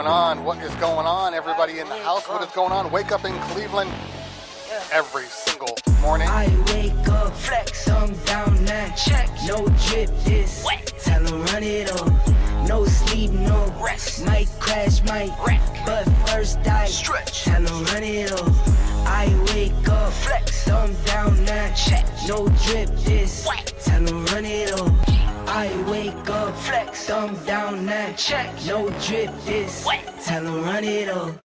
going on? What is going on? Everybody in the house, what is going on? Wake up in Cleveland every single morning. I wake up, flex, thumb down, now check. No drip, this wet. Tell 'em run it up. No sleep, no rest. Might crash, might wreck. But first I stretch. Tell 'em run it up. I wake up, flex, thumb down, now check. No drip, this wet. Tell 'em run it up. I wake up, flex, thumb down, now check. No drip, this wet. Tell 'em run it up.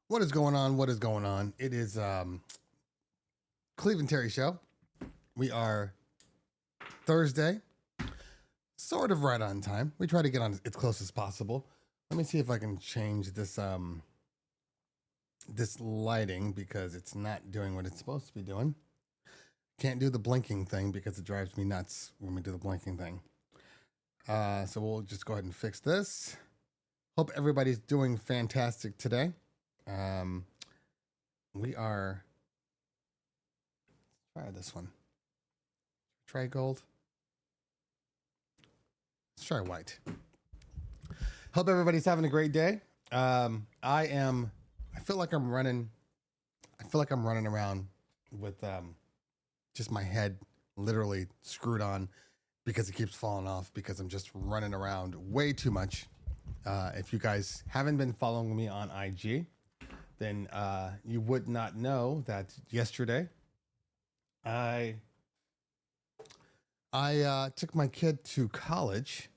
What is going on? What is going on? It is Cleveland Terry Show. We are Thursday, sort of right on time. We try to get on as close as possible. Let me see if I can change this this lighting because it's not doing what it's supposed to be doing. Can't do the blinking thing because it drives me nuts when we do the blinking thing. So we'll just go ahead and fix this. Hope everybody's doing fantastic today. We are, try this one. Try gold. Let's try white. Hope everybody's having a great day. I feel like I'm running around with, just my head literally screwed on because it keeps falling off because I'm just running around way too much. If you guys haven't been following me on IG, then you would not know that yesterday I took my kid to college,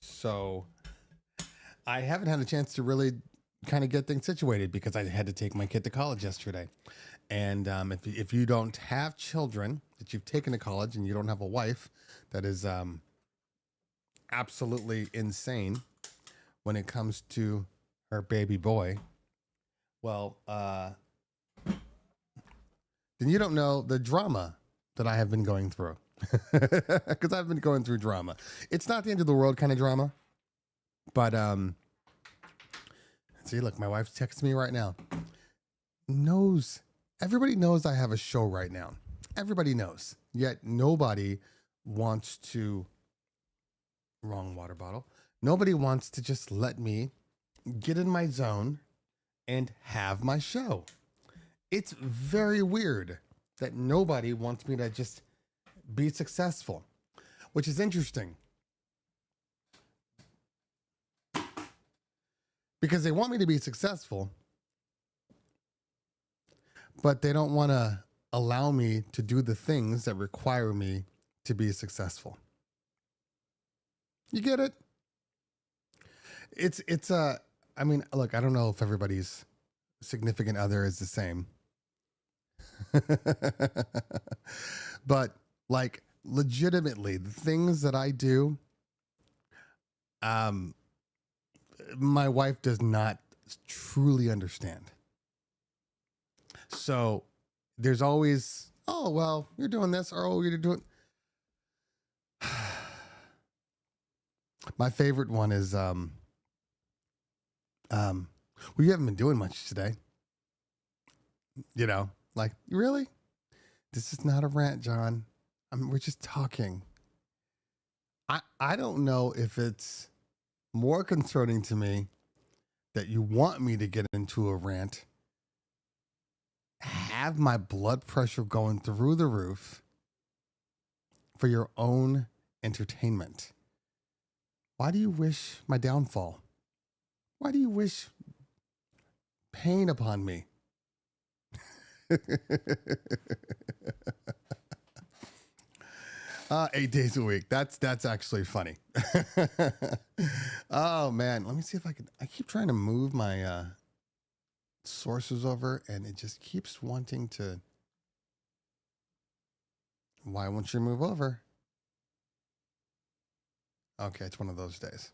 so I haven't had a chance to really kind of get things situated because I had to take my kid to college yesterday. And if you don't have children that you've taken to college and you don't have a wife, that is absolutely insane when it comes to her baby boy. Well, then you don't know the drama that I have been going through. Because I've been going through drama. It's not the end of the world kind of drama. But, see, look, my wife's texting me right now. Everybody knows I have a show right now. Everybody knows. Yet nobody wants to, wrong water bottle. Nobody wants to just let me get in my zone and have my show. It's very weird that nobody wants me to just be successful, which is interesting because they want me to be successful, but they don't want to allow me to do the things that require me to be successful. You get it? I mean, look, I don't know if everybody's significant other is the same. But like legitimately, the things that I do, my wife does not truly understand. So there's always, oh, well, you're doing this, or oh, you're doing. My favorite one is, well, you haven't been doing much today. You know, like, really? This is not a rant, John. We're just talking. I don't know if it's more concerning to me that you want me to get into a rant, have my blood pressure going through the roof for your own entertainment. Why do you wish my downfall? Why do you wish pain upon me? 8 days a week. That's actually funny. Oh man, let me see if I keep trying to move my sources over and it just keeps wanting to. Why won't you move over? Okay, it's one of those days.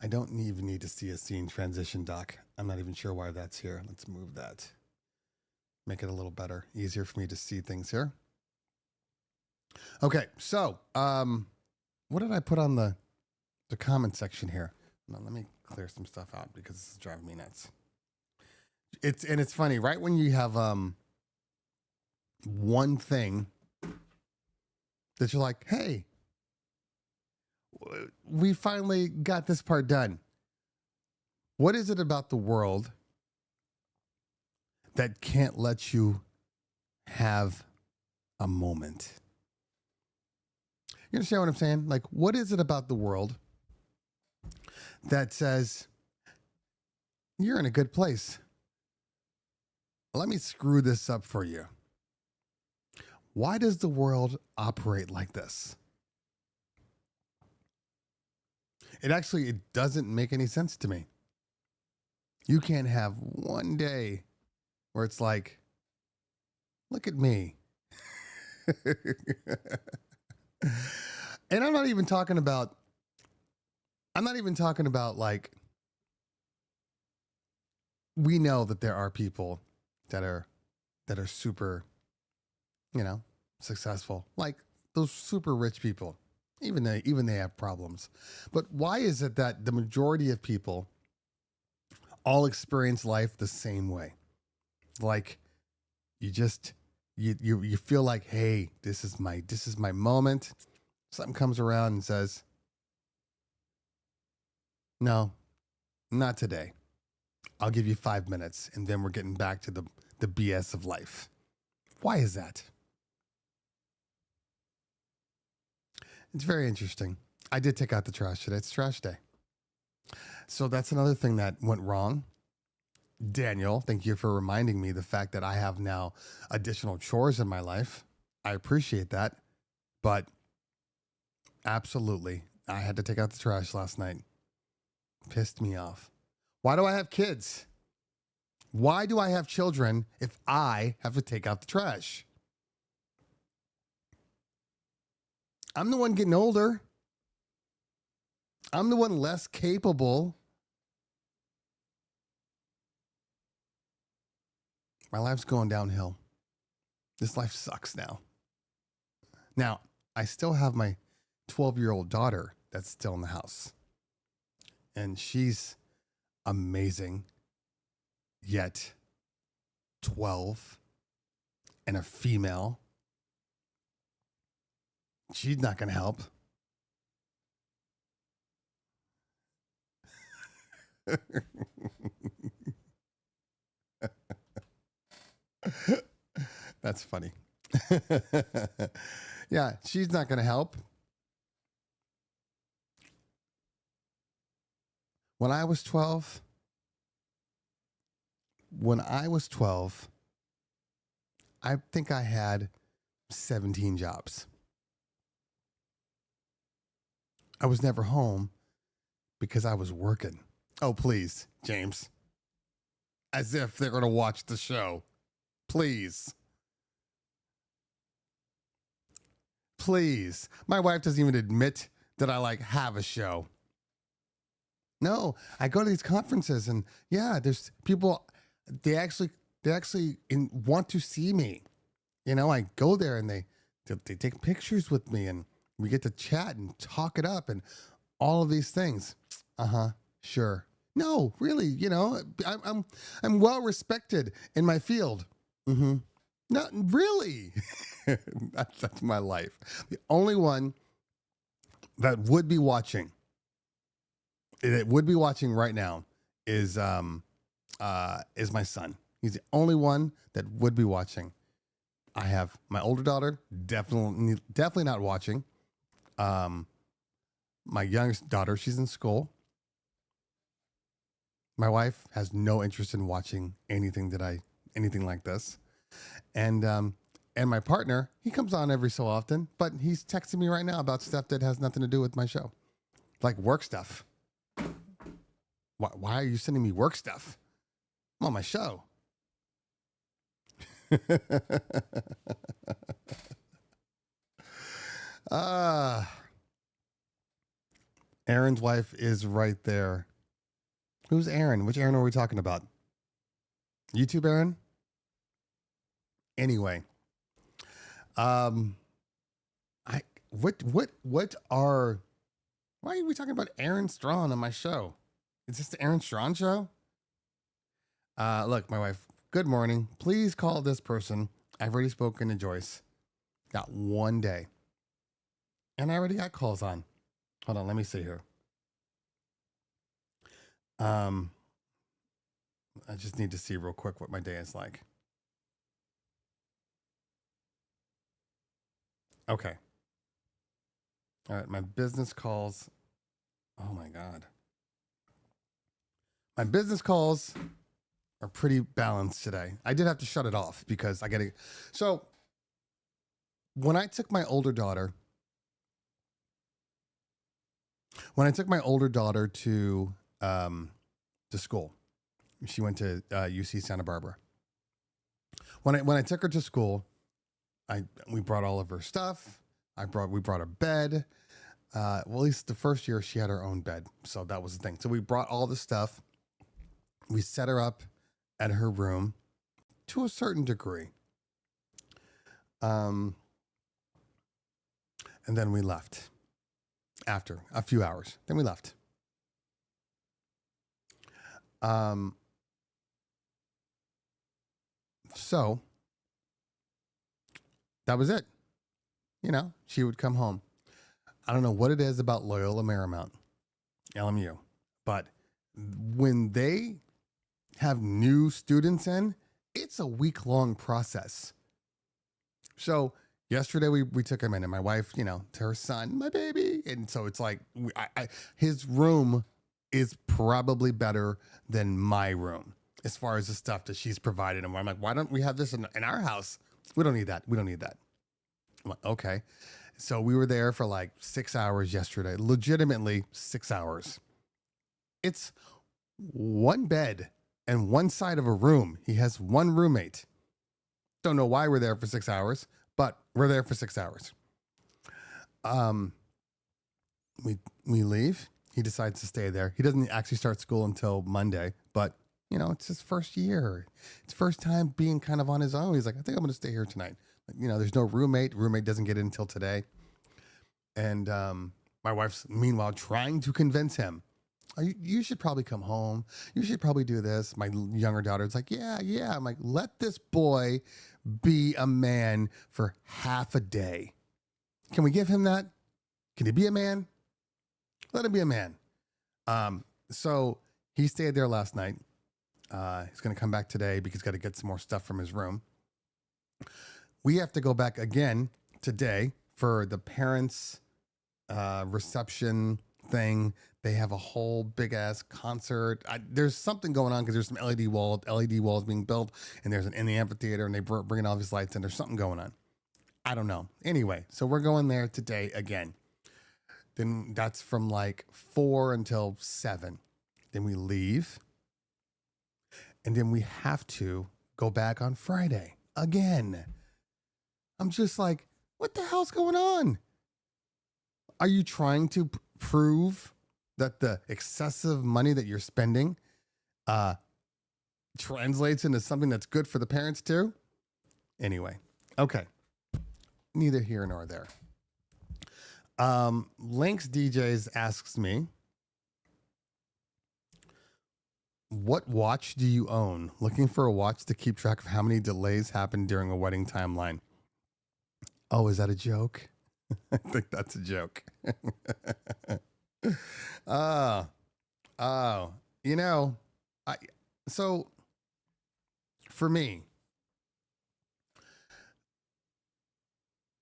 I don't even need to see a scene transition doc. I'm not even sure why that's here. Let's move that. Make it a little better, easier for me to see things here. Okay, so what did I put on the comment section here? Now, let me clear some stuff out because this is driving me nuts. It's funny, right when you have one thing that you're like, hey, we finally got this part done. What is it about the world that can't let you have a moment? You understand what I'm saying? Like, what is it about the world that says, you're in a good place? Let me screw this up for you. Why does the world operate like this? It doesn't make any sense to me. You can't have one day where it's like, look at me. And I'm not even talking about like, we know that there are people that are super, successful, like those super rich people. Even they have problems. But why is it that the majority of people all experience life the same way? Like, you feel like, hey, this is my moment. Something comes around and says, no, not today. I'll give you 5 minutes, and then we're getting back to the BS of life. Why is that? It's very interesting. I did take out the trash today. It's trash day. So that's another thing that went wrong. Daniel, thank you for reminding me the fact that I have now additional chores in my life. I appreciate that. But absolutely, I had to take out the trash last night. Pissed me off. Why do I have kids? Why do I have children if I have to take out the trash? I'm the one getting older. I'm the one less capable. My life's going downhill. This life sucks now. Now, I still have my 12-year-old daughter that's still in the house. And she's amazing, yet 12 and a female. She's not going to help. That's funny. Yeah, she's not going to help. When I was 12, I think I had 17 jobs. I was never home because I was working. Oh, please, James. As if they're going to watch the show. Please. Please. My wife doesn't even admit that I have a show. No, I go to these conferences and yeah, there's people, they actually want to see me. I go there and they take pictures with me and we get to chat and talk it up and all of these things. Sure. No, really, I'm well respected in my field. Not really. That's my life. The only one that would be watching right now is my son. He's the only one that would be watching. I have my older daughter, definitely not watching. My youngest daughter, she's in school. My wife has no interest in watching anything like this. And my partner, he comes on every so often, but he's texting me right now about stuff that has nothing to do with my show. Like work stuff. Why are you sending me work stuff? I'm on my show. Aaron's wife is right there. Who's Aaron? Which Aaron are we talking about? YouTube Aaron? Anyway. Why are we talking about Aaron Strawn on my show? Is this the Aaron Strawn show? Look, my wife, good morning. Please call this person. I've already spoken to Joyce. Got one day. And I already got calls on. Hold on, let me see here. I just need to see real quick what my day is like. Okay. All right, my business calls. Oh my God. My business calls are pretty balanced today. I did have to shut it off because I got to. So when I took my older daughter, to school, she went to UC Santa Barbara. When I took her to school, we brought all of her stuff. We brought her bed. Well, at least the first year she had her own bed, so that was the thing. So we brought all the stuff. We set her up at her room to a certain degree. And then we left after a few hours. Then we left. So that was it. She would come home. I don't know what it is about Loyola Marymount, LMU, but when they have new students in, it's a week-long process. So yesterday we took him in, and my wife, to her son, my baby. And so it's like, his room is probably better than my room as far as the stuff that she's provided. And I'm like, why don't we have this in our house? We don't need that. We don't need that. I'm like, okay. So we were there for like 6 hours yesterday, legitimately 6 hours. It's one bed and one side of a room. He has one roommate. Don't know why we're there for 6 hours, but we're there for 6 hours. We leave. He decides to stay there. He doesn't actually start school until Monday, but it's his first year. It's first time being kind of on his own. He's like, I think I'm going to stay here tonight. There's no roommate. Roommate doesn't get in until today. And my wife's meanwhile trying to convince him, you should probably come home. You should probably do this. My younger daughter's like, yeah. I'm like, let this boy be a man for half a day. Can we give him that? Can he be a man? Let him be a man. So he stayed there last night. He's going to come back today because he's got to get some more stuff from his room. We have to go back again today for the parents' reception thing. They have a whole big ass concert. There's something going on because there's some LED walls being built, and there's in the amphitheater, and they bringing all these lights, and there's something going on. I don't know. Anyway, so we're going there today again. Then that's from like 4 until 7. Then we leave, and then we have to go back on Friday again. I'm just like, what the hell's going on? Are you trying to prove that the excessive money that you're spending translates into something that's good for the parents too? Anyway, okay. Neither here nor there. Lynx DJs asks me, what watch do you own? Looking for a watch to keep track of how many delays happen during a wedding timeline. Oh, is that a joke? I think that's a joke. So for me,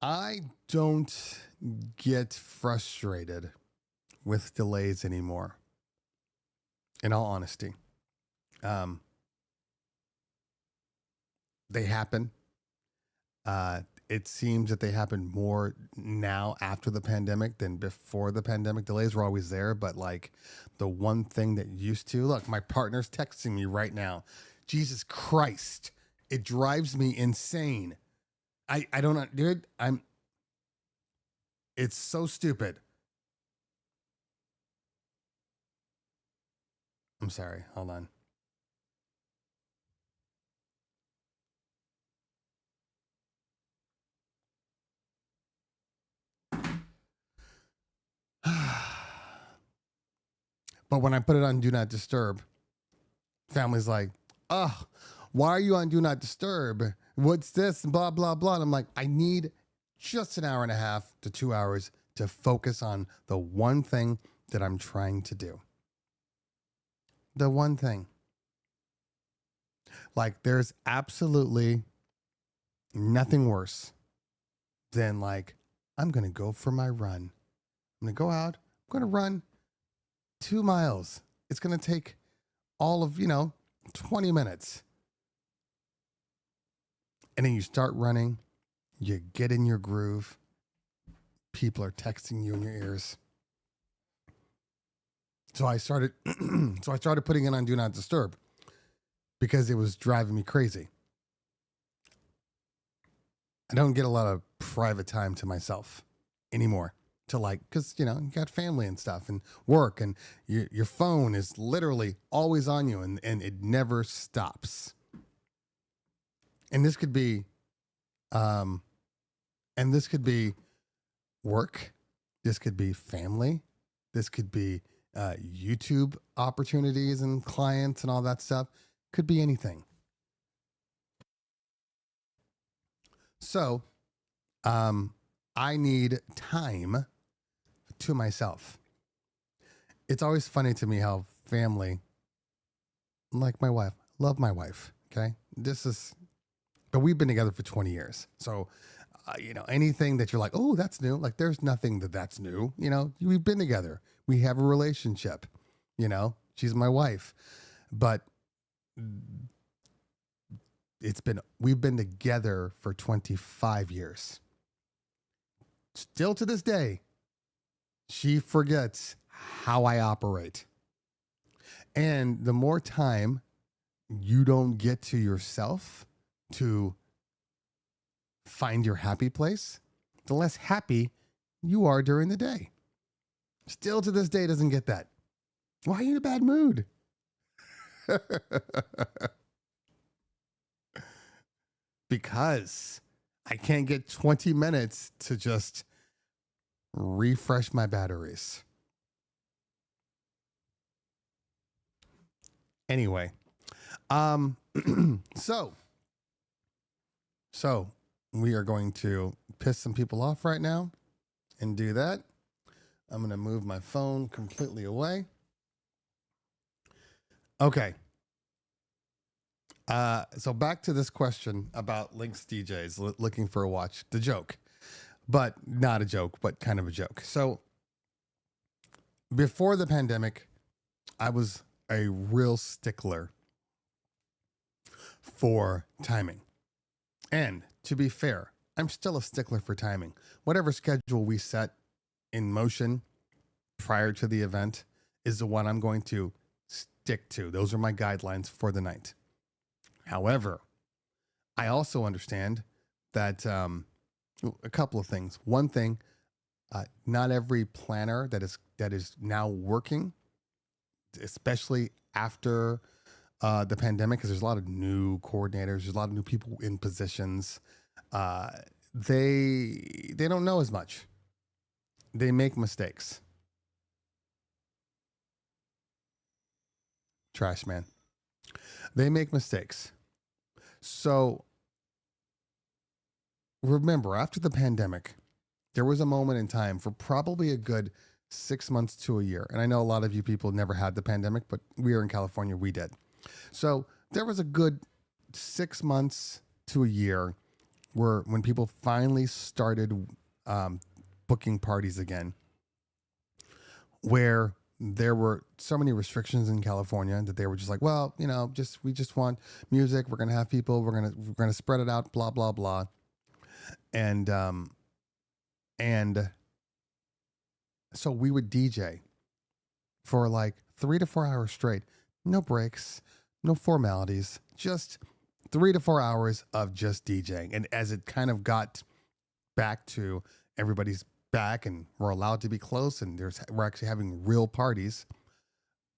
I don't get frustrated with delays anymore. In all honesty, they happen. It seems that they happen more now after the pandemic than before the pandemic. Delays were always there, but like the one thing that used to, look, my partner's texting me right now. Jesus Christ, it drives me insane. I don't know, dude. It's so stupid. I'm sorry. Hold on. But when I put it on Do Not Disturb, family's like, oh, why are you on Do Not Disturb? What's this? Blah, blah, blah. And I'm like, I need just an hour and a half to 2 hours to focus on the one thing that I'm trying to do. The one thing. Like, there's absolutely nothing worse than like, I'm going to go for my run. I'm going to go out. I'm going to run 2 miles. It's going to take all of, 20 minutes. And then you start running. You get in your groove. People are texting you in your ears. So I started putting it on Do Not Disturb because it was driving me crazy. I don't get a lot of private time to myself anymore. Because, you got family and stuff and work, and your phone is literally always on you, and it never stops. And this could be, work. This could be family. This could be YouTube opportunities and clients and all that stuff. Could be anything. So, I need time to myself. It's always funny to me how family, like my wife, love my wife. Okay. But we've been together for 20 years. So, anything that you're like, oh, that's new. Like, there's nothing that's new. We've been together. We have a relationship, she's my wife, but we've been together for 25 years. Still to this day, she forgets how I operate. And the more time you don't get to yourself to find your happy place, the less happy you are during the day. Still to this day doesn't get that. Why are you in a bad mood? Because I can't get 20 minutes to just refresh my batteries. Anyway, so we are going to piss some people off right now and do that. I'm going to move my phone completely away. Okay. So back to this question about Lynx DJs looking for a watch. The joke, but not a joke, but kind of a joke. So before the pandemic, I was a real stickler for timing. And to be fair, I'm still a stickler for timing. Whatever schedule we set in motion prior to the event is the one I'm going to stick to. Those are my guidelines for the night. However, I also understand that a couple of things. One thing, not every planner that is now working, especially after the pandemic, because there's a lot of new coordinators, there's a lot of new people in positions. They don't know as much. They make mistakes. Trash man. They make mistakes. So remember, after the pandemic, there was a moment in time for probably a good 6 months to a year. And I know a lot of you people never had the pandemic, but we are in California, we did. So there was a good 6 months to a year when people finally started booking parties again, where there were so many restrictions in California that they were just like, well, we just want music. We're going to have people. We're going to spread it out, blah, blah, blah. And so we would DJ for like 3 to 4 hours straight. No breaks, no formalities, just 3 to 4 hours of just DJing. And as it kind of got back to everybody's back and we're allowed to be close and we're actually having real parties,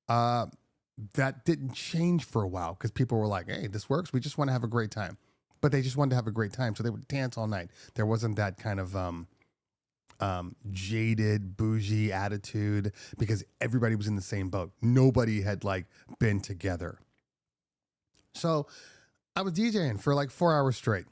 that didn't change for a while because people were like, hey, this works. We just want to have a great time. But they just wanted to have a great time. So they would dance all night. There wasn't that kind of jaded, bougie attitude because everybody was in the same boat. Nobody had been together. So I was DJing for 4 hours straight.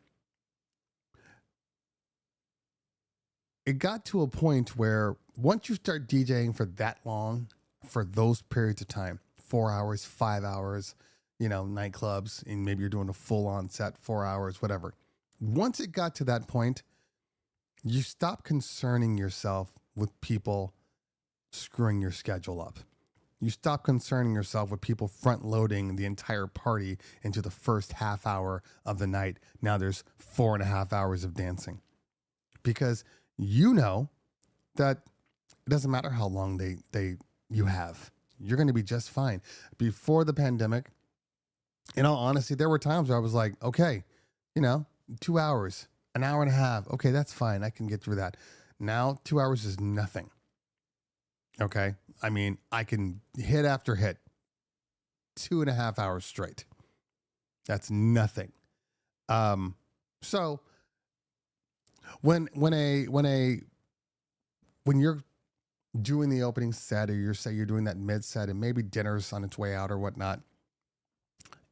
it got to a point where once you start DJing for that long, for those periods of time, 4 hours, 5 hours, nightclubs, and maybe you're doing a full on set, 4 hours, whatever. Once it got to that point, you stop concerning yourself with people screwing your schedule up. You stop concerning yourself with people front loading the entire party into the first half hour of the night. Now there's 4.5 hours of dancing, because you know that it doesn't matter how long you have. You're going to be just fine. Before the pandemic, in all honesty, there were times where I was like, okay, 2 hours, an hour and a half. Okay, that's fine. I can get through that. Now 2 hours is nothing. Okay. I mean, I can hit after hit 2.5 hours straight. That's nothing. So when you're doing the opening set, or you're doing that mid set, and maybe dinner's on its way out or whatnot,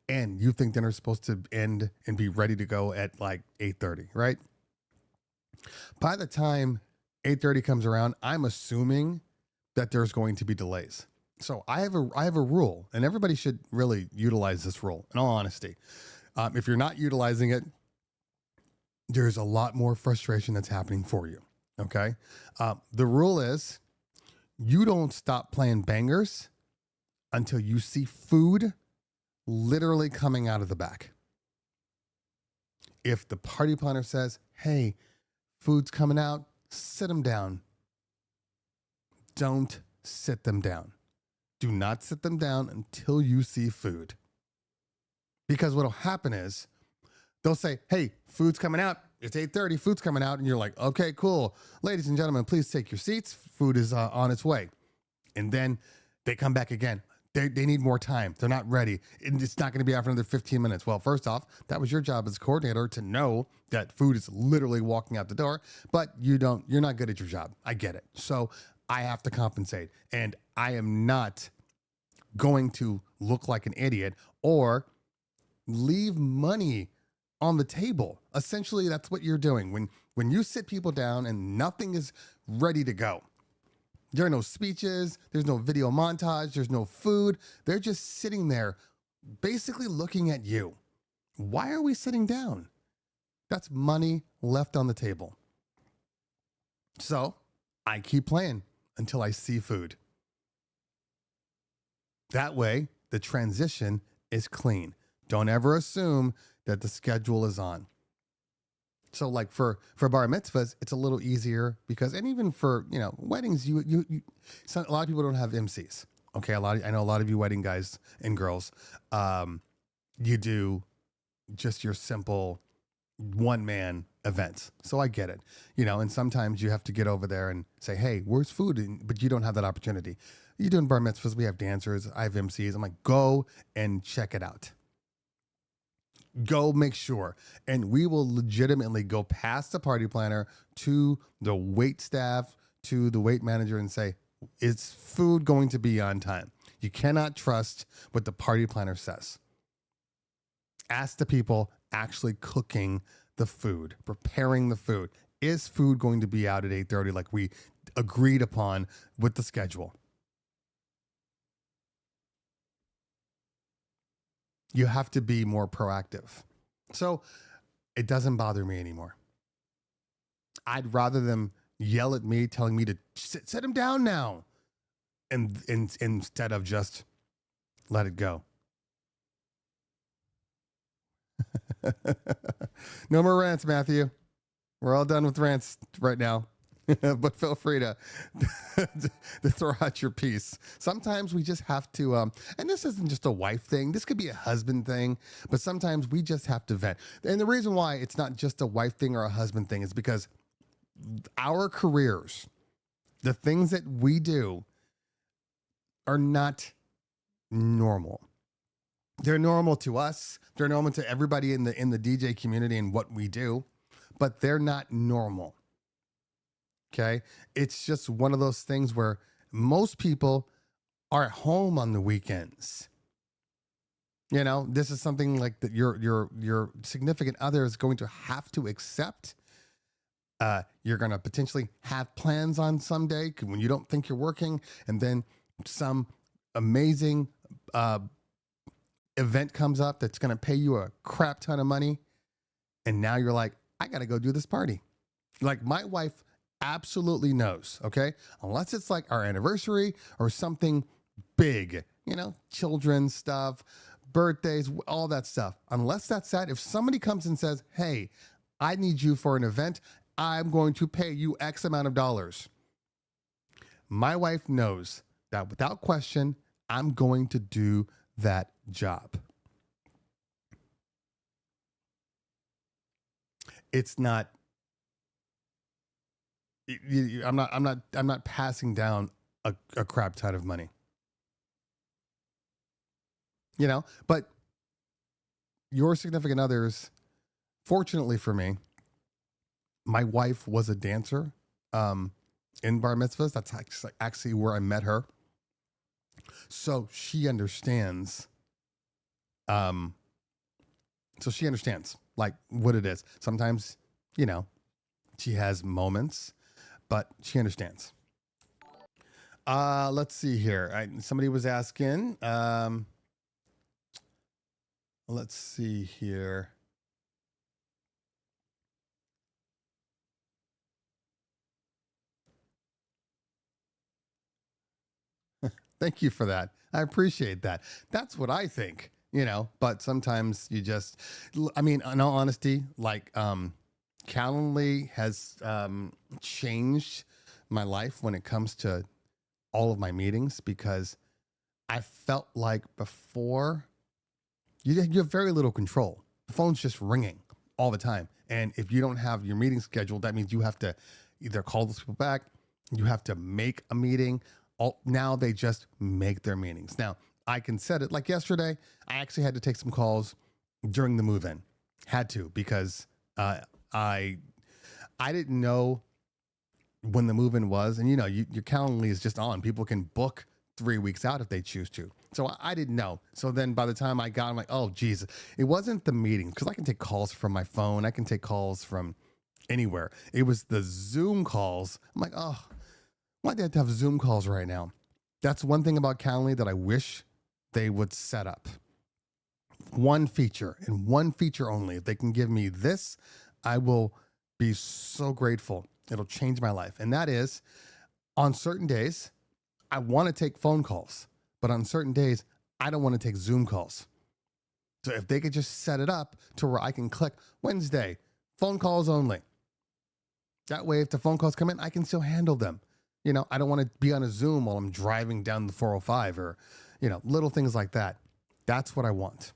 and you think dinner's supposed to end and be ready to go at like 8:30, right? By the time 8:30 comes around, I'm assuming that there's going to be delays. So I have a rule, and everybody should really utilize this rule, in all honesty. If you're not utilizing it, there's a lot more frustration that's happening for you. Okay. The rule is you don't stop playing bangers until you see food literally coming out of the back. If the party planner says, hey, food's coming out, sit them down. Don't sit them down. Do not sit them down until you see food. Because what'll happen is they'll say, hey, food's coming out. It's 8:30, food's coming out. And you're like, okay, cool. Ladies and gentlemen, please take your seats. Food is on its way. And then they come back again. They need more time. They're not ready. It's not going to be out for another 15 minutes. Well, first off, that was your job as a coordinator to know that food is literally walking out the door, but you're not good at your job. I get it. So I have to compensate, and I am not going to look like an idiot or leave money on the table. Essentially, that's what you're doing. When you sit people down and nothing is ready to go, there are no speeches, there's no video montage, there's no food. They're just sitting there basically looking at you. Why are we sitting down? That's money left on the table. So I keep playing until I see food. That way, the transition is clean. Don't ever assume that the schedule is on. So like for bar mitzvahs, it's a little easier because, and even for, weddings, a lot of people don't have MCs. Okay. I know a lot of you wedding guys and girls, you do just your simple one-man events. So I get it, and sometimes you have to get over there and say, hey, where's food? But you don't have that opportunity. You're doing bar mitzvahs. We have dancers. I have MCs. I'm like, go and check it out. Go make sure. And we will legitimately go past the party planner to the wait staff, to the wait manager, and say, is food going to be on time? You cannot trust what the party planner says. Ask the people actually cooking the food, preparing the food. Is food going to be out at 8:30 like we agreed upon with the schedule? You have to be more proactive. So it doesn't bother me anymore. I'd rather them yell at me, telling me to sit them down now, and instead of just let it go. No more rants, Matthew. We're all done with rants right now. But feel free to throw out your piece. Sometimes we just have to, and this isn't just a wife thing. This could be a husband thing, but sometimes we just have to vent. And the reason why it's not just a wife thing or a husband thing is because our careers, the things that we do, are not normal. They're normal to us. They're normal to everybody in the DJ community and what we do, but they're not normal. Okay. It's just one of those things where most people are at home on the weekends. This is something like that your significant other is going to have to accept You're going to potentially have plans on someday when you don't think you're working, and then some amazing event comes up that's going to pay you a crap ton of money. And now you're like, I got to go do this party. Like, my wife absolutely knows, okay? Unless it's like our anniversary or something big, you know, children's stuff, birthdays, all that stuff. Unless that's that, if somebody comes and says, hey, I need you for an event, I'm going to pay you X amount of dollars. My wife knows that without question, I'm going to do that job. It's not, I'm not passing down a crap ton of money. You know, but your significant others, fortunately for me, my wife was a dancer in bar mitzvahs. That's actually where I met her. So she understands. So she understands like what it is. Sometimes, you know, she has moments, but she understands. Let's see here. Somebody was asking. Let's see here. Thank you for that. I appreciate that. That's what I think, you know, but sometimes you just, I mean, in all honesty, like, Calendly has changed my life when it comes to all of my meetings, because I felt like before you have very little control. The phone's just ringing all the time. And if you don't have your meeting scheduled, that means you have to either call those people back, you have to make a meeting. Now they just make their meetings. Now, I can set it like yesterday. I actually had to take some calls during the move-in. Had to, because I didn't know when the move-in was. And, you know, your Calendly is just on. People can book 3 weeks out if they choose to. So I didn't know. So then by the time I got, I'm like, oh, geez, it wasn't the meeting, because I can take calls from my phone. I can take calls from anywhere. It was the Zoom calls. I'm like, oh, why do I have to have Zoom calls right now? That's one thing about Calendly that I wish they would set up. One feature, and one feature only. If they can give me this, I will be so grateful. It'll change my life. And that is, on certain days, I want to take phone calls, but on certain days, I don't want to take Zoom calls. So if they could just set it up to where I can click Wednesday, phone calls only. That way, if the phone calls come in, I can still handle them. You know, I don't want to be on a Zoom while I'm driving down the 405 or, you know, little things like that. That's what I want.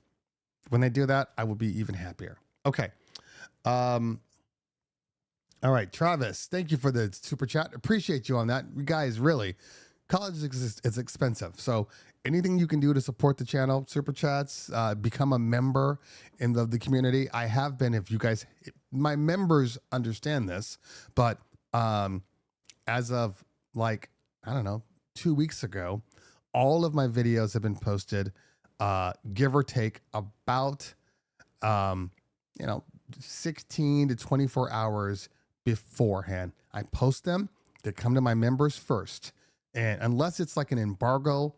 When they do that, I will be even happier. Okay. All right, Travis, thank you for the super chat. Appreciate you on that. You guys, really, college is expensive. So anything you can do to support the channel, super chats, become a member in the community. I have been, if you guys, my members understand this, but as of like, I don't know, 2 weeks ago, all of my videos have been posted, give or take about, 16 to 24 hours beforehand. I post them. They come to my members first. And unless it's like an embargo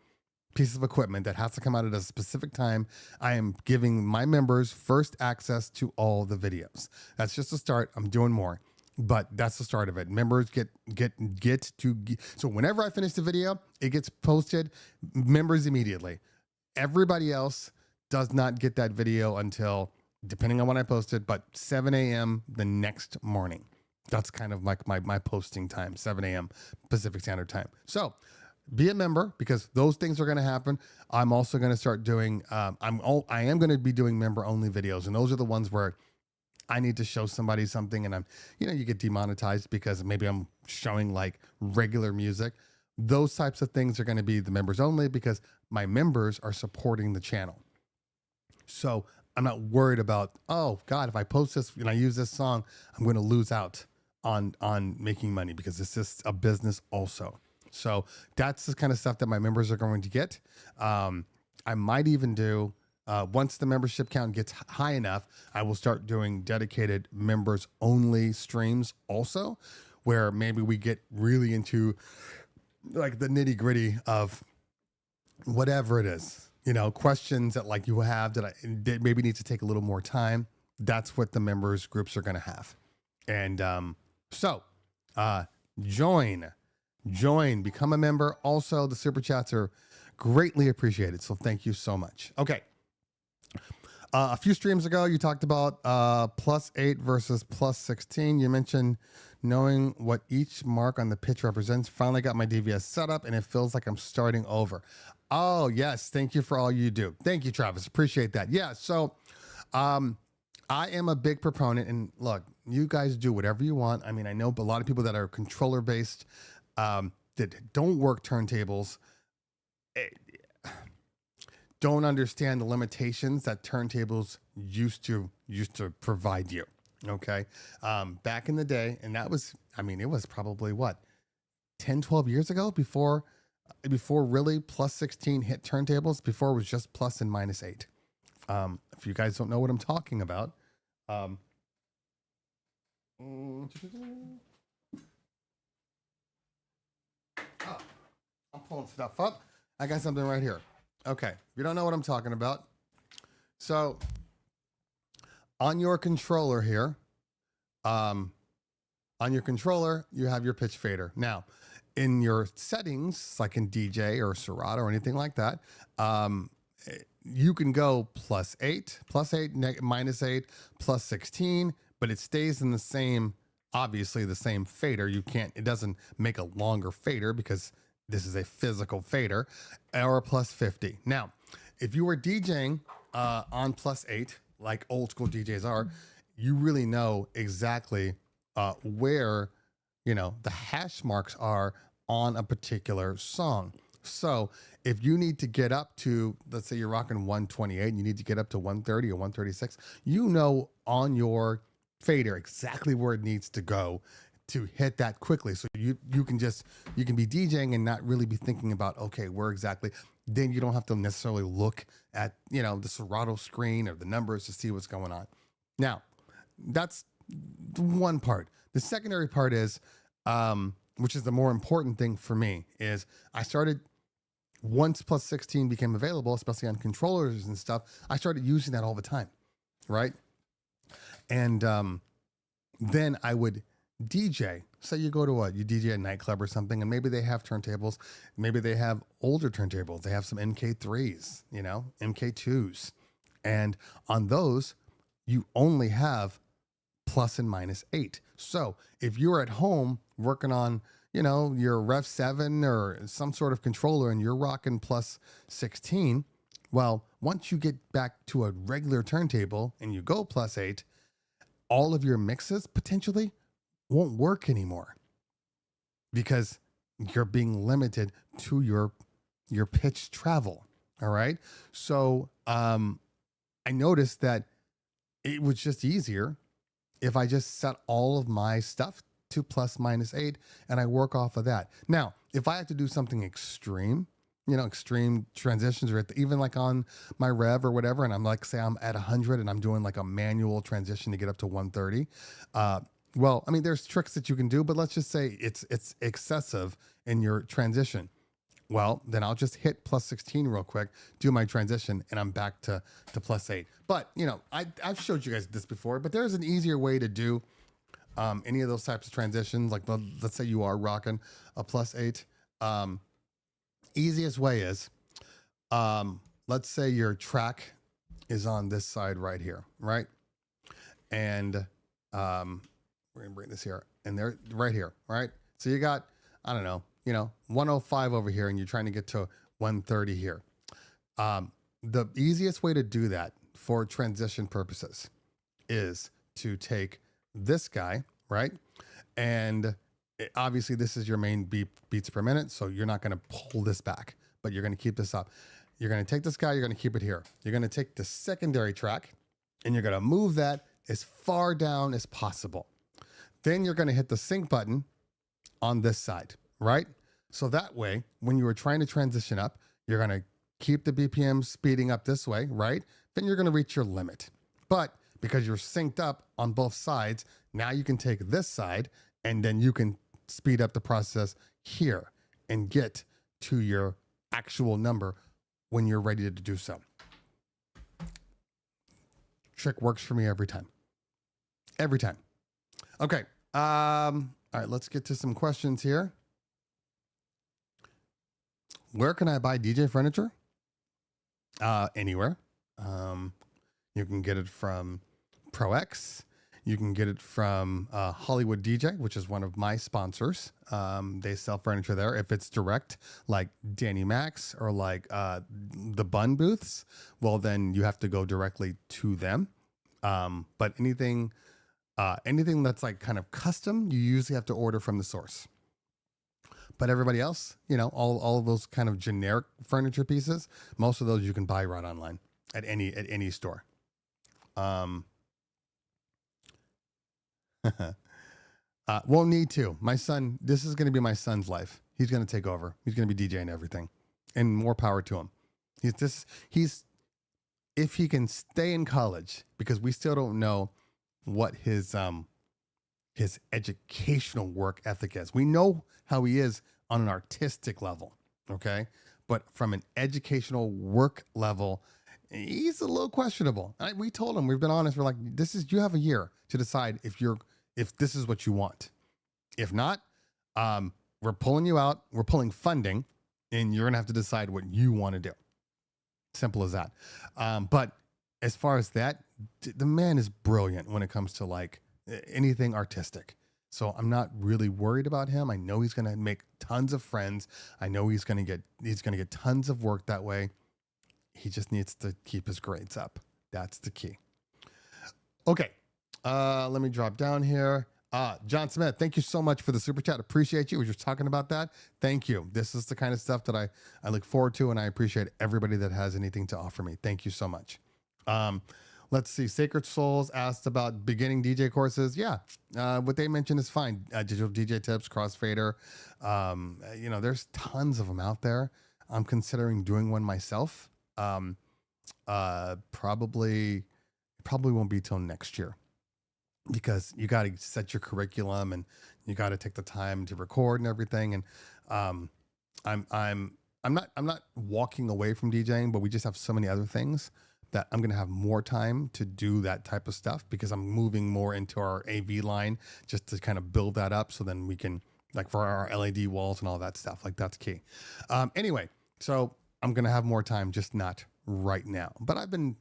piece of equipment that has to come out at a specific time, I am giving my members first access to all the videos. That's just a start. I'm doing more, but that's the start of it. Members so whenever I finish the video, it gets posted, members immediately. Everybody else does not get that video until, depending on when I post it, but 7 a.m. the next morning. That's kind of like my posting time, 7 a.m. Pacific Standard Time. So be a member, because those things are going to happen. I'm also going to start doing, I am going to be doing member only videos. And those are the ones where I need to show somebody something, and you get demonetized because maybe I'm showing like regular music. Those types of things are going to be the members only, because my members are supporting the channel. So I'm not worried about, oh God, if I post this and I use this song, I'm going to lose out on making money, because this is a business also. So that's the kind of stuff that my members are going to get. I might even do Once the membership count gets high enough, I will start doing dedicated members only streams also, where maybe we get really into like the nitty gritty of whatever it is, questions that like you have that maybe need to take a little more time. That's what the members groups are going to have. And join, become a member. Also, the super chats are greatly appreciated. So thank you so much. Okay. A few streams ago, you talked about +8 versus +16. You mentioned knowing what each mark on the pitch represents. Finally got my DVS set up, and it feels like I'm starting over. Oh, yes. Thank you for all you do. Thank you, Travis. Appreciate that. Yeah. So I am a big proponent. And look, you guys do whatever you want. I mean, I know a lot of people that are controller-based that don't work turntables don't understand the limitations that turntables used to provide you. Okay. Back in the day, and that was, it was probably what, 10, 12 years ago before really +16 hit turntables, before it was just plus and -8. If you guys don't know what I'm talking about, I'm pulling stuff up. I got something right here. Okay, if you don't know what I'm talking about, so on your controller here, you have your pitch fader. Now, in your settings, like in DJ or Serato or anything like that, you can go +8, -8, +16, but it stays in the same, obviously the same fader. It doesn't make a longer fader because this is a physical fader, or +50. Now, if you were DJing on +8, like old school DJs are, you really know exactly where, the hash marks are on a particular song. So if you need to get up to, let's say you're rocking 128 and you need to get up to 130 or 136, on your fader exactly where it needs to go to hit that quickly. So you can be DJing and not really be thinking about, okay, where exactly. Then you don't have to necessarily look at, the Serato screen or the numbers to see what's going on. Now, that's the one part. The secondary part is, which is the more important thing for me, is I started, once +16 became available, especially on controllers and stuff, I started using that all the time, right? And then I would DJ. Say you go to you DJ a nightclub or something, and maybe they have turntables. Maybe they have older turntables. They have some MK3s, MK2s. And on those, you only have plus and -8. So if you're at home working on, your Rev 7 or some sort of controller and you're rocking +16, well, once you get back to a regular turntable and you go +8, all of your mixes potentially won't work anymore because you're being limited to your pitch travel. All right. So I noticed that it was just easier if I just set all of my stuff to +/-8 and I work off of that. Now, if I have to do something extreme, extreme transitions, or even like on my Rev or whatever, and I'm like, say I'm at 100 and I'm doing like a manual transition to get up to 130. Well, there's tricks that you can do, but let's just say it's excessive in your transition. Well, then I'll just hit +16 real quick, do my transition, and I'm back to +8. But, I've showed you guys this before, but there's an easier way to do any of those types of transitions. Like, let's say you are rocking a +8. Easiest way is, let's say your track is on this side right here, right? And we're going to bring this here, and they're right here, right? So you got, 105 over here, and you're trying to get to 130 here. The easiest way to do that for transition purposes is to take this guy, right? And obviously this is your main beats per minute, so you're not going to pull this back, but you're going to keep this up. You're going to take this guy, you're going to keep it here. You're going to take the secondary track, and you're going to move that as far down as possible. Then you're going to hit the sync button on this side, right? So that way, when you are trying to transition up, you're going to keep the BPM speeding up this way, right? Then you're going to reach your limit. But because you're synced up on both sides, now you can take this side and then you can speed up the process here and get to your actual number when you're ready to do so. Trick works for me every time. Every time. Okay. All right, let's get to some questions here. Where can I buy DJ furniture? Anywhere. You can get it from ProX. You can get it from Hollywood DJ, which is one of my sponsors. They sell furniture there. If it's direct, like Danny Max or like the Bun Booths, well, then you have to go directly to them. But anything that's like kind of custom, you usually have to order from the source. But everybody else, you know, all of those kind of generic furniture pieces, most of those you can buy right online at any store. Won't need to. My son, this is going to be my son's life. He's going to take over. He's going to be DJing everything, and more power to him. He's if he can stay in college, because we still don't know what his educational work ethic is. We know how he is on an artistic level, okay? But from an educational work level, he's a little questionable. We told him, we've been honest. We're like, you have a year to decide if this is what you want. If not, we're pulling you out. We're pulling funding, and you're gonna have to decide what you want to do. Simple as that. But as far as that, the man is brilliant when it comes to like anything artistic. So I'm not really worried about him. I know he's going to make tons of friends. I know he's going to get tons of work that way. He just needs to keep his grades up. That's the key. Okay. Let me drop down here. John Smith, thank you so much for the super chat. Appreciate you. We were just talking about that. Thank you. This is the kind of stuff that I look forward to, and I appreciate everybody that has anything to offer me. Thank you so much. Let's see. Sacred Souls asked about beginning DJ courses. Yeah. What they mentioned is fine. Digital DJ tips, crossfader. You know, there's tons of them out there. I'm considering doing one myself. Probably won't be till next year, because you got to set your curriculum and you got to take the time to record and everything. And, I'm not walking away from DJing, but we just have so many other things that I'm going to have more time to do that type of stuff, because I'm moving more into our AV line just to kind of build that up. So then we can, like, for our LED walls and all that stuff, like that's key. Anyway, so I'm going to have more time, just not right now, but I've been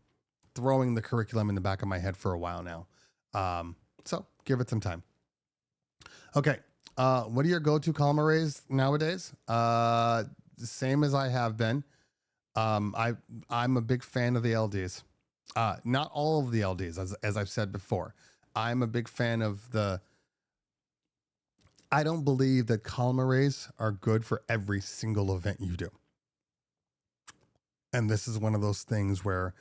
throwing the curriculum in the back of my head for a while now. So give it some time. Okay. What are your go-to column arrays nowadays? The same as I have been. I'm a big fan of the LDs. Not all of the LDs, as I've said before. I'm a big fan of I don't believe that column arrays are good for every single event you do. And this is one of those things where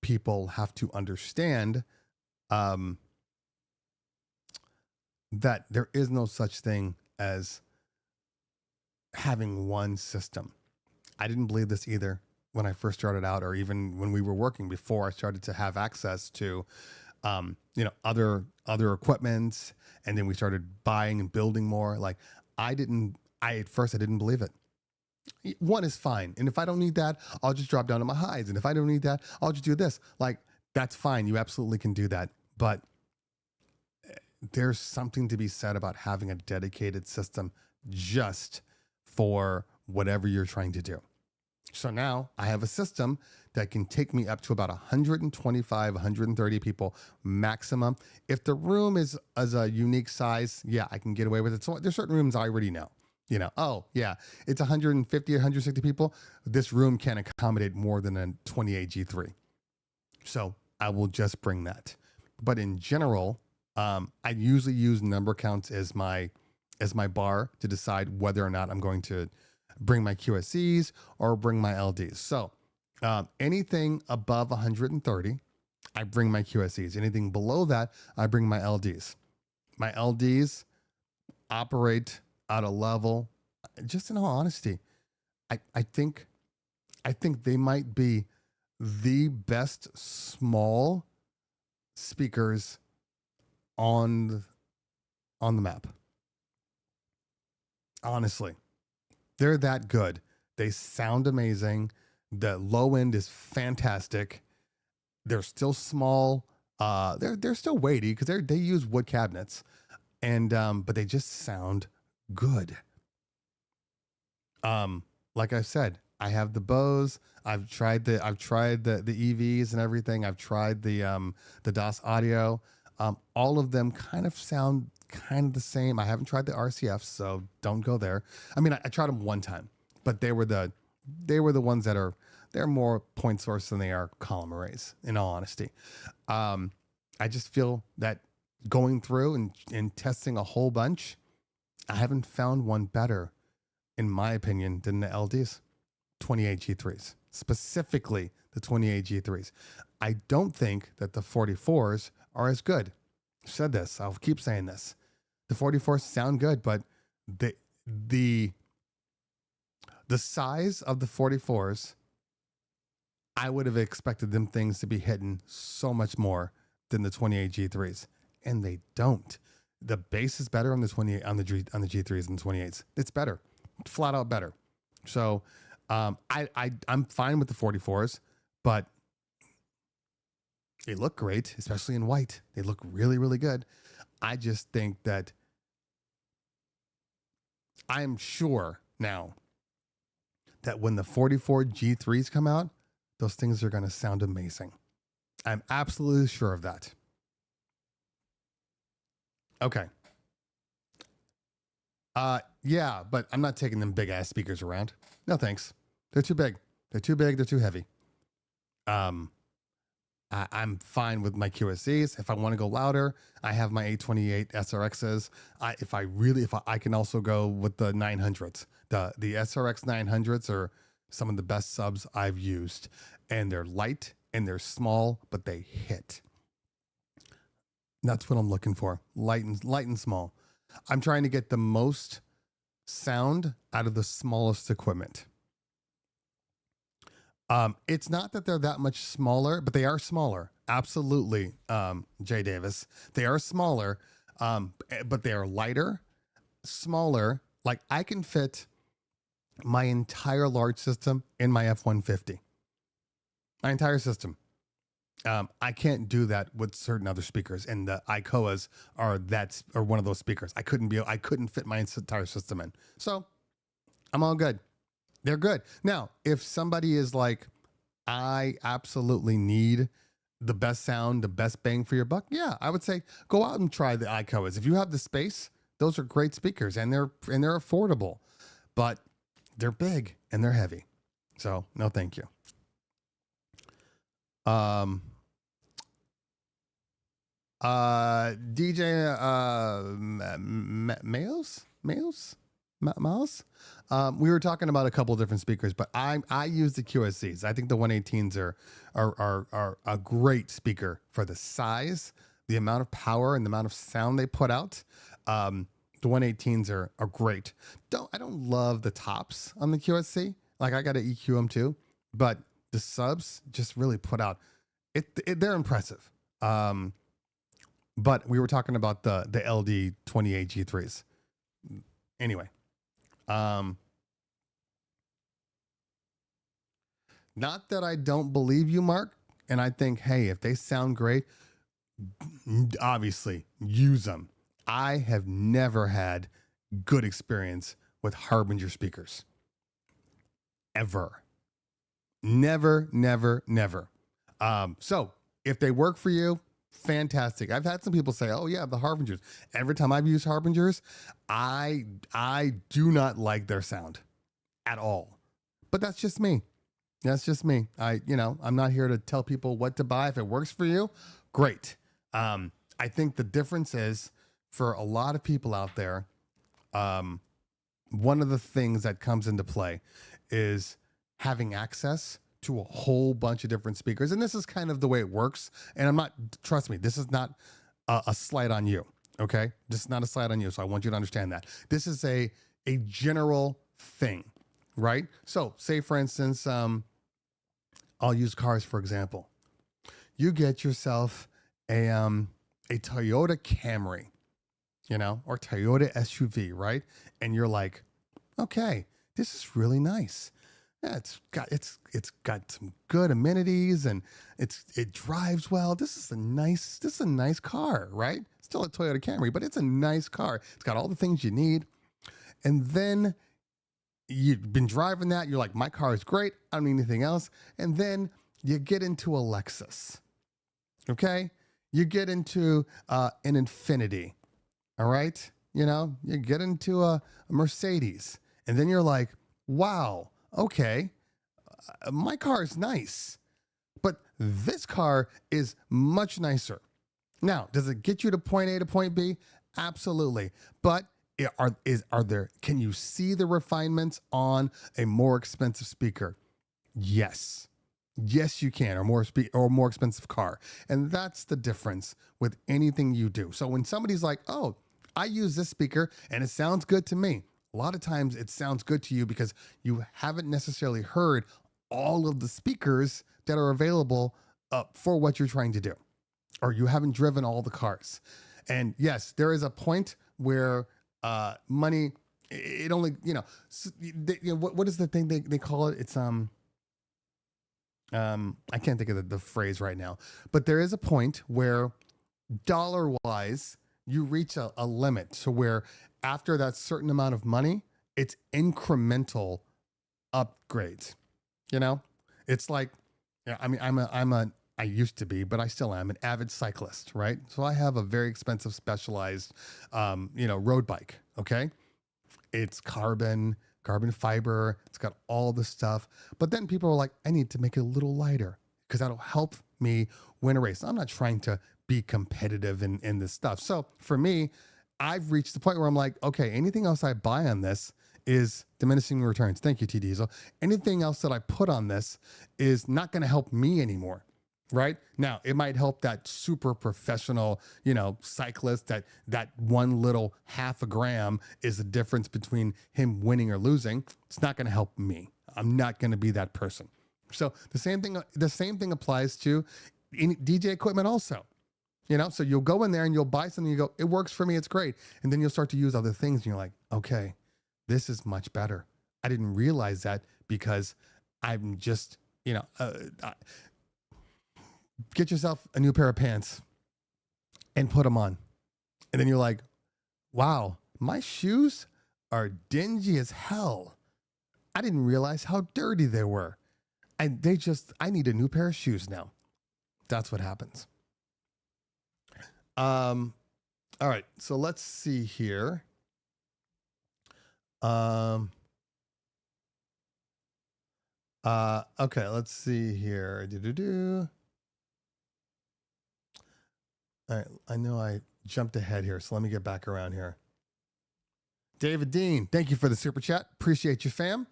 people have to understand that there is no such thing as having one system. I didn't believe this either when I first started out, or even when we were working before I started to have access to, other equipment. And then we started buying and building more. Like at first I didn't believe it. One is fine. And if I don't need that, I'll just drop down to my highs. And if I don't need that, I'll just do this. Like, that's fine. You absolutely can do that. But there's something to be said about having a dedicated system just for whatever you're trying to do. So now I have a system that can take me up to about 125, 130 people maximum. If the room is as a unique size, yeah, I can get away with it. So there's certain rooms I already know. Oh yeah, it's 150, 160 people. This room can't accommodate more than a 28 G3. So I will just bring that. But in general, I usually use number counts as my bar to decide whether or not I'm going to bring my QSCs or bring my LDs. So anything above 130, I bring my QSCs. Anything below that, I bring my LDs. My LDs operate at a level, just in all honesty, I think I think they might be the best small speakers on the map. Honestly, they're that good. They sound amazing. The low end is fantastic. They're still small. They're still weighty because they use wood cabinets, and but they just sound good. Like I said, I have the Bose. I've tried the EVs and everything. I've tried the DOS Audio. All of them kind of sound kind of the same. I haven't tried the RCFs, so don't go there. I mean, I tried them one time, but they were the ones that they're more point source than they are column arrays, in all honesty. I just feel that going through and testing a whole bunch, I haven't found one better, in my opinion, than the LDs, 28G3s, specifically the 28G3s. I don't think that the 44s are as good. I've said this, I'll keep saying this. The 44s sound good, but the size of the 44s, I would have expected them things to be hitting so much more than the 28G3s, and they don't. The bass is better on the 28 on the G3s than 28s. It's better, flat out better. So I'm fine with the 44s, but they look great, especially in white. They look really, really good. I just think that I'm sure now that when the 44 G3s come out, those things are going to sound amazing. I'm absolutely sure of that. Okay. Yeah, but I'm not taking them big ass speakers around. No, thanks. They're too big. They're too big. They're too heavy. I'm fine with my QSCs. If I want to go louder, I have my 828 SRXs. I can also go with the 900s. The SRX 900s are some of the best subs I've used, and they're light and they're small, but they hit. That's what I'm looking for. Light and small. I'm trying to get the most sound out of the smallest equipment. It's not that they're that much smaller, but they are smaller. Absolutely, Jay Davis. They are smaller, but they are lighter, smaller. Like I can fit my entire large system in my F-150. My entire system. I can't do that with certain other speakers, and the ICOAs are one of those speakers. I couldn't fit my entire system in. So I'm all good. They're good. Now, if somebody is like, I absolutely need the best sound, the best bang for your buck, yeah, I would say go out and try the ICOAs. If you have the space, those are great speakers, and they're affordable, but they're big and they're heavy. So no, thank you. DJ Miles. We were talking about a couple of different speakers, but I use the QSCs. I think the 118s are a great speaker for the size, the amount of power, and the amount of sound they put out. The 118s are great. I don't love the tops on the QSC. Like I got to EQ them too, but the subs just really put out they're impressive. But we were talking about the LD 28 G3s. Anyway, not that I don't believe you, Mark, and I think, hey, if they sound great, obviously use them. I have never had good experience with Harbinger speakers. Ever. Never. So if they work for you, fantastic. I've had some people say, oh yeah, the Harbingers. Every time I've used Harbingers, I do not like their sound at all. But that's just me. That's just me. I'm not here to tell people what to buy. If it works for you, great. I think the difference is for a lot of people out there, one of the things that comes into play is having access to a whole bunch of different speakers. And this is kind of the way it works. And trust me, this is not a slight on you. Okay. This is not a slight on you. So I want you to understand that this is a general thing, right? So say for instance, I'll use cars for example. You get yourself a Toyota Camry, or Toyota SUV, right? And you're like, okay, this is really nice. Yeah, it's got some good amenities and it drives well. This is a nice car, right? Still a Toyota Camry, but it's a nice car. It's got all the things you need. And then you've been driving that. You're like, my car is great. I don't need anything else. And then you get into a Lexus. Okay. You get into an Infiniti. All right. You get into a Mercedes and then you're like, wow, okay. My car is nice, but this car is much nicer. Now, does it get you to point A to point B? Absolutely. But can you see the refinements on a more expensive speaker? Yes. Yes, you can, or more expensive car. And that's the difference with anything you do. So when somebody's like, oh, I use this speaker and it sounds good to me. A lot of times it sounds good to you because you haven't necessarily heard all of the speakers that are available for what you're trying to do, or you haven't driven all the cars. And yes, there is a point where money, it only, what is the thing they call it? It's, I can't think of the phrase right now, but there is a point where dollar wise, you reach a limit to where after that certain amount of money, it's incremental upgrades. It's like, I used to be, but I still am an avid cyclist, right? So I have a very expensive specialized, road bike. Okay. It's carbon fiber. It's got all the stuff. But then people are like, I need to make it a little lighter because that'll help me win a race. I'm not trying to be competitive in this stuff. So for me, I've reached the point where I'm like, okay, anything else I buy on this is diminishing returns. Thank you, T Diesel. Anything else that I put on this is not going to help me anymore. Right now, it might help that super professional, cyclist that one little half a gram is the difference between him winning or losing. It's not going to help me. I'm not going to be that person. So the same thing applies to DJ equipment also. So you'll go in there and you'll buy something. You go, it works for me. It's great. And then you'll start to use other things. And you're like, okay, this is much better. I didn't realize that because I'm just, get yourself a new pair of pants and put them on. And then you're like, wow, my shoes are dingy as hell. I didn't realize how dirty they were. I need a new pair of shoes now. That's what happens. All right. So let's see here. Okay. Let's see here. All right, I know I jumped ahead here, so let me get back around here. David Dean, thank you for the super chat. Appreciate you, fam.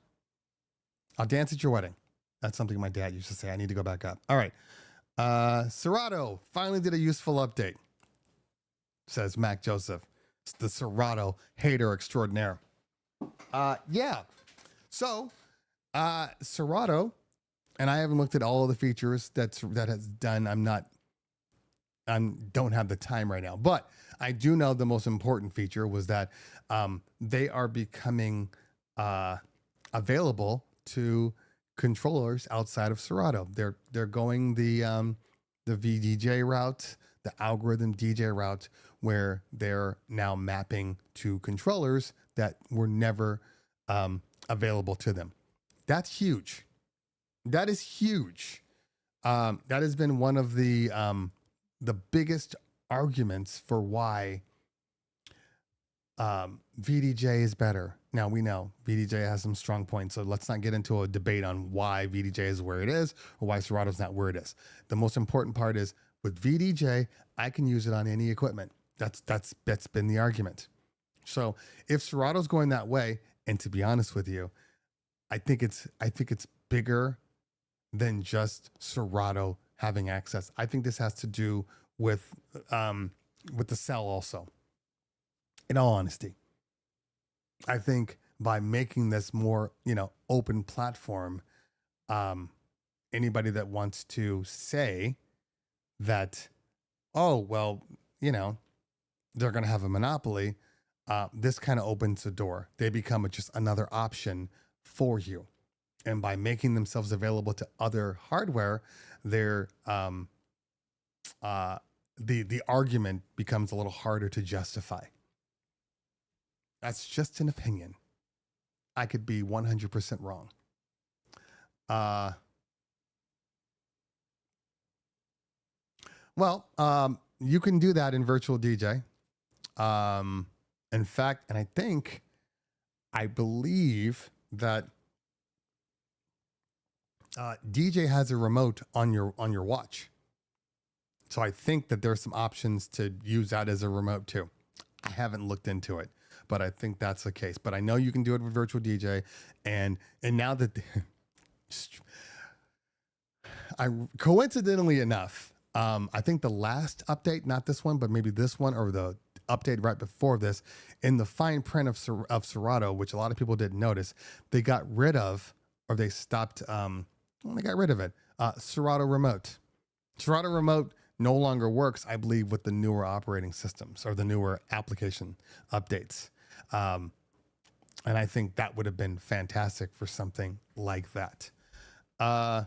I'll dance at your wedding. That's something my dad used to say. I need to go back up. All right. Serato finally did a useful update, says Mac Joseph. It's the Serato hater extraordinaire. Yeah. So, Serato, and I haven't looked at all of the features that has done. I don't have the time right now, but I do know the most important feature was that they are becoming available to controllers outside of Serato. They're going the VDJ route, the algorithm DJ route, where they're now mapping to controllers that were never available to them. That's huge. That is huge. That has been one of the biggest arguments for why VDJ is better. Now we know VDJ has some strong points, so let's not get into a debate on why VDJ is where it is or why Serato's not where it is. The most important part is with VDJ, I can use it on any equipment. That's been the argument. So if Serato's going that way, and to be honest with you, I think it's bigger than just Serato having access. I think this has to do with the cell also. In all honesty, I think by making this more, open platform, anybody that wants to say that, oh, well, you know, they're going to have a monopoly, this kind of opens the door. They become just another option for you. And by making themselves available to other hardware, they're, the argument becomes a little harder to justify. That's just an opinion. I could be 100% wrong. You can do that in virtual DJ. In fact, and I believe that DJ has a remote on your watch. So I think that there's some options to use that as a remote too. I haven't looked into it, but I think that's the case. But I know you can do it with virtual DJ, and now that coincidentally enough, I think the last update, not this one, but maybe this one or the update right before this, in the fine print of Serato, which a lot of people didn't notice, they got rid of, or they stopped. They got rid of it. Serato remote. Serato remote no longer works, I believe, with the newer operating systems or the newer application updates. And I think that would have been fantastic for something like that. Saw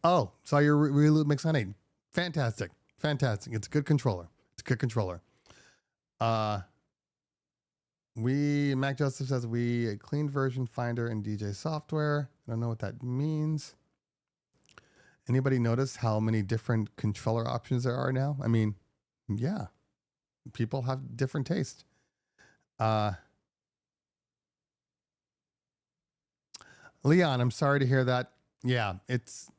your Reloop Mix on 8. Fantastic. It's a good controller. Mac Joseph says a clean version finder in DJ software. I don't know what that means. Anybody notice how many different controller options there are now? I mean, yeah, people have different taste. Leon, I'm sorry to hear that. Yeah,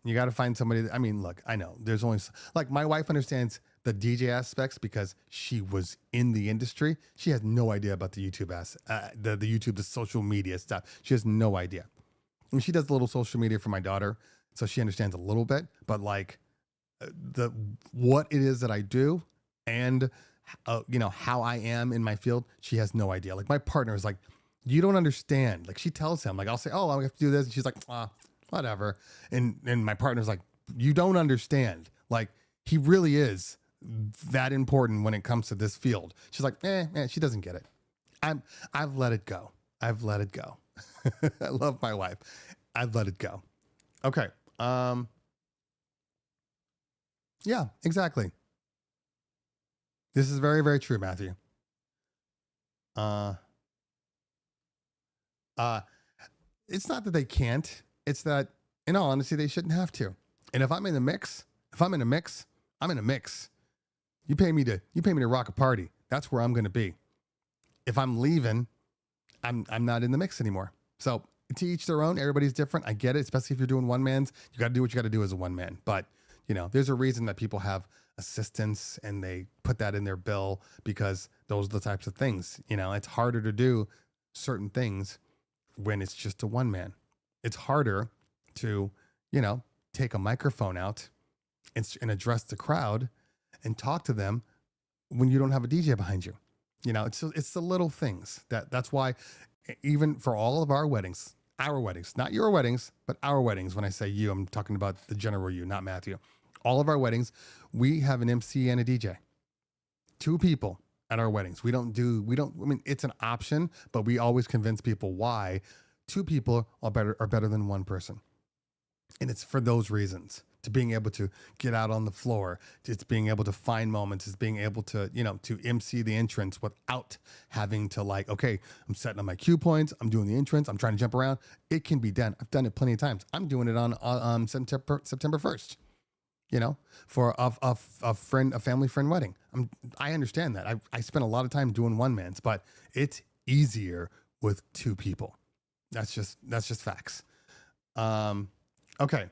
you got to find somebody. I mean, look, I know there's only, like, my wife understands the DJ aspects because she was in the industry. She has no idea about the YouTube the social media stuff. She has no idea. I mean, she does a little social media for my daughter, so she understands a little bit, but like what it is that I do and how I am in my field, she has no idea. Like, my partner is like, you don't understand. Like, she tells him, like, I'll say, oh, I have to do this, and she's like, whatever. And my partner's like, you don't understand. Like, he really is that important when it comes to this field. She's like, she doesn't get it. I've let it go. I love my wife. I've let it go. Okay. Yeah, exactly. This is very, very true, Matthew. It's not that they can't. It's that, in all honesty, they shouldn't have to. And if I'm in a mix, I'm in a mix. You pay me to rock a party. That's where I'm going to be. If I'm leaving, I'm not in the mix anymore. So to each their own. Everybody's different. I get it, especially if you're doing one man's. You got to do what you got to do as a one man. But there's a reason that people have assistants and they put that in their bill because those are the types of things. It's harder to do certain things when it's just a one man. It's harder to, take a microphone out and address the crowd and talk to them when you don't have a DJ behind you. It's the little things that's why, even for all of our weddings, not your weddings, but our weddings. When I say you, I'm talking about the general you, not Matthew. All of our weddings, we have an MC and a DJ. 2 people at our weddings. I mean, it's an option, but we always convince people why 2 people are better than 1 person. And it's for those reasons. To being able to get out on the floor, it's being able to find moments, it's being able to, to MC the entrance without having to okay, I'm setting up my cue points, I'm doing the entrance, I'm trying to jump around. It can be done. I've done it plenty of times. I'm doing it on September 1st, for a family friend wedding. I understand that. I spent a lot of time doing one mans, but it's easier with 2 people. That's just facts. Okay.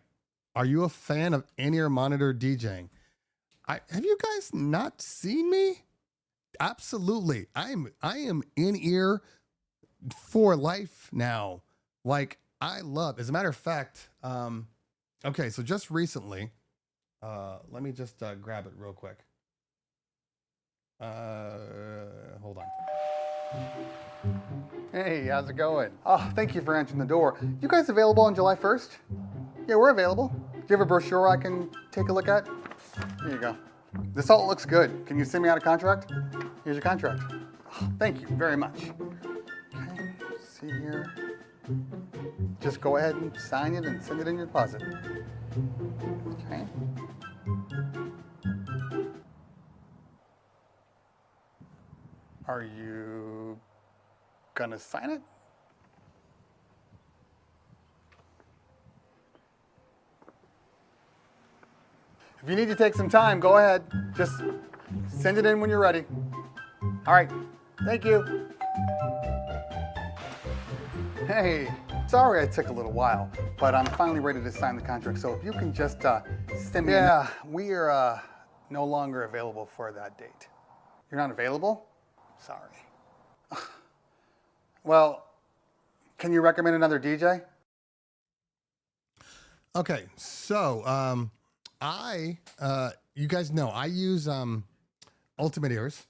Are you a fan of in-ear monitor DJing? Have you guys not seen me? Absolutely. I am in-ear for life now. I love, as a matter of fact, okay, so just recently, let me just grab it real quick. Hold on. Hey, how's it going? Oh, thank you for answering the door. You guys available on July 1st? Yeah, we're available. Do you have a brochure I can take a look at? Here you go. This all looks good. Can you send me out a contract? Here's your contract. Oh, thank you very much. Okay, see here. Just go ahead and sign it and send it in your deposit. Okay. Are you gonna sign it? If you need to take some time, go ahead. Just send it in when you're ready. All right, thank you. Hey, sorry I took a little while, but I'm finally ready to sign the contract. So if you can just send me. Yeah, we are no longer available for that date. You're not available? Sorry. Well, can you recommend another DJ? Okay, so you guys know I use Ultimate Ears.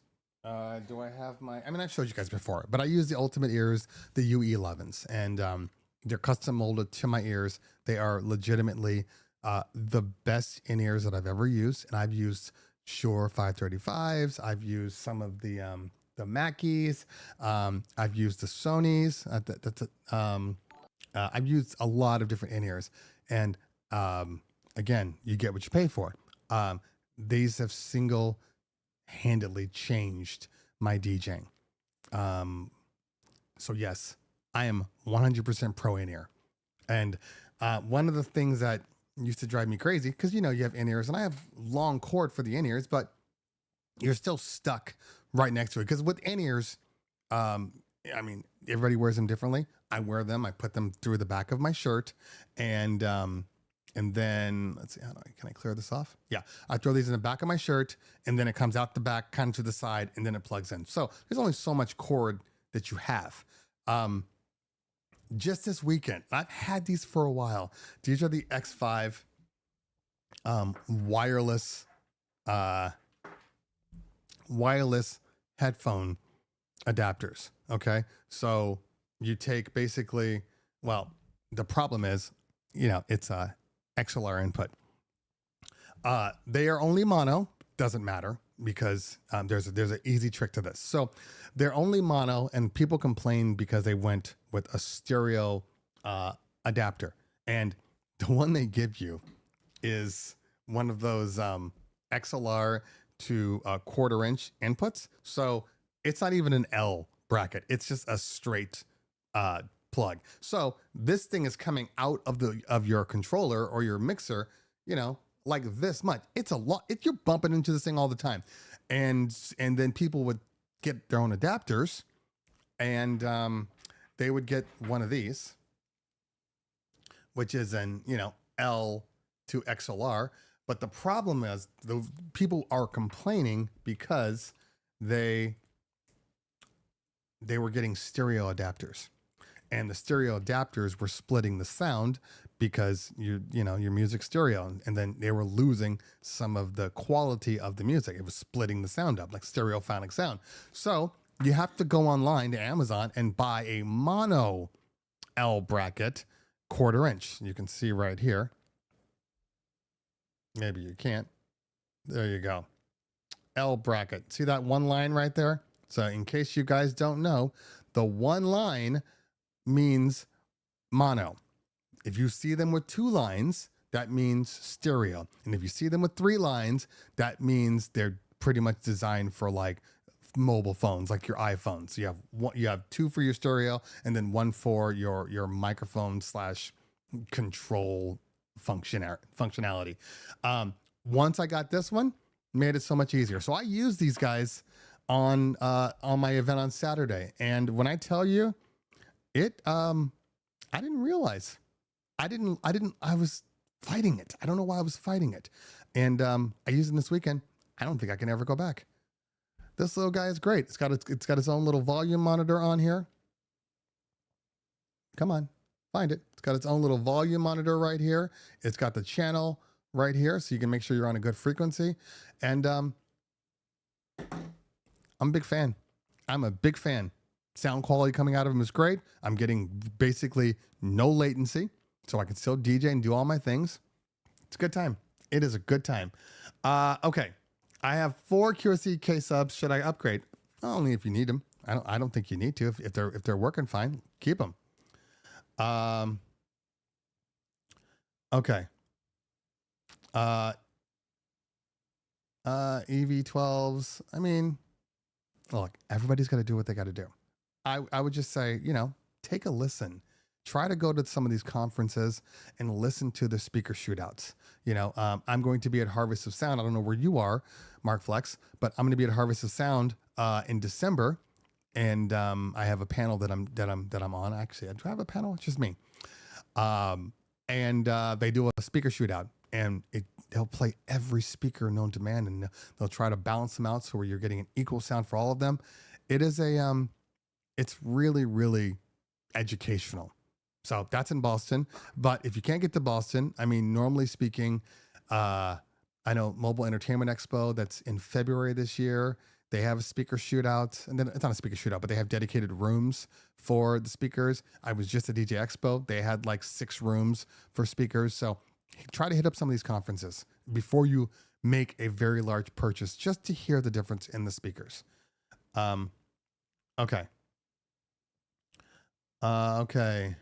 Do I have my? I mean, I've showed you guys before, but I use the Ultimate Ears, the UE11s, and they're custom molded to my ears. They are legitimately the best in-ears that I've ever used, and I've used Shure 535s. I've used some of the Mackeys. I've used the Sonys. I've used a lot of different in-ears, and again, you get what you pay for. These have single-handedly changed my DJing. So yes, I am 100% pro in-ear. And one of the things that used to drive me crazy, because you have in-ears, and I have long cord for the in-ears, but you're still stuck right next to it. Because with in-ears, I mean, everybody wears them differently. I wear them. I put them through the back of my shirt, and then let's see, can I clear this off? Yeah, I throw these in the back of my shirt, and then it comes out the back, kind of to the side, and then it plugs in. So there's only so much cord that you have. Just this weekend, I've had these for a while. These are the X5 wireless headphone adapters. Okay, so you take basically, well, the problem is, it's a XLR input. They are only mono. Doesn't matter, because there's an easy trick to this. So they're only mono, and people complain because they went with a stereo adapter, and the one they give you is one of those XLR to 1/4 inch inputs. So it's not even an L bracket. It's just a straight plug. So this thing is coming out of your controller or your mixer, like this much. It's a lot. You're bumping into this thing all the time. And then people would get their own adapters, and they would get one of these, which is an, L to XLR. But the problem is the people are complaining because they were getting stereo adapters, and the stereo adapters were splitting the sound because your music stereo, and then they were losing some of the quality of the music. It was splitting the sound up, like stereophonic sound. So you have to go online to Amazon and buy a mono L bracket, 1/4 inch. You can see right here. Maybe you can't. There you go. L bracket. See that one line right there? So in case you guys don't know, the one line means mono. If you see them with 2 lines, that means stereo. And if you see them with 3 lines, that means they're pretty much designed for like mobile phones, like your iPhones. So you have 2 for your stereo, and then 1 for your microphone / control functionality. Once I got this one, made it so much easier. So I use these guys on my event on Saturday, and when I tell you, I didn't realize. I was fighting it. I don't know why I was fighting it. And I used it this weekend. I don't think I can ever go back. This little guy is great. It's got its own little volume monitor on here. Come on, find it. It's got its own little volume monitor right here. It's got the channel right here, so you can make sure you're on a good frequency. And I'm a big fan. I'm a big fan Sound quality coming out of them is great. I'm getting basically no latency, so I can still DJ and do all my things. It's a good time. It is a good time. Okay. I have 4 QSC subs. Should I upgrade? Only if you need them. I don't think you need to. If they're working fine, keep them. Okay. EV12s. I mean, look, everybody's got to do what they got to do. I would just say, take a listen. Try to go to some of these conferences and listen to the speaker shootouts. I'm going to be at Harvest of Sound. I don't know where you are, Mark Flex, but I'm going to be at Harvest of Sound in December, and I have a panel that I'm on. Actually, do I have a panel? It's just me. And they do a speaker shootout, and they'll play every speaker known to man, and they'll try to balance them out so where you're getting an equal sound for all of them. It is it's really, really educational. So that's in Boston. But if you can't get to Boston, I mean, normally speaking, I know Mobile Entertainment Expo, that's in February this year. They have a speaker shootout, and then it's not a speaker shootout, but they have dedicated rooms for the speakers. I was just at DJ Expo. They had like 6 rooms for speakers. So try to hit up some of these conferences before you make a very large purchase, just to hear the difference in the speakers. Okay. Okay.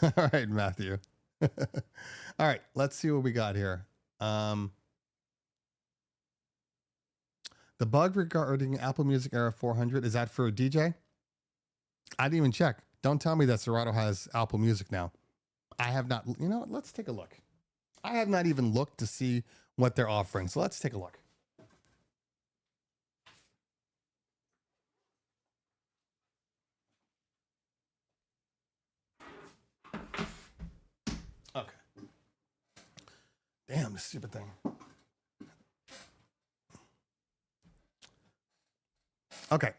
All right, Matthew. All right, let's see what we got here. The bug regarding Apple Music Era 400, is that for a DJ? I didn't even check. Don't tell me that Serato has Apple Music now. I have not. You know what? Let's take a look. I have not even looked to see what they're offering. So let's take a look. Okay. Damn, this stupid thing. Okay.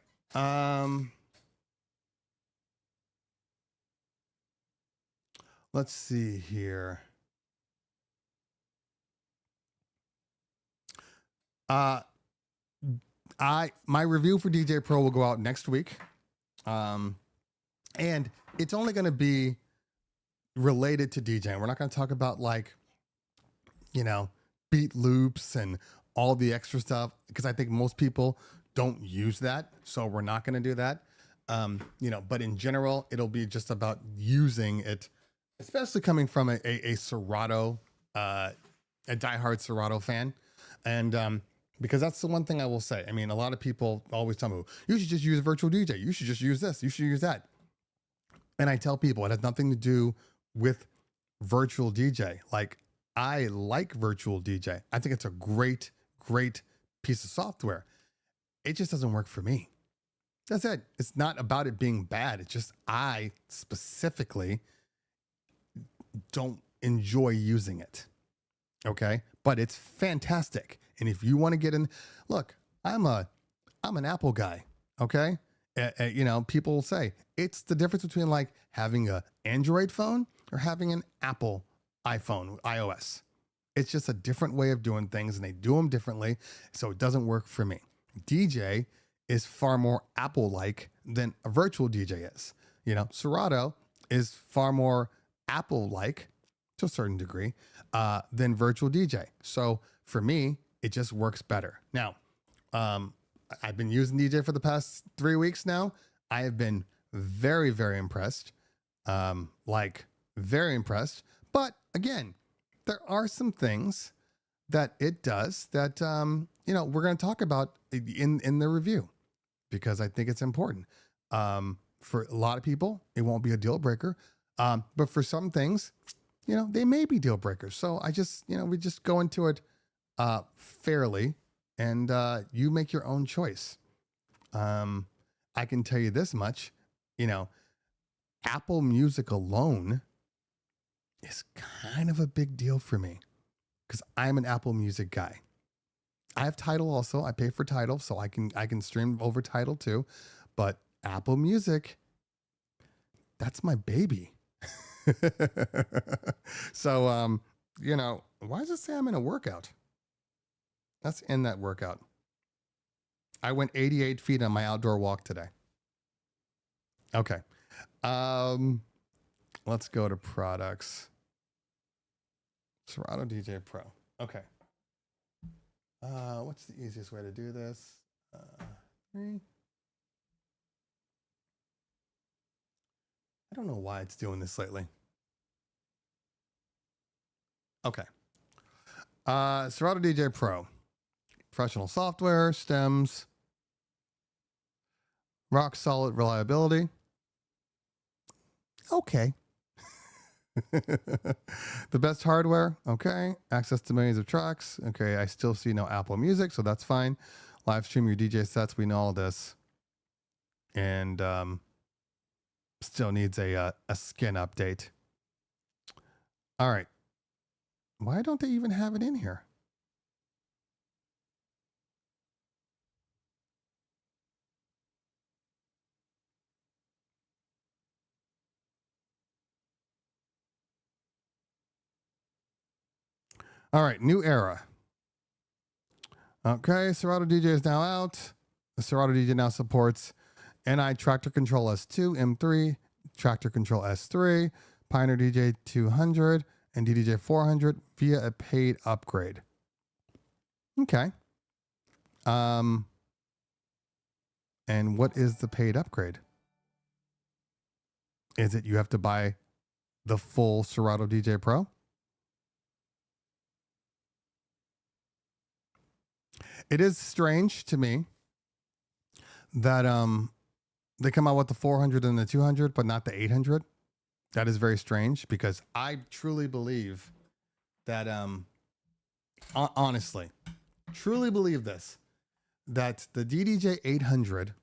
Let's see here. My review for DJ Pro will go out next week. And it's only going to be related to DJing. We're not going to talk about beat loops and all the extra stuff, because I think most people don't use that. So we're not going to do that. But in general, it'll be just about using it, especially coming from a Serato, a diehard Serato fan. And because that's the one thing I will say. I mean, a lot of people always tell me, you should just use virtual DJ. You should just use this. You should use that. And I tell people it has nothing to do with virtual DJ. Like, I like virtual DJ. I think it's a great, great piece of software. It just doesn't work for me. That's it. It's not about it being bad. It's just I specifically don't enjoy using it. Okay. But it's fantastic. And if you want to get in, look, I'm an Apple guy. Okay. People say it's the difference between like having a Android phone or having an Apple iPhone, iOS. It's just a different way of doing things, and they do them differently. So it doesn't work for me. DJ is far more Apple-like than a virtual DJ is. Serato is far more Apple-like to a certain degree than virtual DJ. So for me, it just works better. Now, I've been using DJ for the past 3 weeks now. I have been very, very impressed. Very impressed. But again, there are some things that it does that, we're going to talk about in the review, because I think it's important. For a lot of people, it won't be a deal breaker. But for some things, they may be deal breakers. So we just go into it fairly, and you make your own choice. I can tell you this much, Apple Music alone is kind of a big deal for me, because I'm an Apple Music guy. I have Tidal also. I pay for Tidal, so I can stream over Tidal too. But Apple Music, that's my baby. So, why does it say I'm in a workout? Let's end that workout. I went 88 feet on my outdoor walk today. Okay. Let's go to products. Serato DJ Pro. Okay. What's the easiest way to do this? 3. I don't know why it's doing this lately. Okay. Serato DJ Pro. Professional software, stems, rock solid reliability. Okay. The best hardware. Okay. Access to millions of tracks. Okay. I still see no Apple Music, so that's fine. Live stream your DJ sets. We know all this. And still needs a skin update. All right. Why don't they even have it in here? All right, new era. Okay, Serato DJ is now out. The Serato DJ now supports NI Tractor Control S2, M3, Tractor Control S3, Pioneer DJ 200, and DDJ 400 via a paid upgrade. Okay. And what is the paid upgrade? Is it you have to buy the full Serato DJ Pro? It is strange to me that they come out with the 400 and the 200, but not the 800. That is very strange because I truly believe that, honestly, truly believe this, that the DDJ 800,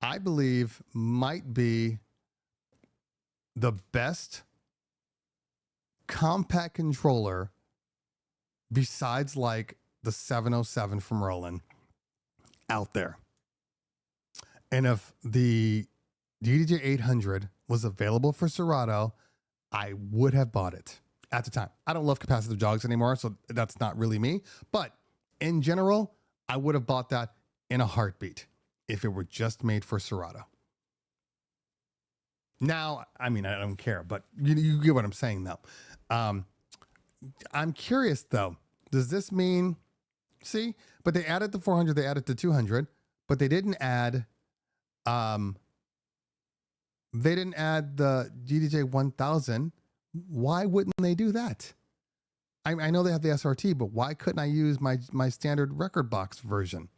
I believe, might be the best compact controller besides like the 707 from Roland out there. And if the DDJ 800 was available for Serato, I would have bought it at the time. I don't love capacitive jogs anymore, so that's not really me. But in general, I would have bought that in a heartbeat if it were just made for Serato. Now, I mean, I don't care, but you get what I'm saying, though. I'm curious, though. Does this mean... See, but they added the 400, they added the 200, but they didn't add the DDJ 1000. Why wouldn't they do that? I know they have the SRT, but why couldn't I use my standard record box version?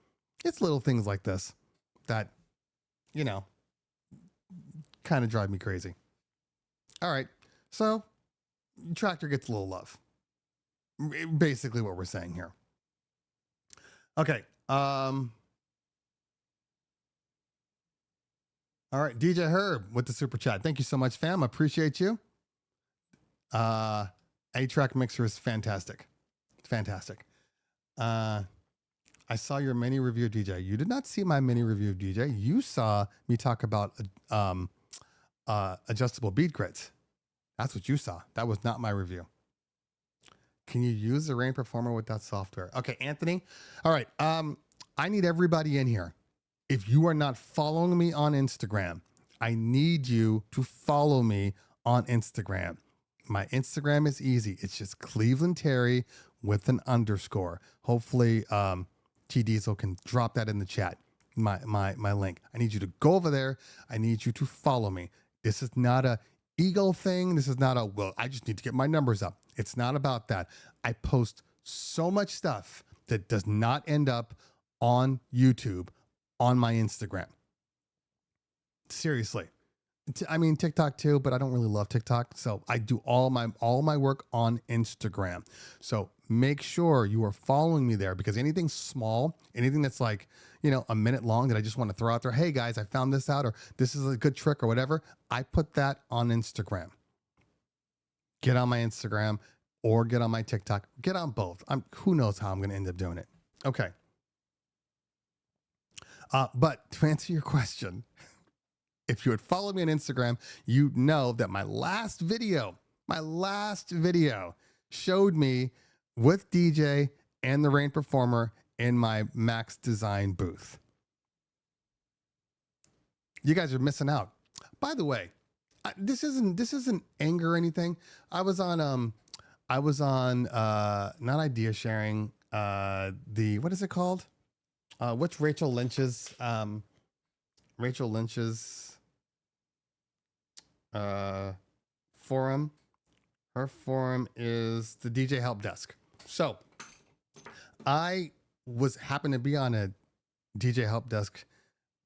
It's little things like this that, you know, kind of drive me crazy. All right, so Tractor gets a little love. Basically what we're saying here. Okay. All right. DJ Herb with the super chat. Thank you so much, fam. I appreciate you. 8-track mixer is fantastic. Fantastic. I saw your mini review of DJ. You did not see my mini review of DJ. You saw me talk about adjustable beat grids. That's what you saw. That was not my review. Can you use the Rain Performer with that software? Okay, Anthony. All right. I need everybody in here. If you are not following me on Instagram, I need you to follow me on Instagram. My Instagram is easy. It's just Cleveland Terry with an underscore. Hopefully, T Diesel can drop that in the chat. My link. I need you to go over there. I need you to follow me. This is not a ego thing. This is not a, well, I just need to get my numbers up. It's not about that. I post so much stuff that does not end up on YouTube on my Instagram. Seriously. I mean, TikTok too, but I don't really love TikTok. So I do all my work on Instagram. So make sure you are following me there, because anything small, anything that's like, you know, a minute long that I just want to throw out there, hey guys, I found this out, or this is a good trick or whatever, I put that on Instagram. Get on my Instagram or get on my TikTok. Get on both. Who knows how I'm going to end up doing it. Okay. But to answer your question, if you had followed me on Instagram, you know that my last video showed me with DJ and the Rain Performer in my Max Design booth. You guys are missing out. By the way, this isn't anger or anything. I was on not idea sharing, what is it called? What's Rachel Lynch's forum? Her forum is the DJ Help Desk. So I happened to be on a DJ Help Desk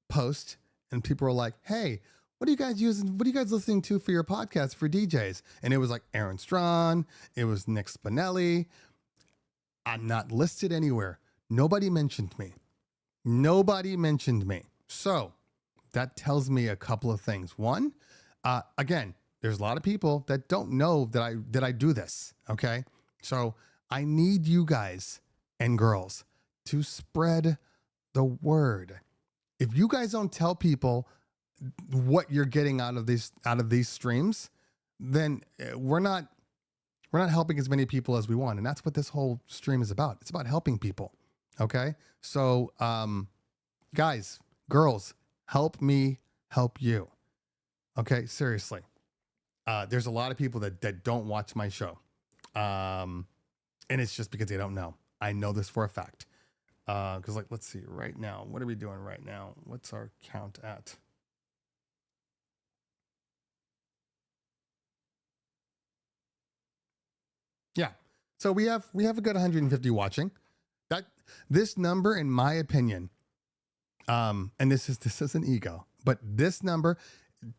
post, and people were like, "Hey, what are you guys using? What are you guys listening to for your podcast for DJs?" And it was like Aaron Strawn, it was Nick Spinelli. I'm not listed anywhere. Nobody mentioned me. So that tells me a couple of things. One, again, there's a lot of people that don't know that I do this. Okay. So I need you guys and girls to spread the word. If you guys don't tell people what you're getting out of these streams, then we're not helping as many people as we want. And that's what this whole stream is about. It's about helping people. Okay. So, guys, girls, help me help you. Okay. Seriously. There's a lot of people that don't watch my show. And it's just because they don't know. I know this for a fact. Cause let's see right now, what are we doing right now? What's our count at? Yeah. So we have a good 150 watching. This number, in my opinion, and this is an ego, but this number,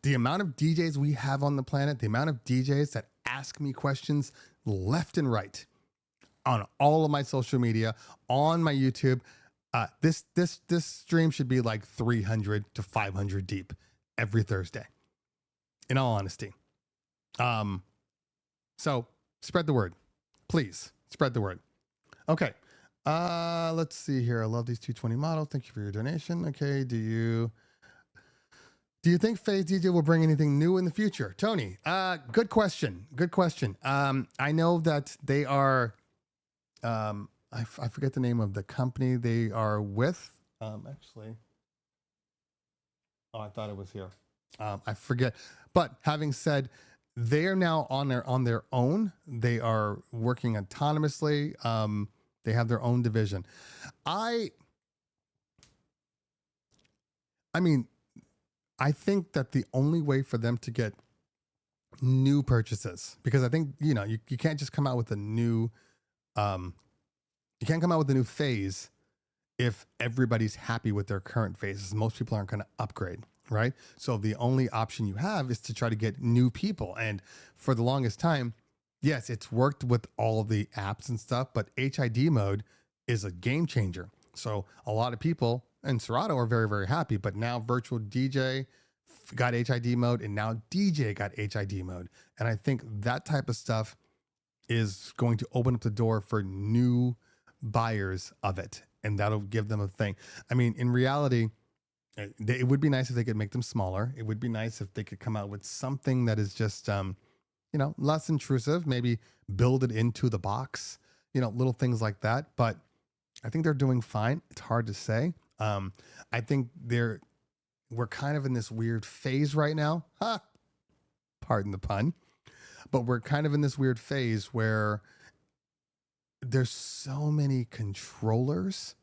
the amount of DJs we have on the planet, the amount of DJs that ask me questions left and right on all of my social media, on my YouTube, this stream should be like 300 to 500 deep every Thursday, in all honesty. So spread the word, please spread the word. Okay. Let's see here. I love these 220 models. Thank you for your donation. Okay. Do you think Phase DJ will bring anything new in the future? Tony, good question. I know that they are, I forget the name of the company they are with. Actually, I thought it was here. I forget. But having said, they are now on their own. They are working autonomously. They have their own division. I mean, I think that the only way for them to get new purchases, because I think, you can't just come out with a new, you can't come out with a new phase if everybody's happy with their current phases. Most people aren't going to upgrade, right? So the only option you have is to try to get new people. And for the longest time, yes, it's worked with all the apps and stuff, but HID mode is a game changer. So a lot of people in Serato are very, very happy, but now Virtual DJ got HID mode and now DJ got HID mode. And I think that type of stuff is going to open up the door for new buyers of it. And that'll give them a thing. I mean, in reality, it would be nice if they could make them smaller. It would be nice if they could come out with something that is just, less intrusive, maybe build it into the box, little things like that. But I think they're doing fine. It's hard to say. I think we're kind of in this weird phase right now. Pardon the pun. But we're kind of in this weird phase where there's so many controllers.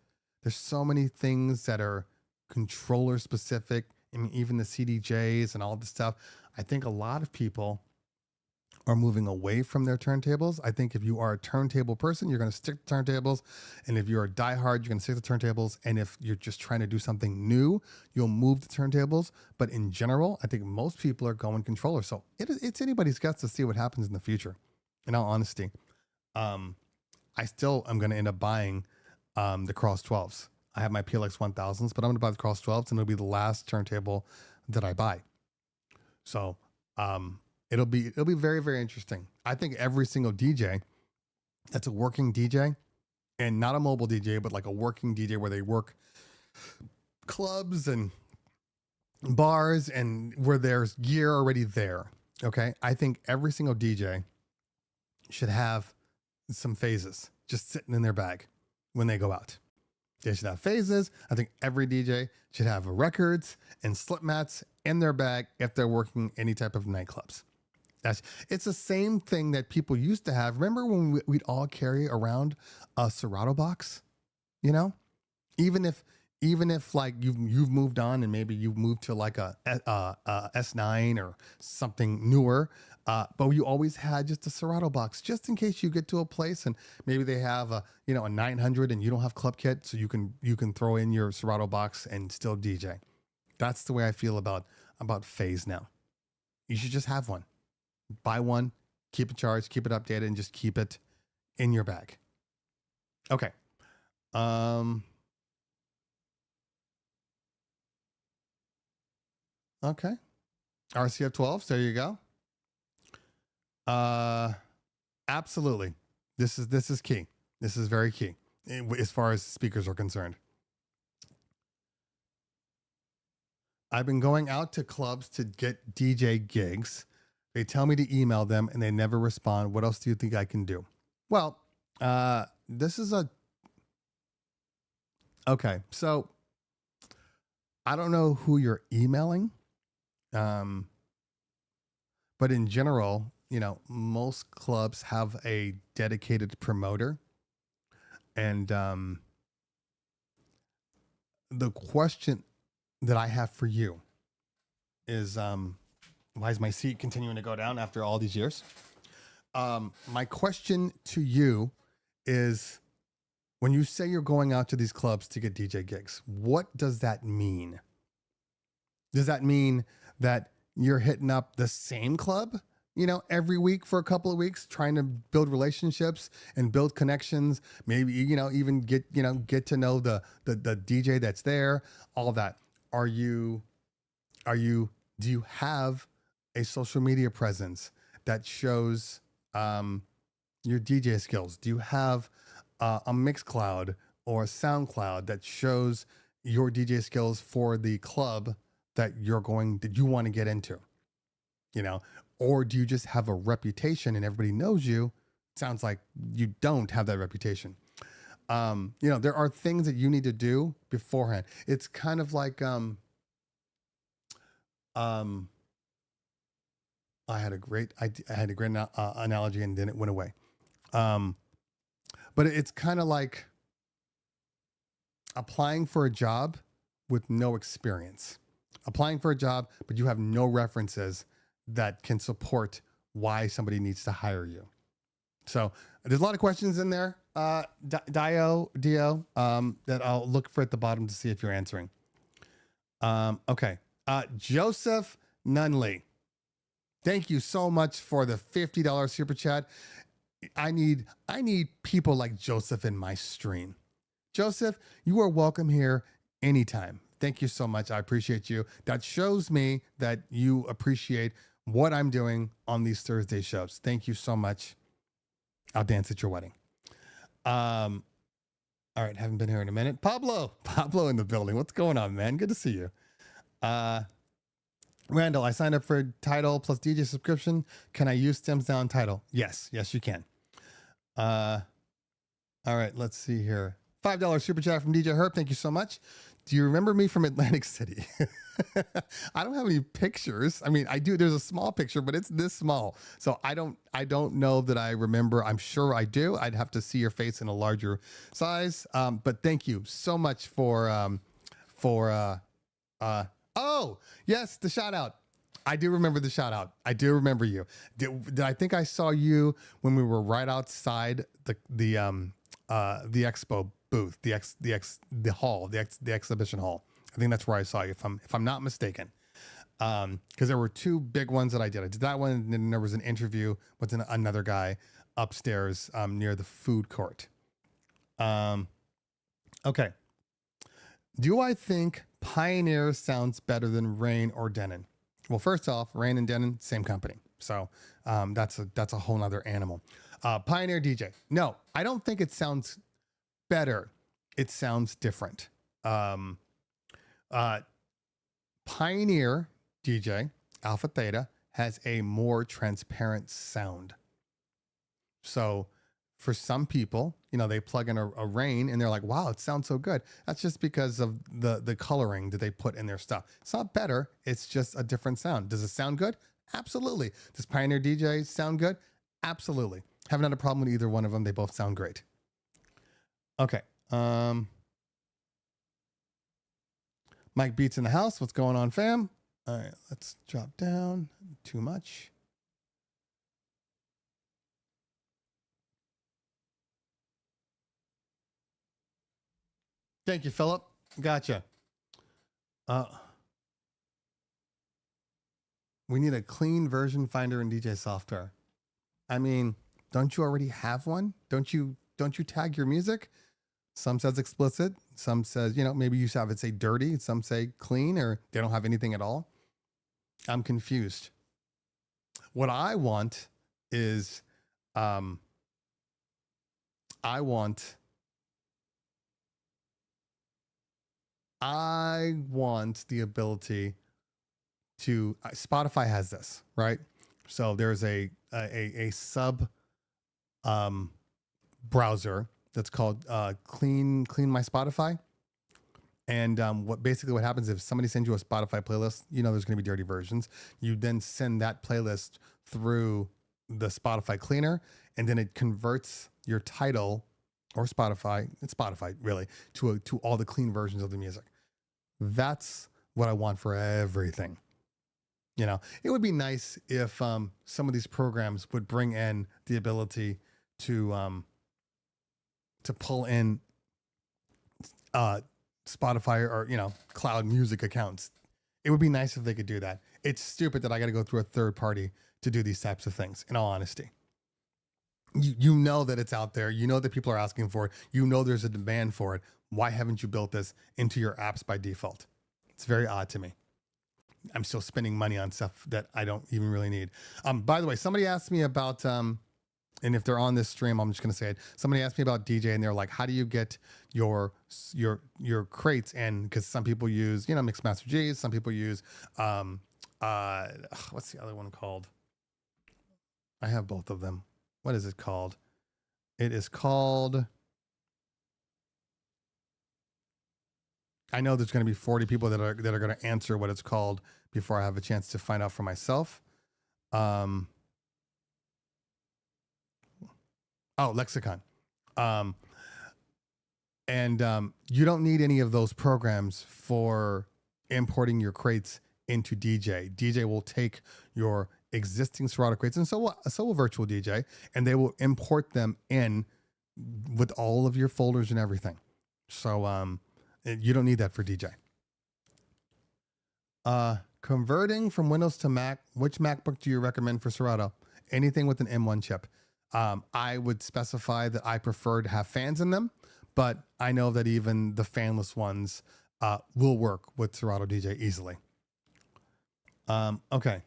There's so many things that are controller specific. I mean, even the CDJs and all this stuff. I think a lot of people are moving away from their turntables. I think if you are a turntable person, you're going to stick to turntables. And if you're a diehard, you're going to stick to turntables. And if you're just trying to do something new, you'll move to turntables. But in general, I think most people are going controller. So it's anybody's guess to see what happens in the future. In all honesty, I still am going to end up buying the Cross 12s. I have my PLX 1000s, but I'm going to buy the Cross 12s, and it'll be the last turntable that I buy. So, it'll be very, very interesting. I think every single DJ that's a working DJ, and not a mobile DJ, but like a working DJ where they work clubs and bars and where there's gear already there. Okay. I think every single DJ should have some phases just sitting in their bag. when they go out. They should have phases. I think every DJ should have records and slip mats in their bag if they're working any type of nightclubs. It's the same thing that people used to have. Remember when we'd all carry around a Serato box? You know, even if like you've moved on and maybe you've moved to like a S9 or something newer, but you always had just a Serato box just in case you get to a place and maybe they have a 900 and you don't have club kit, so you can throw in your Serato box and still DJ. That's the way I feel about phase now. You should just have one. Buy one, keep it charged, keep it updated, and just keep it in your bag. Okay. Okay. RCF 12s, there you go. Absolutely. This is key. This is very key as far as speakers are concerned. I've been going out to clubs to get DJ gigs. They tell me to email them and they never respond. What else do you think I can do? Well, this is okay. So I don't know who you're emailing. But in general, most clubs have a dedicated promoter. And the question that I have for you is, why is my seat continuing to go down after all these years? My question to you is, when you say you're going out to these clubs to get DJ gigs, what does that mean? Does that mean that you're hitting up the same club, every week for a couple of weeks, trying to build relationships and build connections, maybe, even get to know the DJ that's there, all that. Do you have a social media presence that shows your DJ skills? Do you have a Mixcloud or a SoundCloud that shows your DJ skills for the club that you want to get into? Or do you just have a reputation and everybody knows you? Sounds like you don't have that reputation. There are things that you need to do beforehand. It's kind of like, I had a great analogy and then it went away. But it's kind of like applying for a job with no experience. Applying for a job, but you have no references that can support why somebody needs to hire you. So there's a lot of questions in there, Dio, that I'll look for at the bottom to see if you're answering. Okay. Joseph Nunley. Thank you so much for the $50 super chat. I need people like Joseph in my stream. Joseph, you are welcome here anytime. Thank you so much. I appreciate you. That shows me that you appreciate what I'm doing on these Thursday shows. Thank you so much. I'll dance at your wedding. All right. Haven't been here in a minute. Pablo in the building. What's going on, man? Good to see you. Randall, I signed up for Tidal plus DJ subscription. Can I use Stems Down Tidal? Yes, you can. All right, let's see here. $5 super chat from DJ Herb. Thank you so much. Do you remember me from Atlantic City? I don't have any pictures. I mean, I do. There's a small picture, but it's this small. So I don't know that I remember. I'm sure I do. I'd have to see your face in a larger size. But thank you so much for oh, yes, the shout out. I do remember the shout out. I do remember you. Did I think I saw you when we were right outside the expo booth, the exhibition hall. I think that's where I saw you, if I'm not mistaken. Because there were two big ones that I did. I did that one, and then there was an interview with another guy upstairs near the food court. Okay. Do I think Pioneer sounds better than Rain or Denon? Well, first off, Rain and Denon, same company. So that's a whole nother animal. Pioneer DJ. No, I don't think it sounds better. It sounds different. Pioneer DJ, Alpha Theta, has a more transparent sound. So for some people, they plug in a rain and they're like, wow, it sounds so good. That's just because of the coloring that they put in their stuff. It's not better. It's just a different sound. Does it sound good? Absolutely. Does Pioneer DJ sound good? Absolutely. Haven't had a problem with either one of them. They both sound great. Okay. Mike Beats in the house. What's going on, fam? All right, let's drop down. Too much. Thank you, Philip. Gotcha. We need a clean version finder in DJ software. I mean, don't you already have one? Don't you tag your music? Some says explicit, some says, maybe you have it say dirty, some say clean, or they don't have anything at all. I'm confused. What I want is, I want the ability to, Spotify has this, right? So there's a sub browser that's called Clean My Spotify. And what happens if somebody sends you a Spotify playlist, there's going to be dirty versions. You then send that playlist through the Spotify cleaner, and then it converts your title or Spotify, it's Spotify really, to all the clean versions of the music. That's what I want for everything. It would be nice if some of these programs would bring in the ability to pull in Spotify or cloud music accounts. It would be nice if they could do that. It's stupid that I got to go through a third party to do these types of things, in all honesty. You know that it's out there. You know that people are asking for it. You know there's a demand for it. Why haven't you built this into your apps by default? It's very odd to me. I'm still spending money on stuff that I don't even really need. By the way, somebody asked me about, and if they're on this stream, I'm just going to say it. Somebody asked me about DJ, and they're like, how do you get your crates in? Because some people use, Mixmaster G's. Some people use, what's the other one called? I have both of them. What is it called? It is called, I know there's going to be 40 people that are going to answer what it's called before I have a chance to find out for myself. Lexicon. And you don't need any of those programs for importing your crates into DJ. DJ will take your existing Serato crates, and so will Virtual DJ, and they will import them in with all of your folders and everything. So you don't need that for DJ. Converting from Windows to Mac, which MacBook do you recommend for Serato? Anything with an M1 chip. I would specify that I prefer to have fans in them, but I know that even the fanless ones will work with Serato DJ easily. Okay.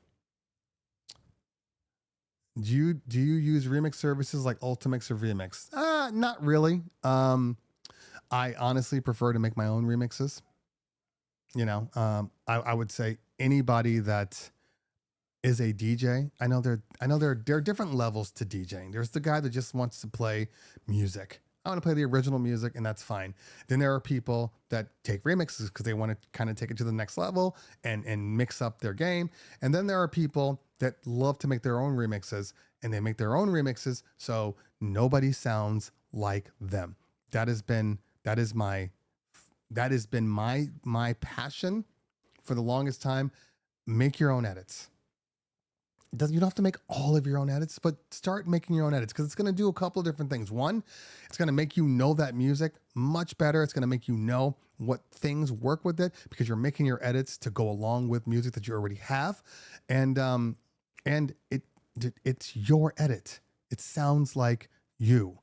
Do you use remix services like Ultimix or VMix? Not really. I honestly prefer to make my own remixes. I would say anybody that is a DJ. I know there are different levels to DJing. There's the guy that just wants to play music. I want to play the original music, and that's fine. Then there are people that take remixes because they want to kind of take it to the next level and mix up their game. And then there are people that love to make their own remixes, and they make their own remixes so nobody sounds like them. That has been my passion for the longest time. Make your own edits. You don't have to make all of your own edits, but start making your own edits, because it's going to do a couple of different things. One, it's going to make you know that music much better. It's going to make you know what things work with it, because you're making your edits to go along with music that you already have. And it's your edit. It sounds like you.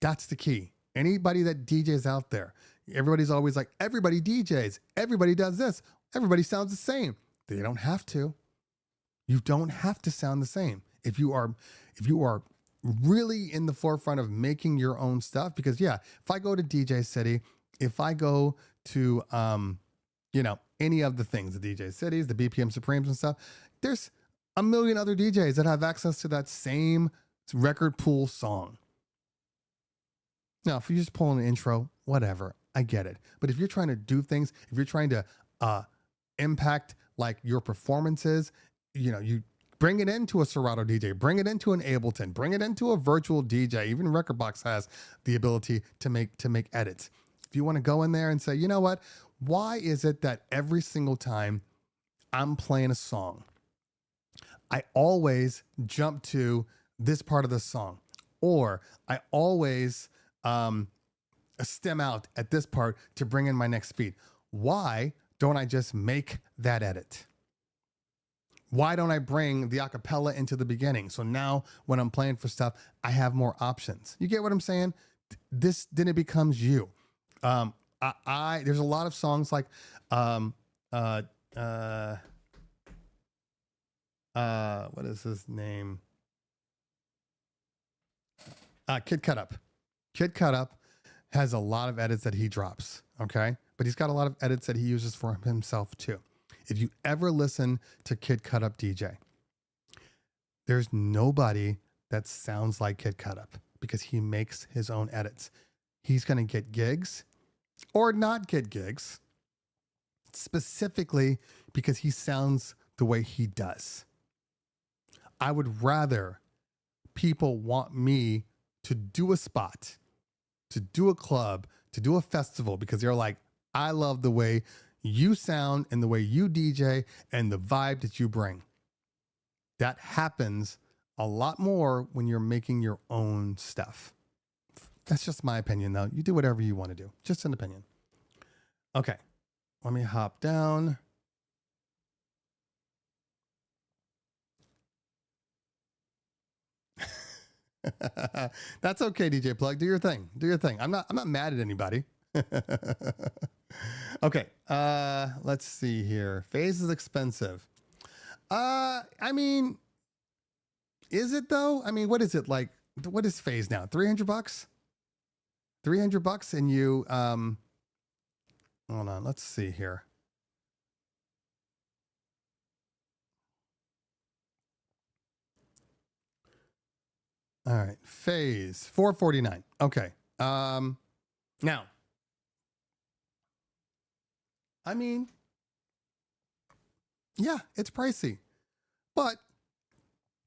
That's the key. Anybody that DJs out there, everybody's always like, everybody DJs, everybody does this, everybody sounds the same. They don't have to. You don't have to sound the same. If you are really in the forefront of making your own stuff, because if I go to DJ City, if I go to any of the things, the DJ Cities, the BPM Supremes and stuff, there's a million other DJs that have access to that same record pool song. Now, if you're just pulling an intro, whatever, I get it. But if you're trying to do things, if you're trying to impact like your performances, you bring it into a Serato DJ, bring it into an Ableton, bring it into a virtual DJ. Even Rekordbox has the ability to make edits. If you want to go in there and say, you know what, why is it that every single time I'm playing a song, I always jump to this part of the song, or I always stem out at this part to bring in my next beat? Why don't I just make that edit? Why don't I bring the acapella into the beginning? So now when I'm playing for stuff, I have more options. You get what I'm saying? Then it becomes you. There's a lot of songs like, what is his name? Kid Cut Up. Kid Cut Up has a lot of edits that he drops. Okay. But he's got a lot of edits that he uses for himself too. If you ever listen to Kid Cut Up DJ, there's nobody that sounds like Kid Cut Up because he makes his own edits. He's going to get gigs or not get gigs specifically because he sounds the way he does. I would rather people want me to do a spot, to do a club, to do a festival because they're like, I love the way you sound and the way you DJ and the vibe that you bring. That happens a lot more when you're making your own stuff. That's just my opinion, though. You do whatever you want to do. Just an opinion. Okay. Let me hop down. That's okay, DJ Plug. Do your thing. Do your thing. I'm not mad at anybody. Okay. Let's see here. Phase is expensive. I mean, is it though? I mean, what is it like? What is Phase now? $300? $300 and you, hold on. Let's see here. All right. Phase $449. Okay. Now, I mean, yeah, it's pricey, but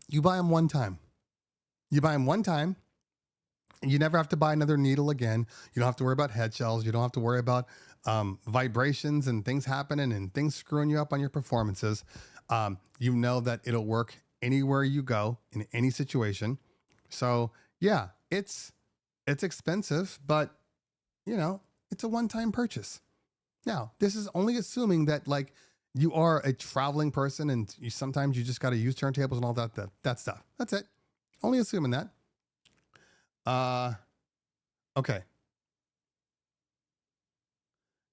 you buy them one time. You buy them one time. You never have to buy another needle again. You don't have to worry about head shells. You don't have to worry about vibrations and things happening and things screwing you up on your performances. You know that it'll work anywhere you go in any situation. So yeah, it's expensive, but it's a one-time purchase. Now, this is only assuming that like you are a traveling person and sometimes you just got to use turntables and all that stuff. That's it. Only assuming that. Okay.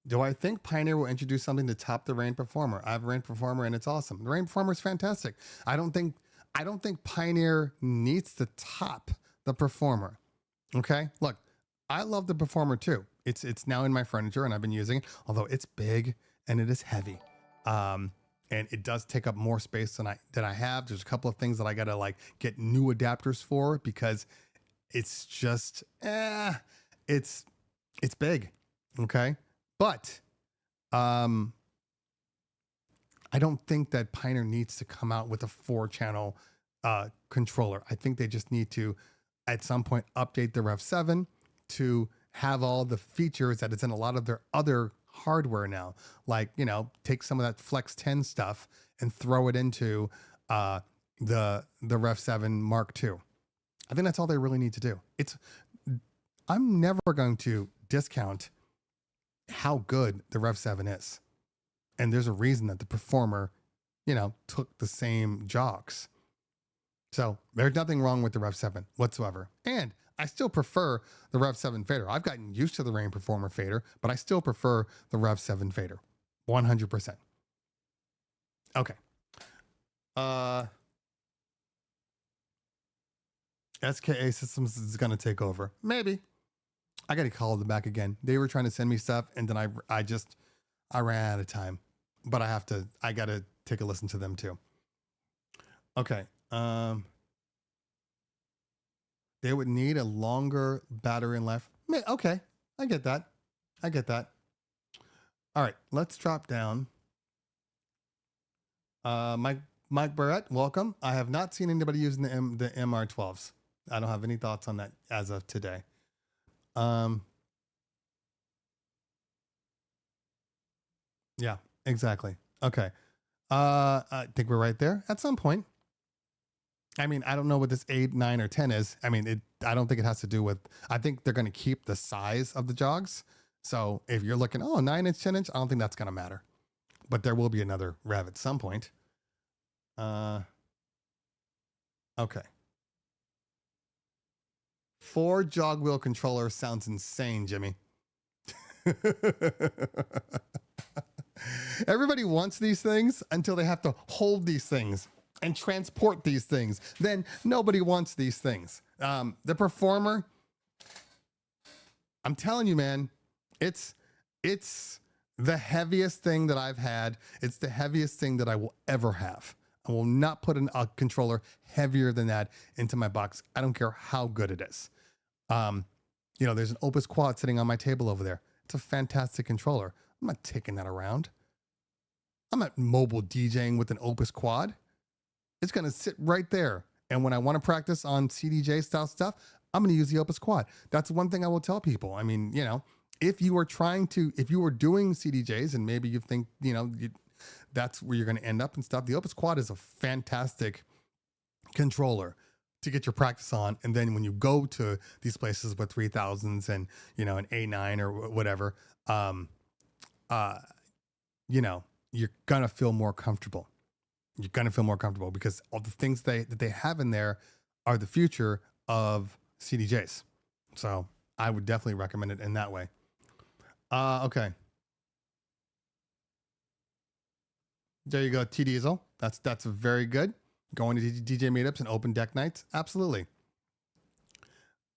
Do I think Pioneer will introduce something to top the Rain Performer? I have a Rain Performer and it's awesome. The Rain Performer is fantastic. I don't think Pioneer needs to top the Performer. Okay. Look, I love the Performer too. It's now in my furniture and I've been using it, although it's big and it is heavy. And it does take up more space than I have. There's a couple of things that I got to like get new adapters for because it's just, it's big. Okay. But, I don't think that Pioneer needs to come out with a 4-channel, controller. I think they just need to, at some point, update the Rev 7 to have all the features that it's in a lot of their other hardware now. Like, take some of that Flex 10 stuff and throw it into the Rev 7 Mark II. I think that's all they really need to do. I'm never going to discount how good the Rev 7 is. And there's a reason that the Performer, took the same jogs. So there's nothing wrong with the Rev 7 whatsoever. And I still prefer the Rev 7 fader. I've gotten used to the Rain Performer fader, but I still prefer the Rev 7 fader. 100%. Okay. SKA Systems is going to take over. Maybe. I got to call them back again. They were trying to send me stuff and then I ran out of time, but I got to take a listen to them too. Okay. They would need a longer battery life. Okay, I get that. I get that. All right, let's drop down. Mike Barrett, welcome. I have not seen anybody using the MR12s. I don't have any thoughts on that as of today. Yeah, exactly. Okay. I think we're right there at some point. I mean, I don't know what this 8, 9, or 10 is. I mean, I don't think it has to do with, I think they're going to keep the size of the jogs. So if you're looking, 9-inch, 10-inch, I don't think that's going to matter. But there will be another rev at some point. Okay. 4 jog wheel controller sounds insane, Jimmy. Everybody wants these things until they have to hold these things and transport these things. Then nobody wants these things. The Performer, I'm telling you, man, it's the heaviest thing that I've had. It's the heaviest thing that I will ever have. I will not put a controller heavier than that into my box. I don't care how good it is. There's an Opus Quad sitting on my table over there. It's a fantastic controller. I'm not taking that around. I'm not mobile DJing with an Opus Quad. It's going to sit right there. And when I want to practice on CDJ style stuff, I'm going to use the Opus Quad. That's one thing I will tell people. I mean, if you are doing CDJs and maybe you think, that's where you're going to end up and stuff, the Opus Quad is a fantastic controller to get your practice on. And then when you go to these places with 3000s and, an A9 or whatever, you're going to feel more comfortable. You're going to feel more comfortable because all the things that they have in there are the future of CDJs. So I would definitely recommend it in that way. Okay. There you go, T Diesel. That's very good. Going to DJ meetups and open deck nights. Absolutely.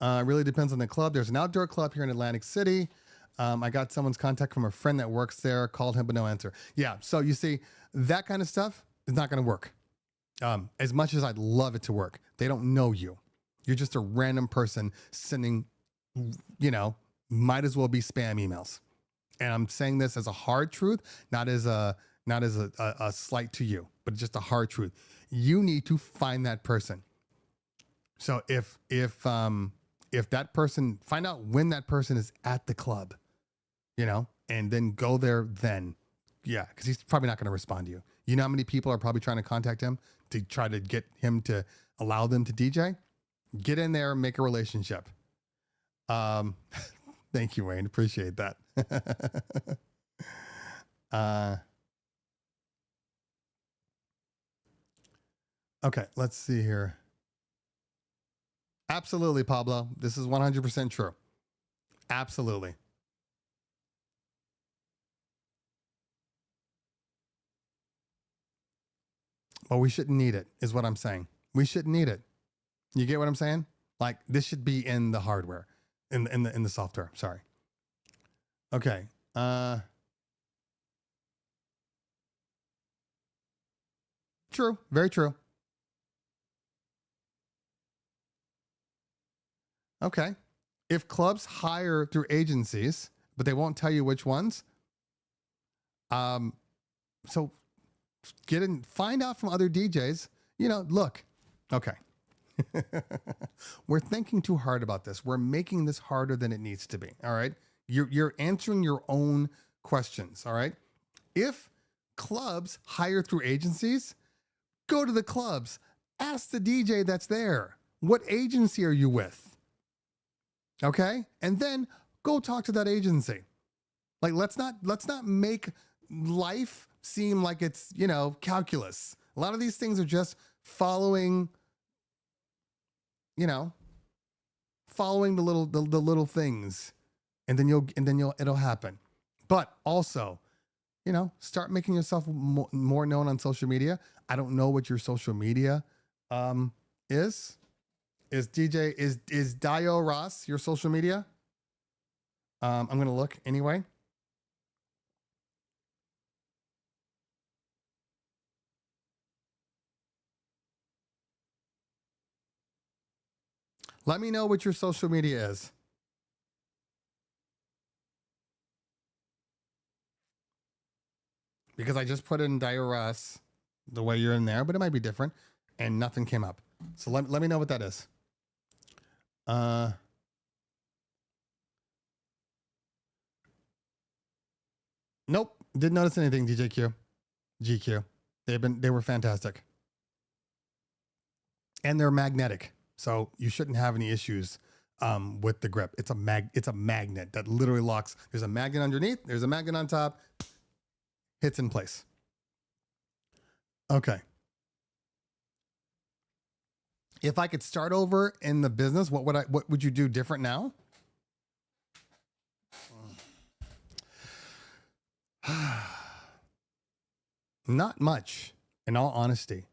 It really depends on the club. There's an outdoor club here in Atlantic City. I got someone's contact from a friend that works there, called him, but no answer. Yeah. So you see, that kind of stuff is not going to work. As much as I'd love it to work, they don't know you. You're just a random person sending, might as well be spam emails. And I'm saying this as a hard truth, not as a slight to you, but just a hard truth. You need to find that person. So if that person, find out when that person is at the club, and then go there then. Yeah, because he's probably not going to respond to you. You know how many people are probably trying to contact him to try to get him to allow them to DJ? Get in there, make a relationship. Thank you, Wayne. Appreciate that. Okay, let's see here. Absolutely, Pablo. This is 100% true. Absolutely. But we shouldn't need it, is what I'm saying. We shouldn't need it. You get what I'm saying? Like, this should be in the hardware, in the software. Sorry. Okay. True. Very true. Okay. If clubs hire through agencies, but they won't tell you which ones, so find out from other DJs, look, okay. We're thinking too hard about this. We're making this harder than it needs to be. All right. You're answering your own questions. All right. If clubs hire through agencies, go to the clubs, ask the DJ that's there, what agency are you with? Okay. And then go talk to that agency. Like, let's not make life seem like it's, calculus. A lot of these things are just following the little things, and then it'll happen. But also, start making yourself more known on social media. I don't know what your social media is. Is Dio Ross your social media? I'm gonna look anyway. Let me know what your social media is. because I just put in DJing the way you're in there, but it might be different, and nothing came up. So let me know what that is. Nope, didn't notice anything. DJQ, GQ, they were fantastic, and they're magnetic, so you shouldn't have any issues with the grip. It's a magnet that literally locks. There's a magnet underneath. There's a magnet on top. Hits in place. Okay. If I could start over in the business, what would you do different now? Not much, in all honesty.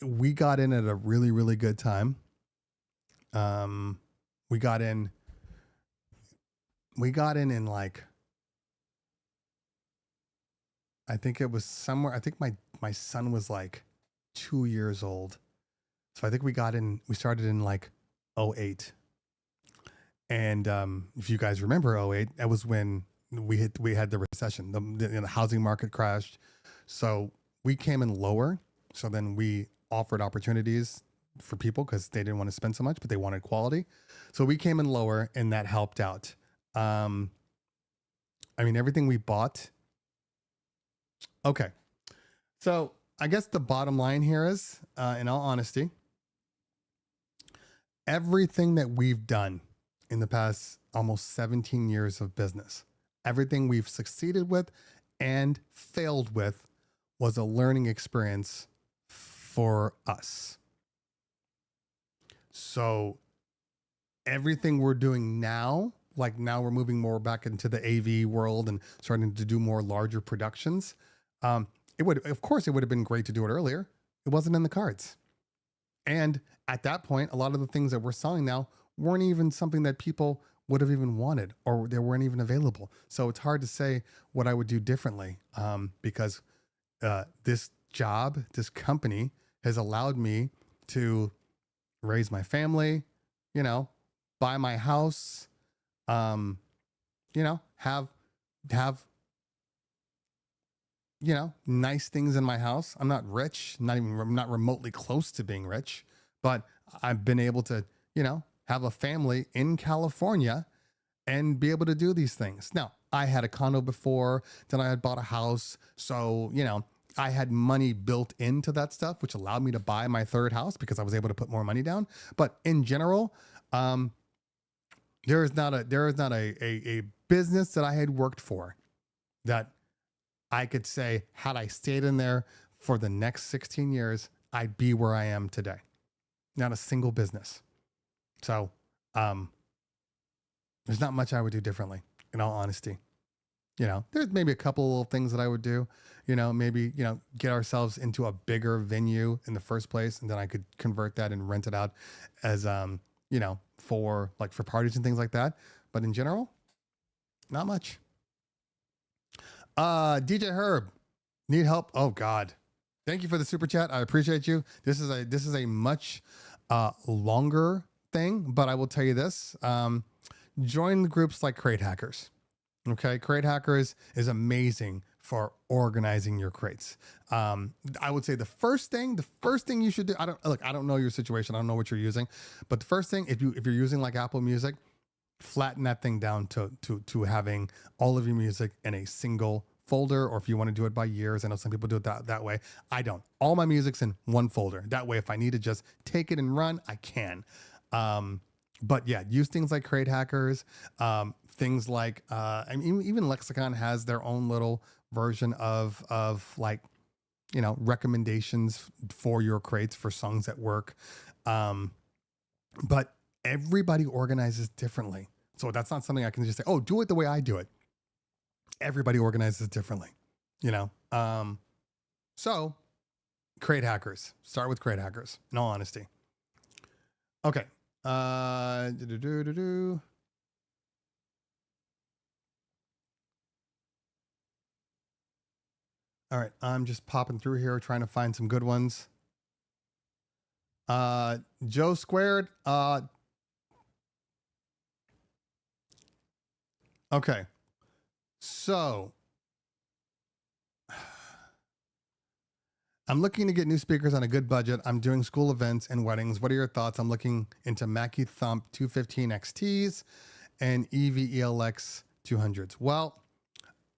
We got in at a really, really good time. We got in like, I think it was somewhere, I think my son was like 2 years old. So I think we started in like 08. And if you guys remember 08, that was when we had the recession, the housing market crashed. So we came in lower. So then we offered opportunities for people because they didn't want to spend so much, but they wanted quality. So we came in lower, and that helped out. I mean, everything we bought. Okay. So I guess the bottom line here is, in all honesty, everything that we've done in the past almost 17 years of business, everything we've succeeded with and failed with was a learning experience for us. So everything we're doing now, like now we're moving more back into the AV world and starting to do more larger productions. It would have been great to do it earlier. It wasn't in the cards. And at that point, a lot of the things that we're selling now weren't even something that people would have even wanted, or they weren't even available. So it's hard to say what I would do differently, because this company has allowed me to raise my family, buy my house, have nice things in my house. I'm not rich, I'm not remotely close to being rich, but I've been able to, have a family in California and be able to do these things. Now, I had a condo before, then I had bought a house. So, I had money built into that stuff, which allowed me to buy my third house because I was able to put more money down. But in general, there is not a business that I had worked for that I could say, had I stayed in there for the next 16 years, I'd be where I am today. Not a single business. So, there's not much I would do differently, in all honesty. There's maybe a couple of little things that I would do, maybe, get ourselves into a bigger venue in the first place. And then I could convert that and rent it out as, for parties and things like that. But in general, not much. DJ Herb, need help? Oh God. Thank you for the super chat. I appreciate you. This is a much, longer thing, but I will tell you this, join groups like Crate Hackers. Okay. Crate Hackers is amazing for organizing your crates. I would say the first thing you should do, I don't know your situation. I don't know what you're using, but the first thing, if you're using like Apple Music, flatten that thing down to having all of your music in a single folder, or if you want to do it by years. I know some people do it that way. I don't. All my music's in one folder. That way, if I need to just take it and run, I can. But yeah, use things like Crate Hackers, things like, even Lexicon has their own little version of recommendations for your crates for songs at work. But everybody organizes differently. So that's not something I can just say, oh, do it the way I do it. Everybody organizes differently, So Crate Hackers, start with Crate Hackers, in all honesty. Okay. All right. I'm just popping through here, trying to find some good ones. Joe Squared. Okay. So I'm looking to get new speakers on a good budget. I'm doing school events and weddings. What are your thoughts? I'm looking into Mackie Thump 215 XTs and EV-ELX 200s. Well,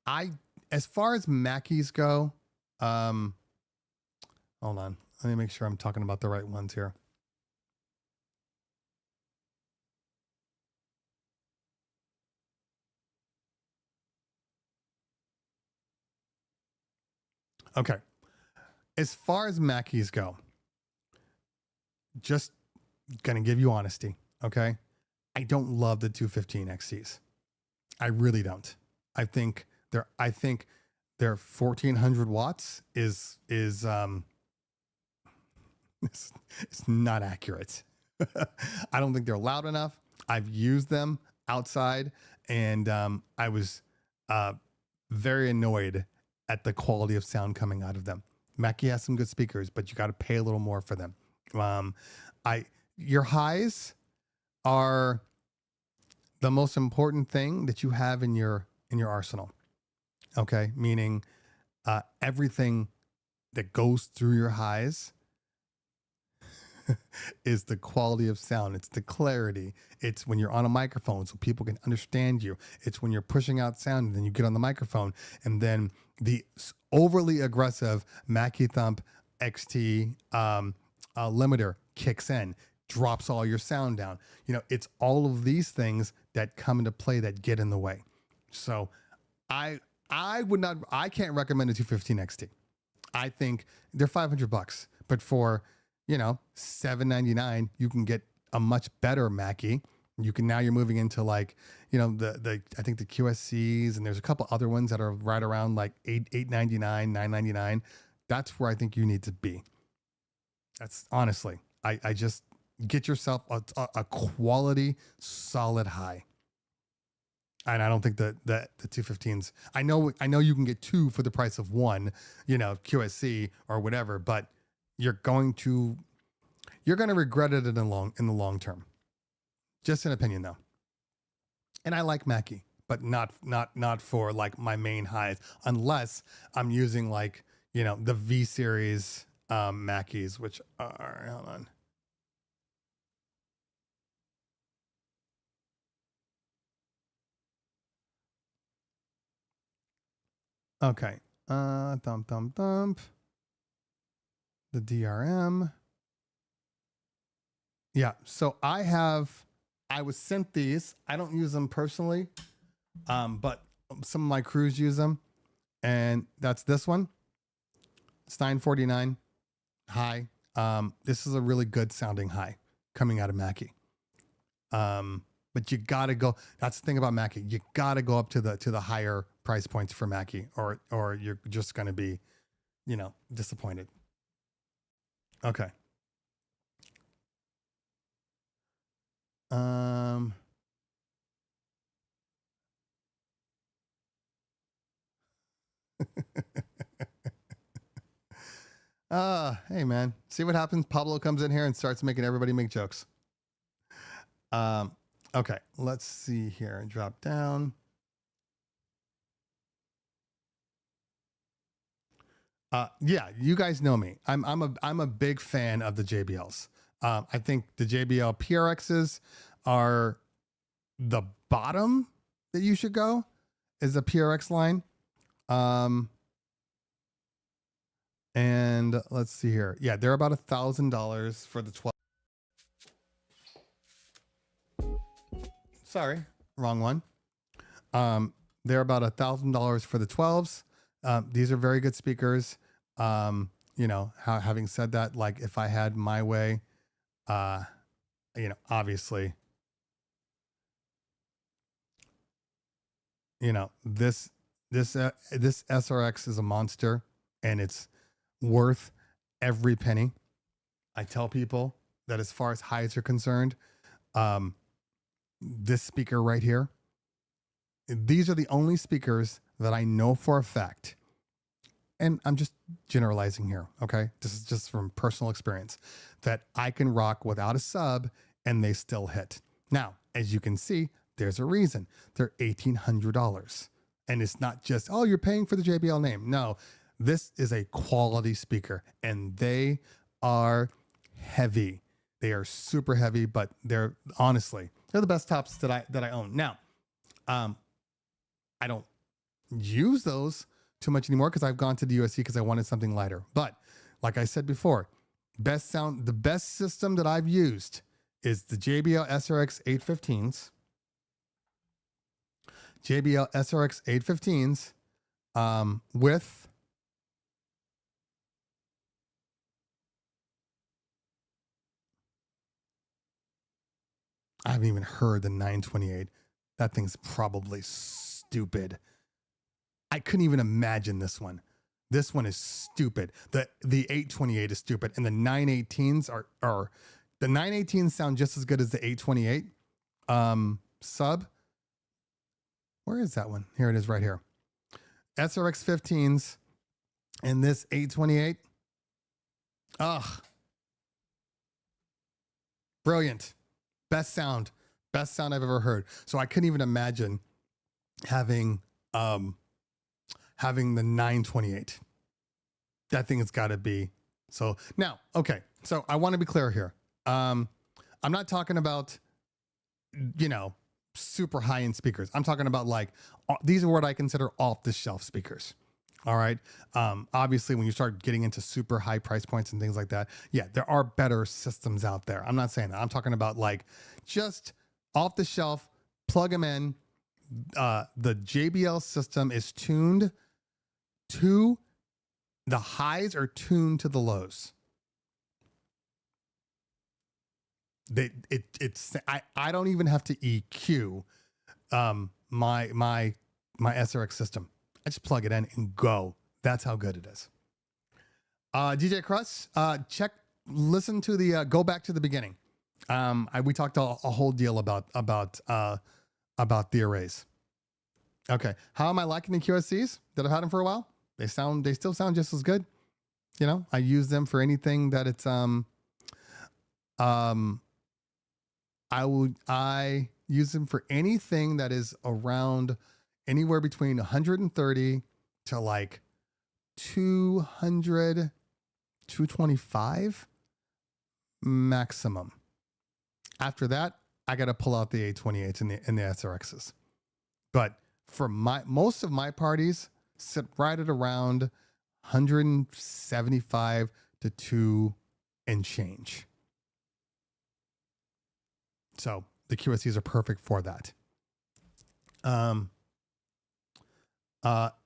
as far as Mackies go, hold on. Let me make sure I'm talking about the right ones here. Okay. As far as Mackies go, just gonna give you honesty, okay? I don't love the 215 XTs. I really don't. I think their 1400 watts is it's not accurate. I don't think they're loud enough. I've used them outside, and I was very annoyed at the quality of sound coming out of them. Mackie has some good speakers, but you got to pay a little more for them. Your highs are the most important thing that you have in your arsenal. Okay, meaning everything that goes through your highs is the quality of sound. It's the clarity. It's when you're on a microphone so people can understand you. It's when you're pushing out sound and then you get on the microphone, and then the overly aggressive Mackie Thump XT limiter kicks in, drops all your sound down. You know, it's all of these things that come into play that get in the way. So I can't recommend a 215 XT. I think they're $500, but for, you know, $799, you can get a much better Mackie. Now you're moving into, like, you know, I think the QSCs, and there's a couple other ones that are right around like $899, $999. That's where I think you need to be. That's honestly, I just get yourself a quality solid high. And I don't think that the 215s, I know you can get two for the price of one, you know, QSC or whatever, but you're going to regret it in the long term. Just an opinion though. And I like Mackie, but not for like my main highs, unless I'm using, like, you know, the V series Mackies, which are, hold on. Okay. Thump. The DRM. Yeah. So I was sent these. I don't use them personally, but some of my crews use them, and that's this one. It's 949 high. This is a really good sounding high coming out of Mackie. But you gotta go. That's the thing about Mackie. You gotta go up to the higher price points for Mackie, or you're just gonna be, you know, disappointed. Okay. Hey man, see what happens? Pablo comes in here and starts making everybody make jokes. Okay, let's see here. Drop down. Yeah, you guys know me. I'm a big fan of the JBLs. I think the JBL PRXs are the bottom that you should go, is the PRX line. And let's see here. Yeah, they're about $1,000 for the 12. Sorry, wrong one. They're about $1,000 for the 12s. These are very good speakers. You know, having said that, like, if I had my way, you know, obviously, you know, this SRX is a monster, and it's worth every penny. I tell people that as far as highs are concerned, this speaker right here, these are the only speakers that I know for a fact, and I'm just generalizing here, okay? This is just from personal experience, that I can rock without a sub and they still hit. Now, as you can see, there's a reason. They're $1,800. And it's not just, oh, you're paying for the JBL name. No, this is a quality speaker, and they are heavy. They are super heavy, but they're honestly, they're the best tops that I own. Now, I don't use those too much anymore because I've gone to the USC because I wanted something lighter. But like I said before, the best system that I've used is the JBL SRX 815s. JBL SRX 815s with I haven't even heard the 928. That thing's probably stupid. I couldn't even imagine this one. This one is stupid. The 828 is stupid, and the 918s are the 918s sound just as good as the 828 sub. Where is that one? Here it is right here. SRX 15s and this 828. Ugh. Brilliant. Best sound I've ever heard. So I couldn't even imagine having the 928. That thing has got to be. So now, okay. So I want to be clear here. I'm not talking about, super high end speakers. I'm talking about like, these are what I consider off the shelf speakers. All right. Obviously when you start getting into super high price points and things like that, yeah, there are better systems out there. I'm not saying that. I'm talking about like just off the shelf, plug them in. The JBL system is tuned to the highs are tuned to the lows. I don't even have to EQ my SRX system. I just plug it in and go. That's how good it is. DJ Crust, listen to the go back to the beginning. We talked a whole deal about the arrays. Okay, how am I liking the QSCs that I've had them for a while? They still sound just as good. I use them for anything that it's I use them for anything that is around anywhere between 130 to like 200, 225 maximum. After that, I got to pull out the 828s and the SRXs. But for most of my parties sit right at around 175 to 2 and change. So the QSCs are perfect for that.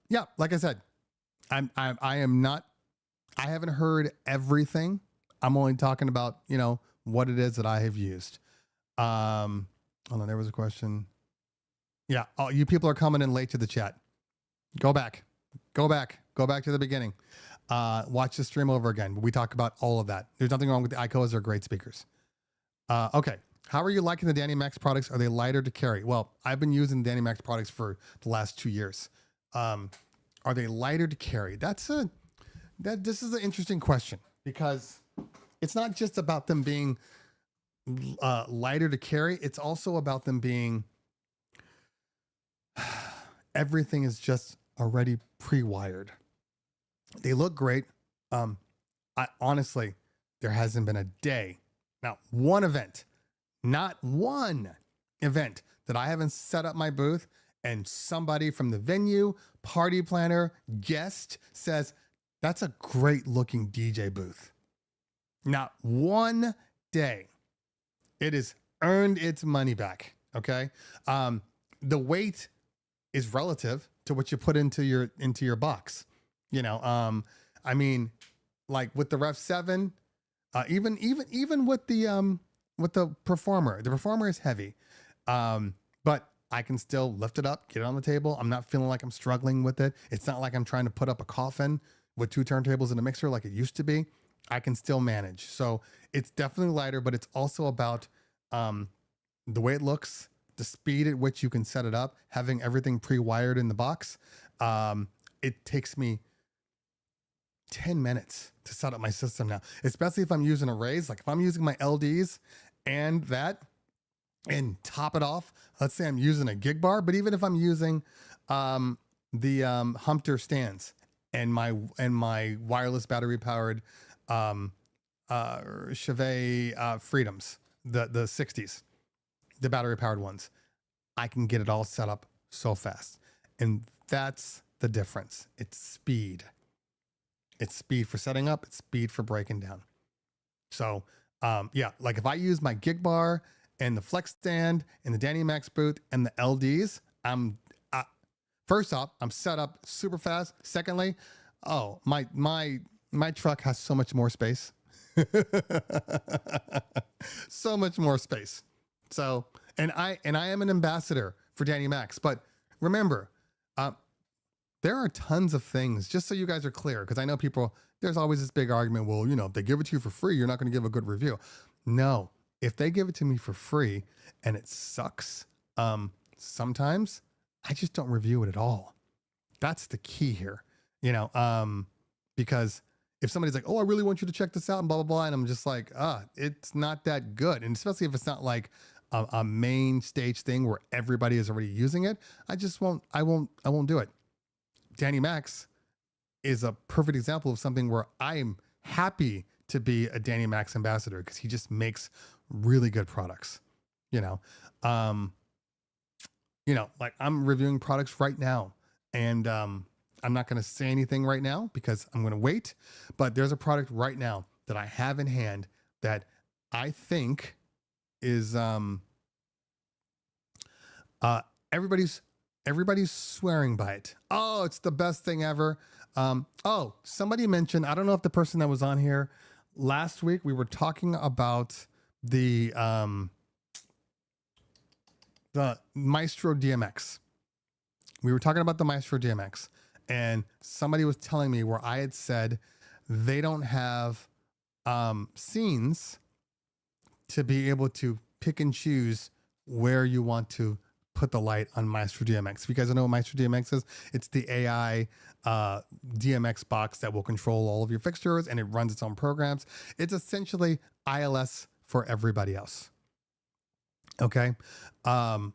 Yeah, like I said, I haven't heard everything. I'm only talking about, what it is that I have used. Hold on, there was a question. Yeah. Oh, you people are coming in late to the chat. Go back to the beginning. Watch the stream over again. We talk about all of that. There's nothing wrong with the ICOs. They're great speakers. Okay. How are you liking the Danny Max products? Are they lighter to carry? Well, I've been using Danny Max products for the last 2 years. Are they lighter to carry? This is an interesting question because it's not just about them being lighter to carry. It's also about them being, everything is just already pre-wired. They look great. Honestly, there hasn't been a day, not one event that I haven't set up my booth and somebody from the venue, party planner, guest says, that's a great looking DJ booth. Not one day. It has earned its money back. Okay. The weight is relative to what you put into your box. I mean, like with the Ref 7, even with the performer is heavy. But I can still lift it up, get it on the table. I'm not feeling like I'm struggling with it. It's not like I'm trying to put up a coffin with 2 turntables and a mixer like it used to be. I can still manage. So it's definitely lighter, but it's also about the way it looks, the speed at which you can set it up, having everything pre-wired in the box. It takes me 10 minutes to set up my system now, especially if I'm using arrays. Like if I'm using my LDs and top it off, let's say I'm using a gig bar, but even if I'm using the Humpter stands and my wireless battery powered Chevet Freedoms, the 60s, the battery powered ones. I can get it all set up so fast. And that's the difference. It's speed. It's speed for setting up, it's speed for breaking down. So yeah, like if I use my gig bar and the flex stand and the Danny Max booth and the LDs, first off, I'm set up super fast. Secondly, oh, my truck has so much more space. So much more space. So, and I am an ambassador for Danny Max, but remember, there are tons of things, just so you guys are clear, because I know people, there's always this big argument, well, you know, if they give it to you for free, you're not going to give a good review. No, if they give it to me for free and it sucks, sometimes I just don't review it at all. That's the key here, you know, because if somebody's like, oh, I really want you to check this out and blah, blah, blah. And I'm just like, it's not that good. And especially if it's not like a main stage thing where everybody is already using it, I won't do it. Danny Max is a perfect example of something where I'm happy to be a Danny Max ambassador because he just makes really good products, you know, like I'm reviewing products right now and, I'm not going to say anything right now because I'm going to wait, but there's a product right now that I have in hand that I think is, everybody's swearing by it. Oh, it's the best thing ever. Oh, somebody mentioned, I don't know if the person that was on here last week, we were talking about the Maestro DMX. We were talking about the Maestro DMX and somebody was telling me where I had said they don't have scenes to be able to pick and choose where you want to put the light on Maestro DMX. If you guys don't know what Maestro DMX is, it's the AI DMX box that will control all of your fixtures and it runs its own programs. It's essentially ILS for everybody else. Okay. And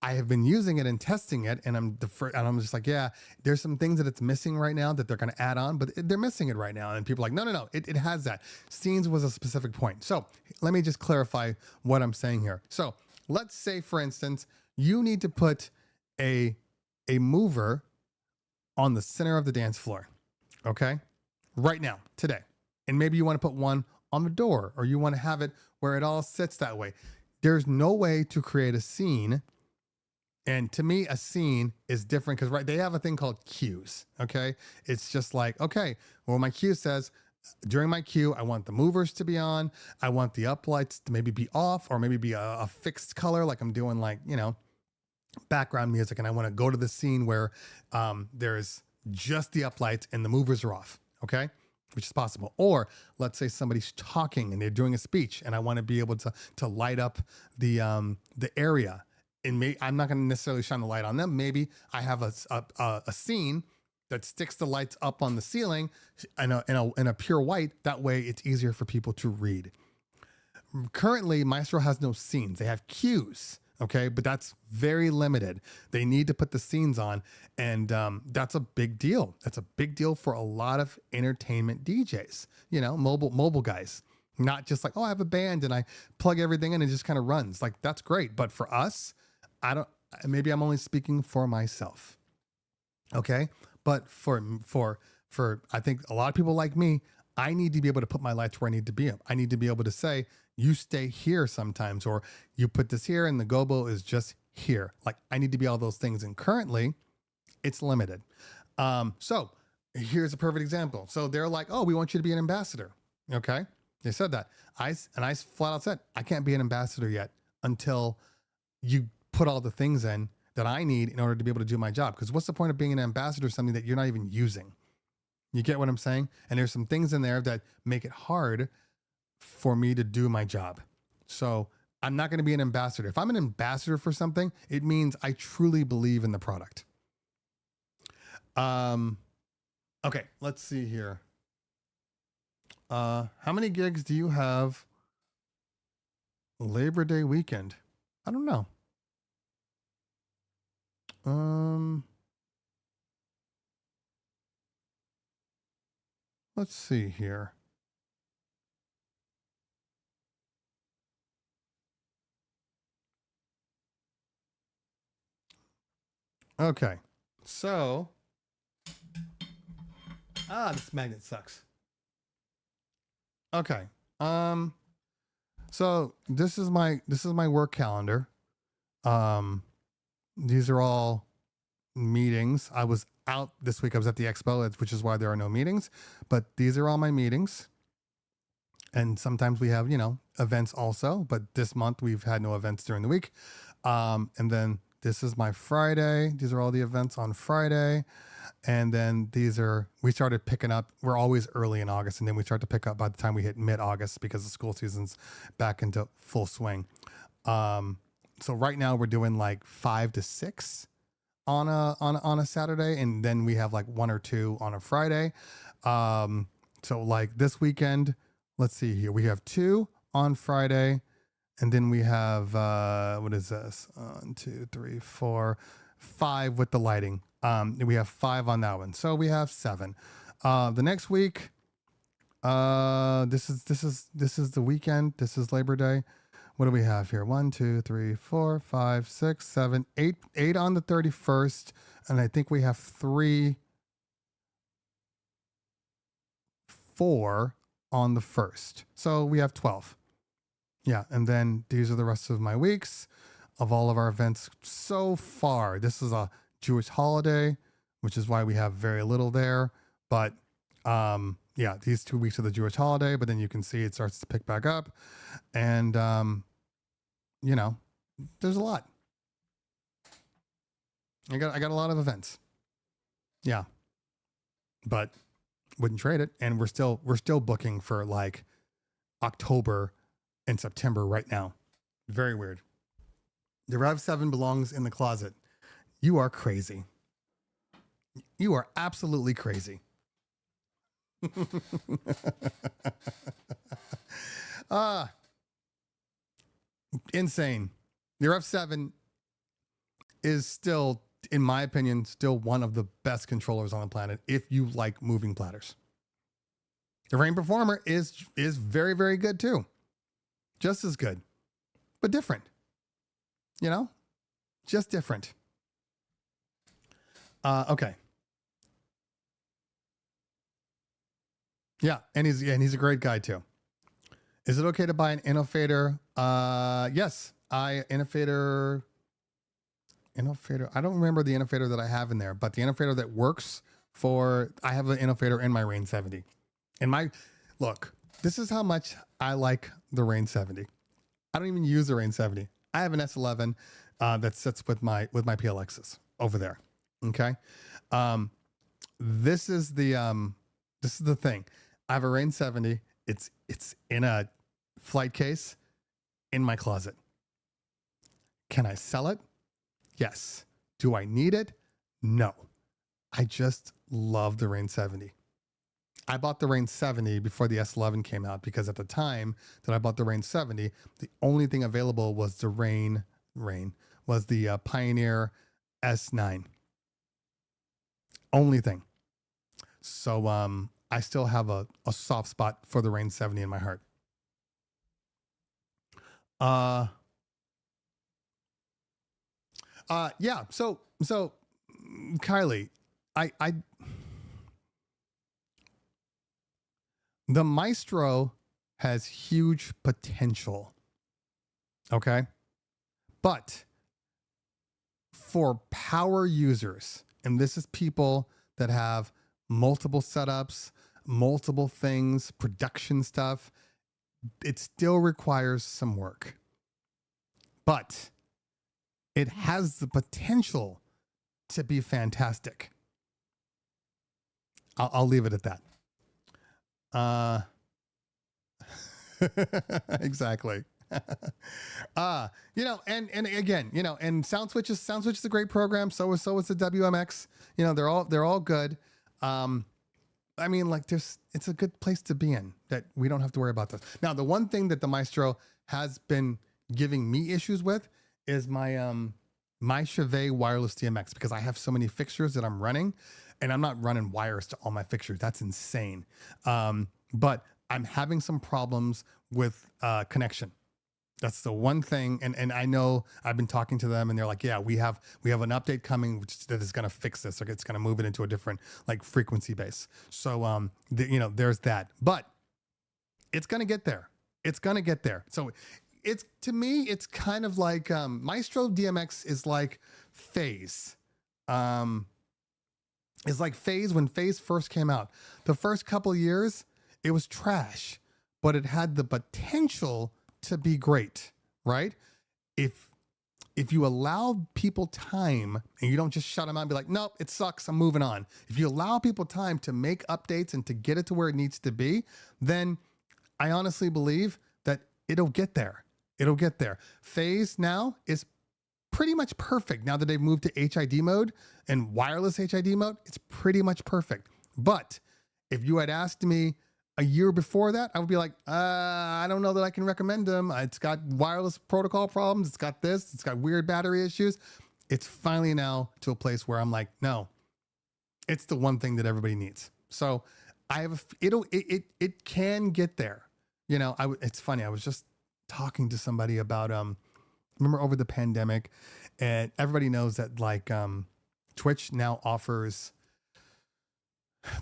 I have been using it and testing it, and I'm just like, yeah, there's some things that it's missing right now that they're going to add on, but they're missing it right now. And people are like, no, it has that. Scenes was a specific point. So let me just clarify what I'm saying here. So let's say, for instance, you need to put a mover on the center of the dance floor, okay? Right now, today. And maybe you want to put one on the door, or you want to have it where it all sits that way. There's no way to create a scene. And to me, a scene is different because, right, they have a thing called cues, okay? It's just like, okay, well, my cue says, during my cue, I want the movers to be on. I want the uplights to maybe be off or maybe be a fixed color, like I'm doing, like, you know, background music. And I want to go to the scene where there's just the uplights and the movers are off, okay? Which is possible. Or let's say somebody's talking and they're doing a speech and I want to be able to light up the area. And I'm not going to necessarily shine the light on them. Maybe I have a scene that sticks the lights up on the ceiling in a pure white. That way it's easier for people to read. Currently, Maestro has no scenes. They have cues, okay? But that's very limited. They need to put the scenes on, and that's a big deal. That's a big deal for a lot of entertainment DJs, you know, mobile guys. Not just like, oh, I have a band and I plug everything in and it just kind of runs. Like, that's great. But for us, maybe I'm only speaking for myself. Okay. But for I think a lot of people like me, I need to be able to put my lights where I need to be. I need to be able to say, you stay here sometimes, or you put this here and the gobo is just here. Like, I need to be all those things. And currently it's limited. So here's a perfect example. So they're like, oh, we want you to be an ambassador. Okay. They said that. I flat out said, I can't be an ambassador yet until you put all the things in that I need in order to be able to do my job. Because what's the point of being an ambassador of something that you're not even using? You get what I'm saying? And there's some things in there that make it hard for me to do my job. So I'm not going to be an ambassador. If I'm an ambassador for something, it means I truly believe in the product. Okay, let's see here. How many gigs do you have Labor Day weekend? I don't know. Let's see here. Okay. So, this magnet sucks. Okay. So this is my work calendar. These are all meetings. I was out this week. I was at the expo, which is why there are no meetings, but these are all my meetings. And sometimes we have, events also, but this month we've had no events during the week. And then this is my Friday. These are all the events on Friday. And then we started picking up. We're always early in August, and then we start to pick up by the time we hit mid-August because the school season's back into full swing. So right now we're doing like 5 to 6 on a Saturday, and then we have like 1 or 2 on a Friday. So like this weekend, let's see here, we have 2 on Friday, and then we have what is this? 1, 2, 3, 4, 5 with the lighting. We have 5 on that one, so we have 7. The next week, this is the weekend. This is Labor Day. What do we have here? 1, 2, 3, 4, 5, 6, 7, 8. 8 on the 31st, and I think we have 4 on the 1st. So we have 12. Yeah, and then these are the rest of my weeks of all of our events so far. This is a Jewish holiday, which is why we have very little there. But yeah, these 2 weeks of the Jewish holiday, but then you can see it starts to pick back up. And, there's a lot. I got a lot of events. Yeah. But wouldn't trade it. And we're still booking for like October and September right now. Very weird. The Rev 7 belongs in the closet. You are crazy. You are absolutely crazy. Insane. The Rev 7 is still, in my opinion, still one of the best controllers on the planet if you like moving platters. The Rain Performer is very, very good too. Just as good, but different. Just different. Okay. Yeah, and he's a great guy too. Is it okay to buy an Innofader? Yes. Innofader. I don't remember the Innofader that I have in there, but the Innofader that works I have an Innofader in my Rain 70. Look, this is how much I like the Rain 70. I don't even use the Rain 70. I have an S11 that sits with my PLXs over there. Okay. This is the thing. I have a Rain 70. It's in a flight case in my closet. Can I sell it? Yes. Do I need it? No. I just love the Rain 70. I bought the Rain 70 before the S11 came out because at the time that I bought the Rain 70, the only thing available was the was the Pioneer S9. Only thing. So I still have a soft spot for the Rain 70 in my heart. Yeah. So Kylie, the Maestro has huge potential. Okay. But for power users, and this is people that have multiple setups, multiple things, production stuff, it still requires some work. But it has the potential to be fantastic. I'll leave it at that. Exactly. And again, and SoundSwitch is a great program. So is the WMX. They're all good. It's a good place to be in that we don't have to worry about this. Now, the one thing that the Maestro has been giving me issues with is my my Chevet wireless DMX, because I have so many fixtures that I'm running, and I'm not running wires to all my fixtures. That's insane. But I'm having some problems with connection. That's the one thing. And I know I've been talking to them and they're like, yeah, we have an update coming that is going to fix this. Like it's going to move it into a different like frequency base. So, there's that, but it's going to get there. It's going to get there. So it's, to me, it's kind of like, Maestro DMX is like Phase. It's like Phase when Phase first came out. The first couple of years, it was trash, but it had the potential to be great, right? If you allow people time and you don't just shut them out and be like, nope, it sucks, I'm moving on. If you allow people time to make updates and to get it to where it needs to be, then I honestly believe that it'll get there. It'll get there. Phase now is pretty much perfect. Now that they've moved to HID mode and wireless HID mode, it's pretty much perfect. But if you had asked me a year before that, I would be like, I don't know that I can recommend them. It's got wireless protocol problems. It's got this. It's got weird battery issues. It's finally now to a place where I'm like, no, it's the one thing that everybody needs. So I have it can get there. You know, it's funny. I was just talking to somebody about remember over the pandemic, and everybody knows that like Twitch now offers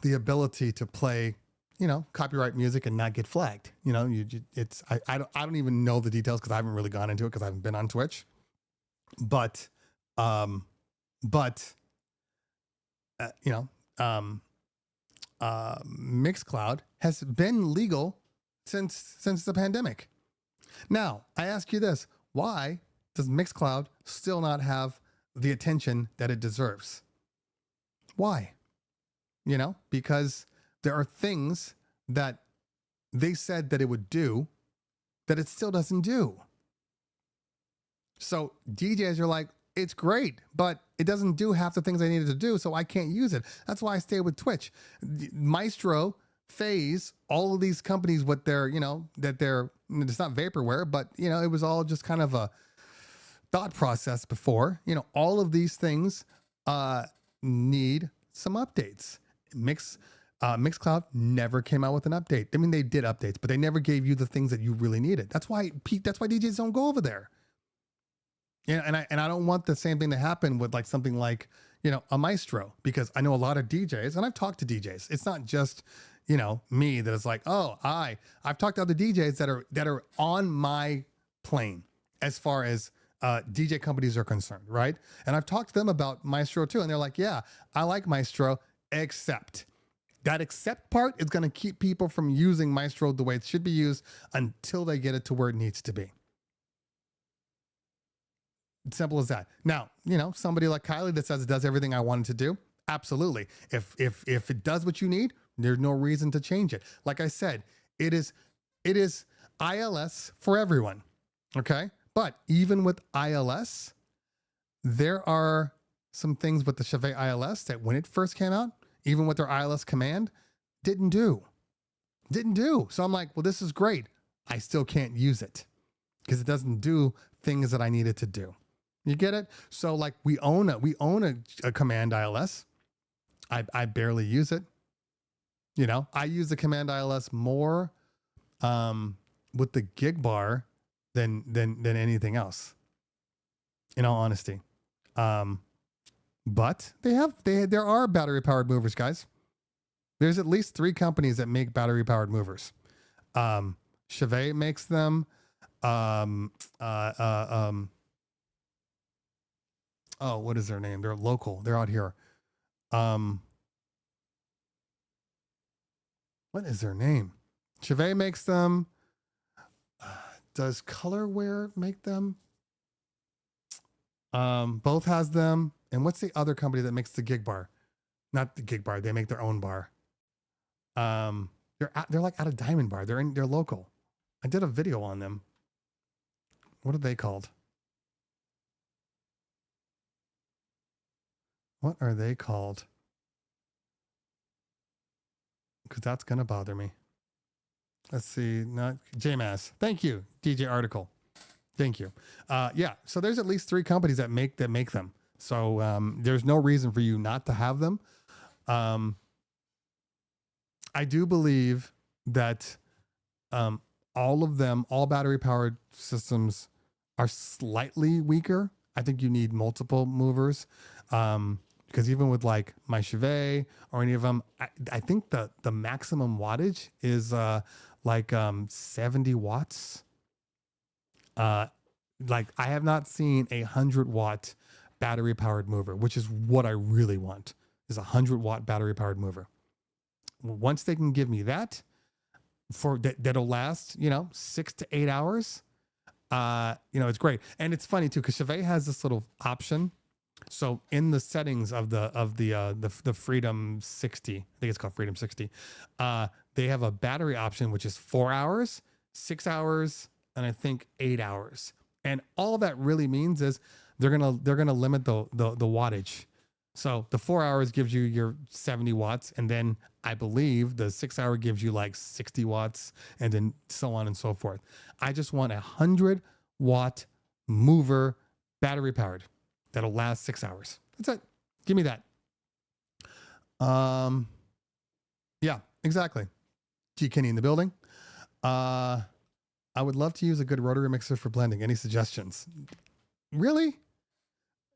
the ability to play, you know, copyright music and not get flagged. You know, I don't even know the details because I haven't really gone into it because I haven't been on Twitch. But Mixcloud has been legal since the pandemic. Now, I ask you this: why does Mixcloud still not have the attention that it deserves? Why? You know, because there are things that they said that it would do that it still doesn't do. So DJs are like, it's great, but it doesn't do half the things I needed to do, so I can't use it. That's why I stay with Twitch. Maestro, Phase, all of these companies, what they're, you know, that they're, it's not vaporware, but, you know, it was all just kind of a thought process before. You know, all of these things need some updates. Mixcloud never came out with an update. I mean, they did updates, but they never gave you the things that you really needed. That's why DJs don't go over there. Yeah, and I don't want the same thing to happen with like something like, you know, a Maestro, because I know a lot of DJs, and I've talked to DJs. It's not just, you know, me that is like, oh, I've talked to other DJs that are on my plane as far as DJ companies are concerned, right? And I've talked to them about Maestro too, and they're like, yeah, I like Maestro, except that except part is going to keep people from using Maestro the way it should be used until they get it to where it needs to be. Simple as that. Now, you know, somebody like Kylie that says it does everything I wanted to do. Absolutely. If it does what you need, there's no reason to change it. Like I said, it is ILS for everyone. Okay. But even with ILS, there are some things with the Chevet ILS that when it first came out, even with their ILS command, didn't do. So I'm like, well, this is great. I still can't use it because it doesn't do things that I need it to do. You get it? So like we own a command ILS. I barely use it. You know, I use the command ILS more with the gig bar than anything else, in all honesty. But there are battery powered movers, guys. There's at least 3 companies that make battery powered movers. Chevet makes them. Oh, what is their name? They're local. They're out here. What is their name? Chevet makes them. Does Colorware make them? Both has them. And what's the other company that makes the gig bar? Not the gig bar. They make their own bar. They're like out of Diamond Bar. They're local. I did a video on them. What are they called? What are they called? Because that's going to bother me. Let's see. Not JMass. Thank you, DJ Article. Thank you. Yeah. So there's at least 3 companies that make them. So there's no reason for you not to have them. I do believe that all battery powered systems are slightly weaker. I think you need multiple movers. Because even with like my Chevet or any of them, I think the maximum wattage is like 70 watts. Like I have not seen a 100-watt battery powered mover, which is what I really want, is a 100-watt battery powered mover. Once they can give me that that'll last, 6 to 8 hours, it's great. And it's funny too, because Chevet has this little option. So in the settings of the Freedom 60, I think it's called Freedom 60, they have a battery option, which is 4 hours, 6 hours, and I think 8 hours. And all that really means is they're gonna limit the wattage. So the 4 hours gives you your 70 watts, and then I believe the 6 hour gives you like 60 watts, and then so on and so forth. I just want a 100-watt mover, battery powered, that'll last 6 hours. That's it. Give me that. Yeah, exactly. G Kenny in the building. I would love to use a good rotary mixer for blending. Any suggestions? Really?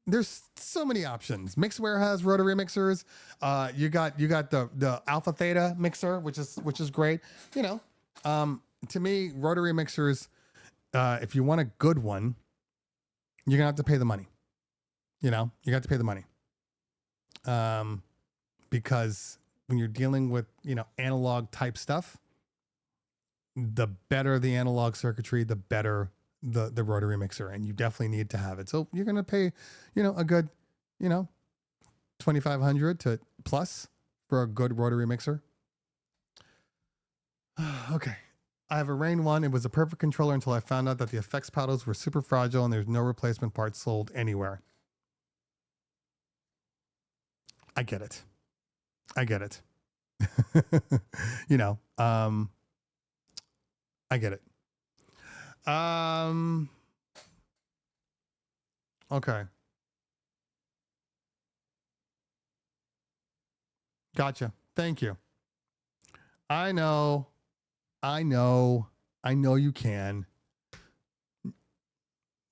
There's so many options. Mixware has rotary mixers. You got the Alpha Theta mixer, which is great. To me, rotary mixers, if you want a good one, you're gonna have to pay the money. You have to pay the money. Because when you're dealing with, analog type stuff, the better the analog circuitry, the better the rotary mixer, and you definitely need to have it. So you're going to pay, a good, $2,500 to plus for a good rotary mixer. Okay. I have a Rain 1. It was a perfect controller until I found out that the effects paddles were super fragile and there's no replacement parts sold anywhere. I get it. I get it. Okay. Gotcha. Thank you. I know you can,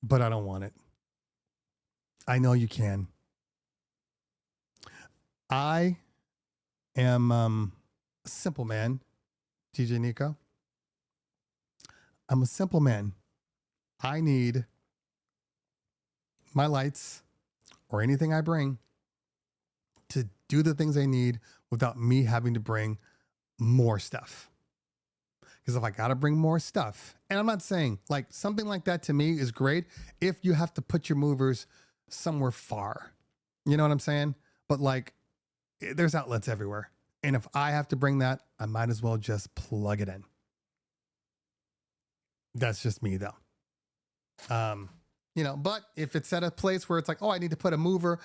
but I don't want it. I know you can. I am a simple man, DJ Nico. I'm a simple man. I need my lights or anything I bring to do the things I need without me having to bring more stuff. Because if I got to bring more stuff, and I'm not saying like something like that to me is great if you have to put your movers somewhere far. You know what I'm saying? But like, there's outlets everywhere. And if I have to bring that, I might as well just plug it in. That's just me though. But if it's at a place where it's like, oh, I need to put a mover,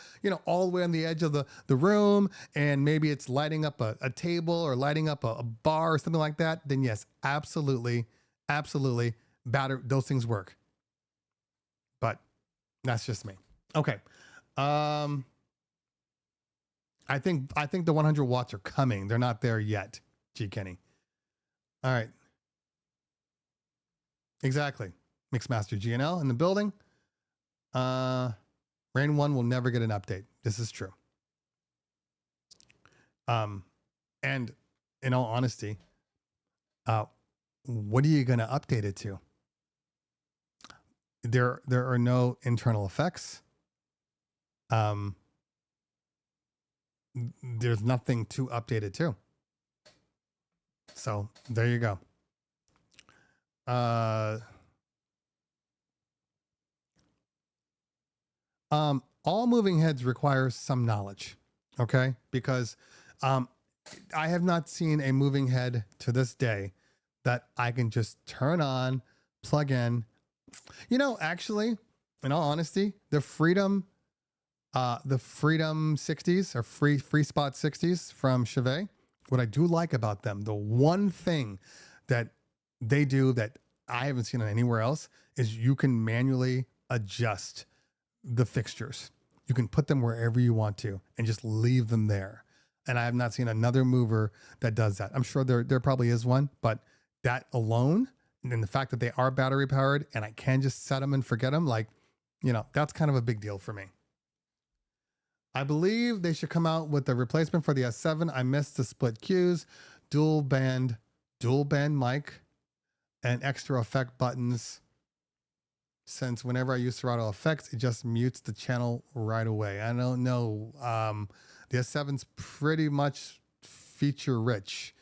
all the way on the edge of the room, and maybe it's lighting up a table or lighting up a bar or something like that, then yes, absolutely, those things work. But that's just me. Okay. I think the 100 watts are coming. They're not there yet, G Kenny. All right. Exactly. Mixmaster GNL in the building. Rain 1 will never get an update. This is true. And in all honesty, what are you going to update it to? There are no internal effects. There's nothing to update it to. So there you go. All moving heads require some knowledge. Okay. Because, I have not seen a moving head to this day that I can just turn on, plug in, actually, in all honesty, the Freedom 60s or free spot 60s from Chevet, what I do like about them, the one thing that they do that I haven't seen it anywhere else, is you can manually adjust the fixtures. You can put them wherever you want to and just leave them there. And I have not seen another mover that does that. I'm sure there probably is one, but that alone, and the fact that they are battery powered and I can just set them and forget them, like, that's kind of a big deal for me. I believe they should come out with a replacement for the S7. I missed the split cues, dual band mic, and extra effect buttons. Since whenever I use Serato effects, it just mutes the channel right away. I don't know. The S7's pretty much feature rich,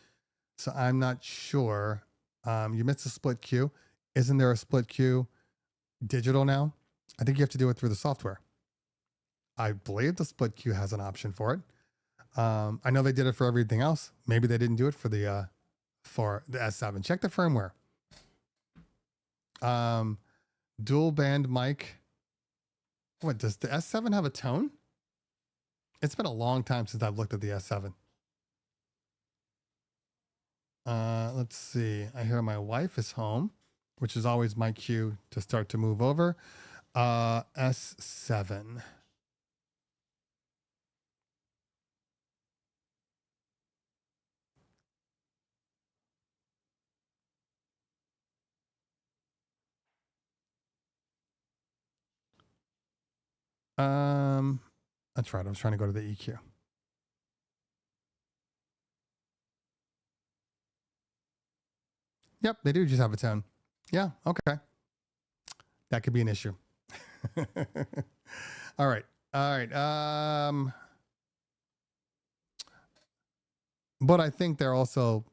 so I'm not sure. You missed a split cue. Isn't there a split cue digital now? I think you have to do it through the software. I believe the split cue has an option for it. I know they did it for everything else. Maybe they didn't do it for the S7. Check the firmware. Dual band mic. What, does the S7 have a tone? It's been a long time since I've looked at the S7. Let's see. I hear my wife is home, which is always my cue to start to move over. S7. That's right. I was trying to go to the EQ. Yep, they do just have a tone. Yeah, okay. That could be an issue. All right. But I think they're also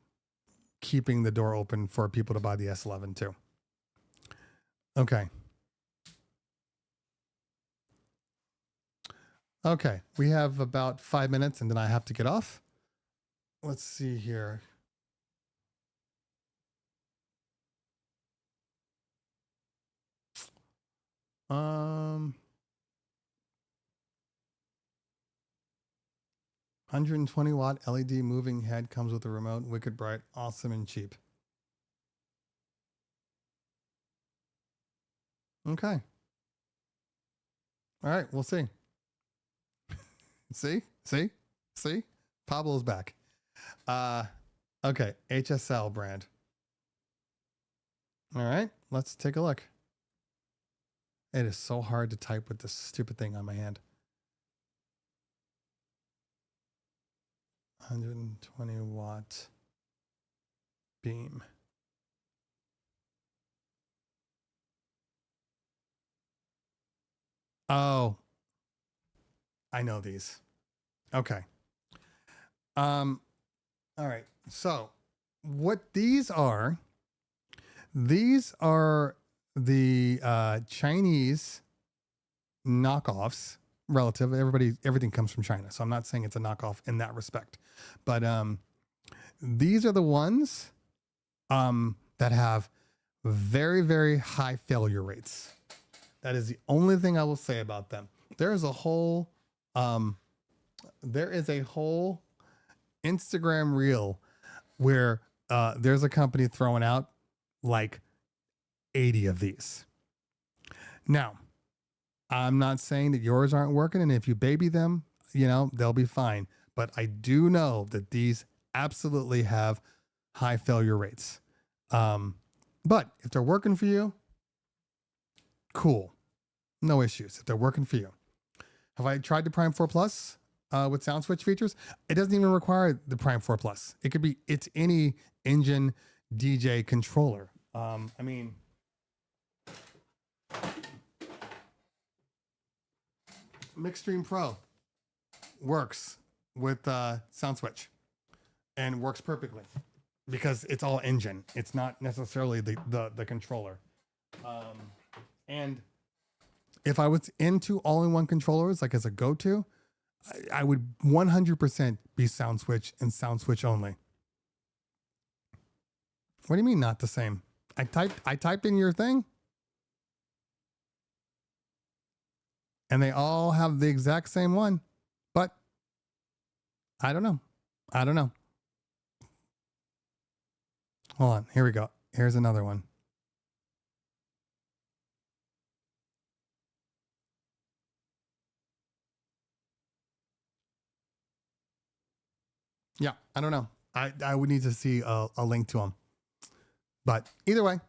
keeping the door open for people to buy the S11 too. Okay. Okay, we have about 5 minutes and then I have to get off. Let's see here. Um, 120 watt LED moving head comes with a remote, wicked bright, awesome and cheap. Okay. All right, we'll see. See? Pablo's back. Okay, HSL brand. All right, let's take a look. It is so hard to type with this stupid thing on my hand. 120 watt beam. Oh, I know these. Okay. All right. So what these are the Chinese knockoffs relative. Everything comes from China. So I'm not saying it's a knockoff in that respect, but, these are the ones, that have very, very high failure rates. That is the only thing I will say about them. There is a whole Instagram reel where there's a company throwing out like 80 of these. Now, I'm not saying that yours aren't working, and if you baby them, they'll be fine. But I do know that these absolutely have high failure rates. But if they're working for you, cool. No issues if they're working for you. Have I tried the Prime 4 Plus with sound switch features? It doesn't even require the Prime 4 Plus. It's any engine DJ controller. Mixstream Pro works with sound switch and works perfectly because it's all engine. It's not necessarily the controller. And if I was into all-in-one controllers, like as a go-to, I would 100% be sound switch and sound switch only. What do you mean not the same? I typed in your thing and they all have the exact same one, but I don't know. Hold on. Here we go. Here's another one. Yeah, I don't know. I would need to see a link to them. But either way,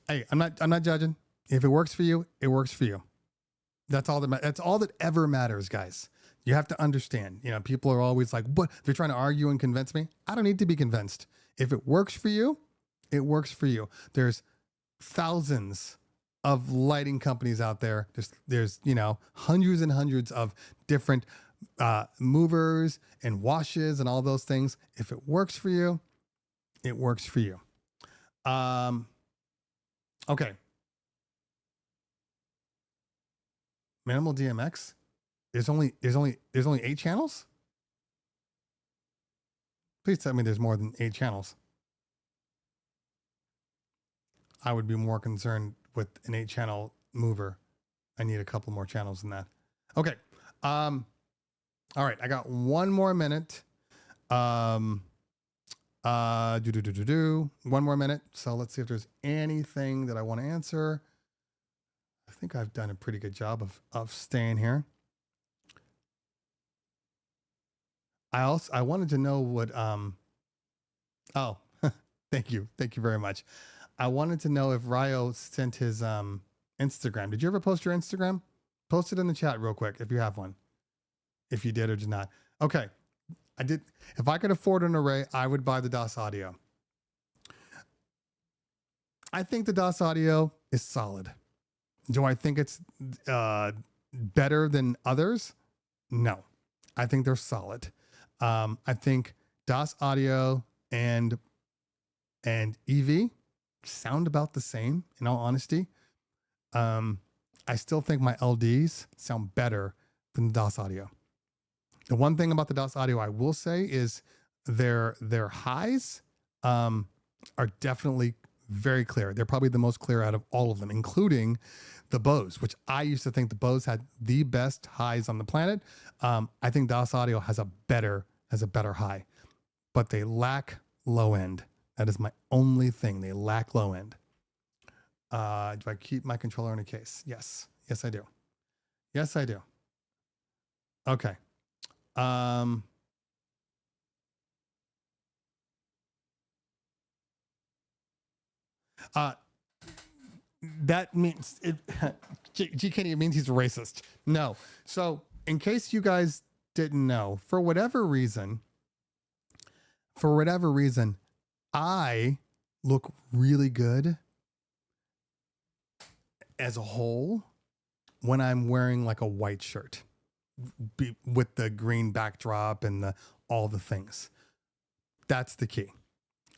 hey, I'm not judging. If it works for you, it works for you. That's all that's all that ever matters, guys. You have to understand. You know, people are always like, "What?" They're trying to argue and convince me. I don't need to be convinced. If it works for you, it works for you. There's thousands of lighting companies out there. There's you know, hundreds and hundreds of different movers and washes and all those things. If it works for you, it works for you. Okay. Minimal DMX. There's only 8 channels. Please tell me there's more than 8 channels. I would be more concerned with an 8-channel mover. I need a couple more channels than that. Okay. All right. I got 1 more minute. 1 more minute. So let's see if there's anything that I want to answer. I think I've done a pretty good job of staying here. I wanted to know what, oh, thank you. Thank you very much. I wanted to know if Ryo sent his, Instagram. Did you ever post your Instagram? Post it in the chat real quick if you have one. If you did or did not. Okay. I did. If I could afford an array, I would buy the DOS Audio. I think the DOS Audio is solid. Do I think it's better than others? No. I think they're solid. I think DOS Audio and EV sound about the same, in all honesty. I still think my LDs sound better than the DOS Audio. The one thing about the DOS Audio I will say is their highs are definitely very clear. They're probably the most clear out of all of them, including the Bose, which I used to think the Bose had the best highs on the planet. I think DOS Audio has a better high, but they lack low end. That is my only thing. They lack low end. Do I keep my controller in a case? Yes. Yes, I do. Yes, I do. Okay. That means it. G Kenny, it means he's a racist. No. So, in case you guys didn't know, for whatever reason, I look really good as a whole when I'm wearing like a white shirt with the green backdrop and all the things. That's the key.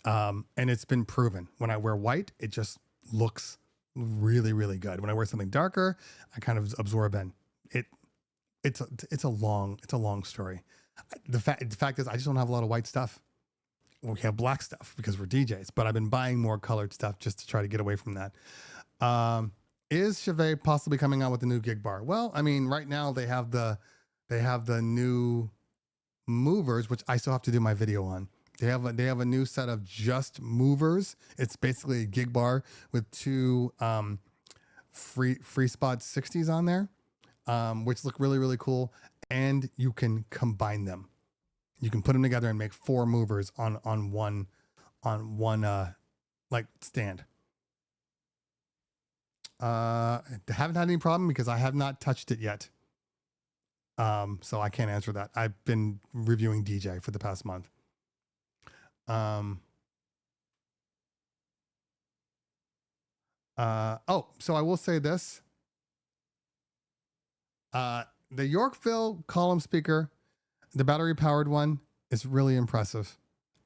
And it's been proven. When I wear white, it just looks really, really good. When I wear something darker, I kind of absorb in. It's a long story. The fact is, I just don't have a lot of white stuff. We have black stuff because we're DJs, but I've been buying more colored stuff just to try to get away from that. Is Chevet possibly coming out with a new gig bar? Well, I mean, right now they have the new movers, which I still have to do my video on. They have a new set of just movers. It's basically a gig bar with 2 free spot 60s on there, which look really, really cool. And you can combine them. You can put them together and make 4 movers on one like stand. I haven't had any problem because I have not touched it yet. So I can't answer that. I've been reviewing DJ for the past month. So I will say this. The Yorkville column speaker, the battery powered one, is really impressive.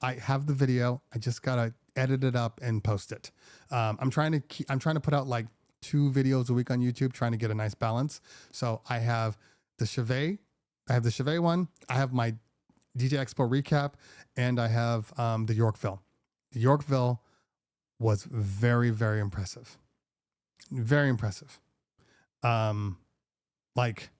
I have the video. I just gotta edit it up and post it. I'm trying to put out like 2 videos a week on YouTube, trying to get a nice balance. So I have the Chevet. I have the Chevet one. I have my DJ Expo recap, and I have the Yorkville. The Yorkville was very, very impressive. Very impressive. Like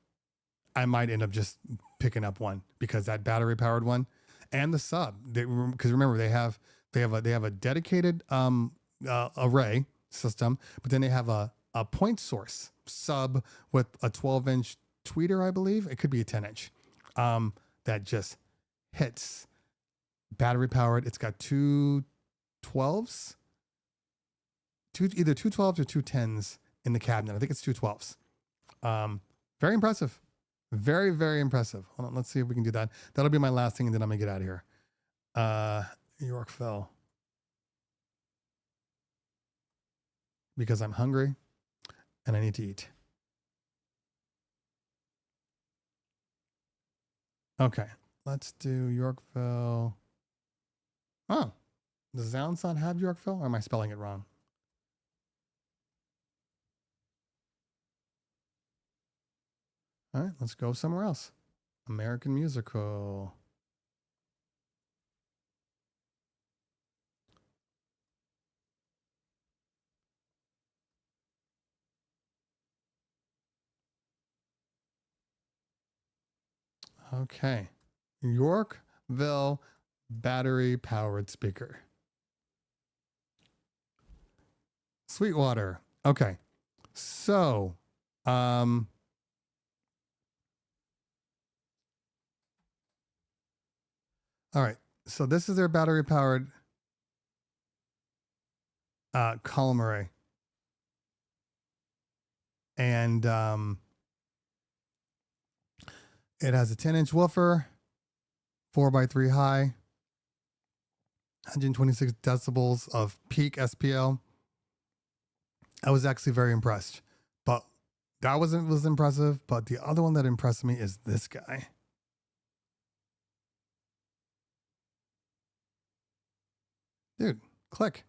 I might end up just picking up one because that battery powered one and the sub. Because remember they have a dedicated array system, but then they have a point source sub with a 12-inch tweeter, I believe. It could be a 10-inch. That just hits battery powered. It's got two 12s, either two 12s or two 10s in the cabinet. I think it's two 12s. Very impressive. Very, very impressive. Hold on, let's see if we can do that. That'll be my last thing, and then I'm gonna get out of here. Yorkville. Because I'm hungry and I need to eat. Okay, let's do Yorkville. Oh, does Sounds not have Yorkville, or am I spelling it wrong? All right, let's go somewhere else. American Musical. Okay. Yorkville battery powered speaker. Sweetwater. Okay. So, all right. So this is their battery powered column array. And it has a 10-inch woofer, 4x3 high, 126 decibels of peak SPL. I was actually very impressed, but that was impressive. But the other one that impressed me is this guy. Dude, click.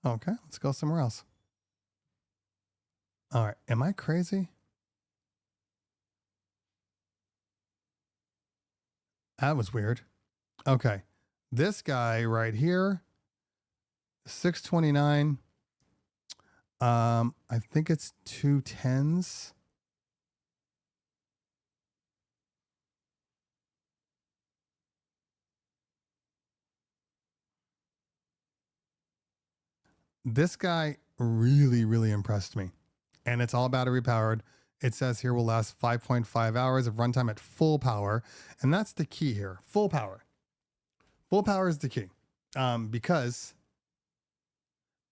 Okay, let's go somewhere else. All right, am I crazy? That was weird. Okay, this guy right here, 629. I think it's 210s. This guy really, really impressed me. And it's all battery powered. It says here will last 5.5 hours of runtime at full power. And that's the key here. Full power. Full power is the key. Because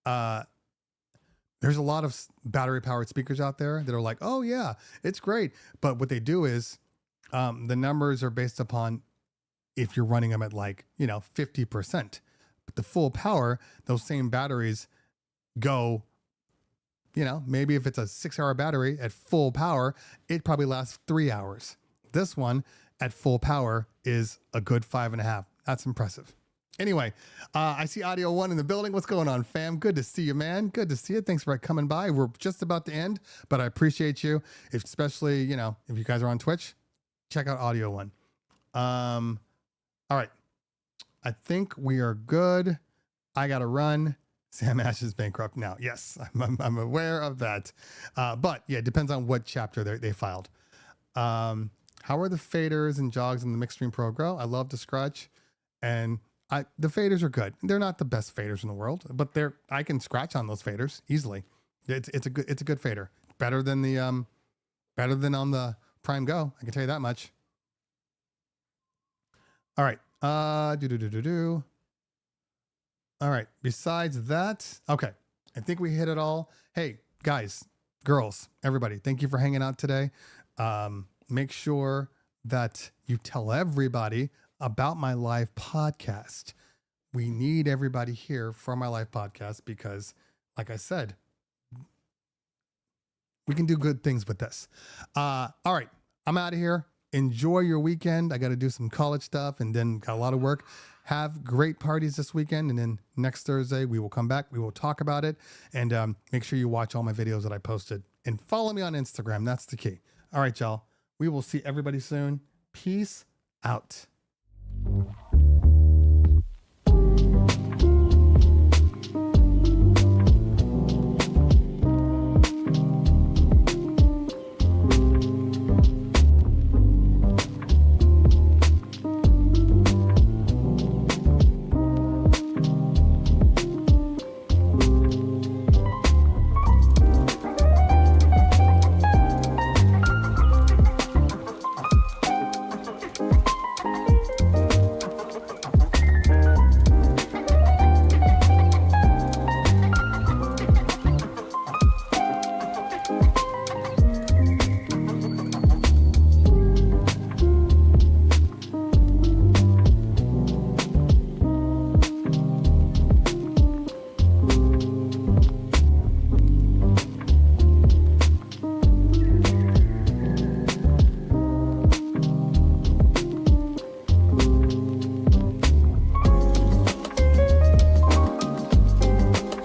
there's a lot of battery powered speakers out there that are like, oh yeah, it's great. But what they do is the numbers are based upon if you're running them at 50%. But the full power, those same batteries go, maybe if it's a 6-hour battery at full power, it probably lasts 3 hours. This one at full power is a good 5.5. That's impressive. Anyway, I see Audio One in the building. What's going on, fam? Good to see you, man. Good to see you. Thanks for coming by. We're just about to end, but I appreciate you. Especially, if you guys are on Twitch, check out Audio One. All right. I think we are good. I got to run. Sam Ash is bankrupt now. Yes, I'm aware of that. But yeah, it depends on what chapter they filed. How are the faders and jogs in the Mixstream Pro Grow? I love to scratch, and the faders are good. They're not the best faders in the world, but I can scratch on those faders easily. It's a good fader. Better than on the Prime Go. I can tell you that much. All right. All right. Besides that, okay. I think we hit it all. Hey, guys, girls, everybody, thank you for hanging out today. Make sure that you tell everybody about my live podcast. We need everybody here for my live podcast because, like I said, we can do good things with this. All right. I'm out of here. Enjoy your weekend. I got to do some college stuff and then got a lot of work. Have great parties this weekend. And then next Thursday, we will come back. We will talk about it. And make sure you watch all my videos that I posted. And follow me on Instagram. That's the key. All right, y'all. We will see everybody soon. Peace out.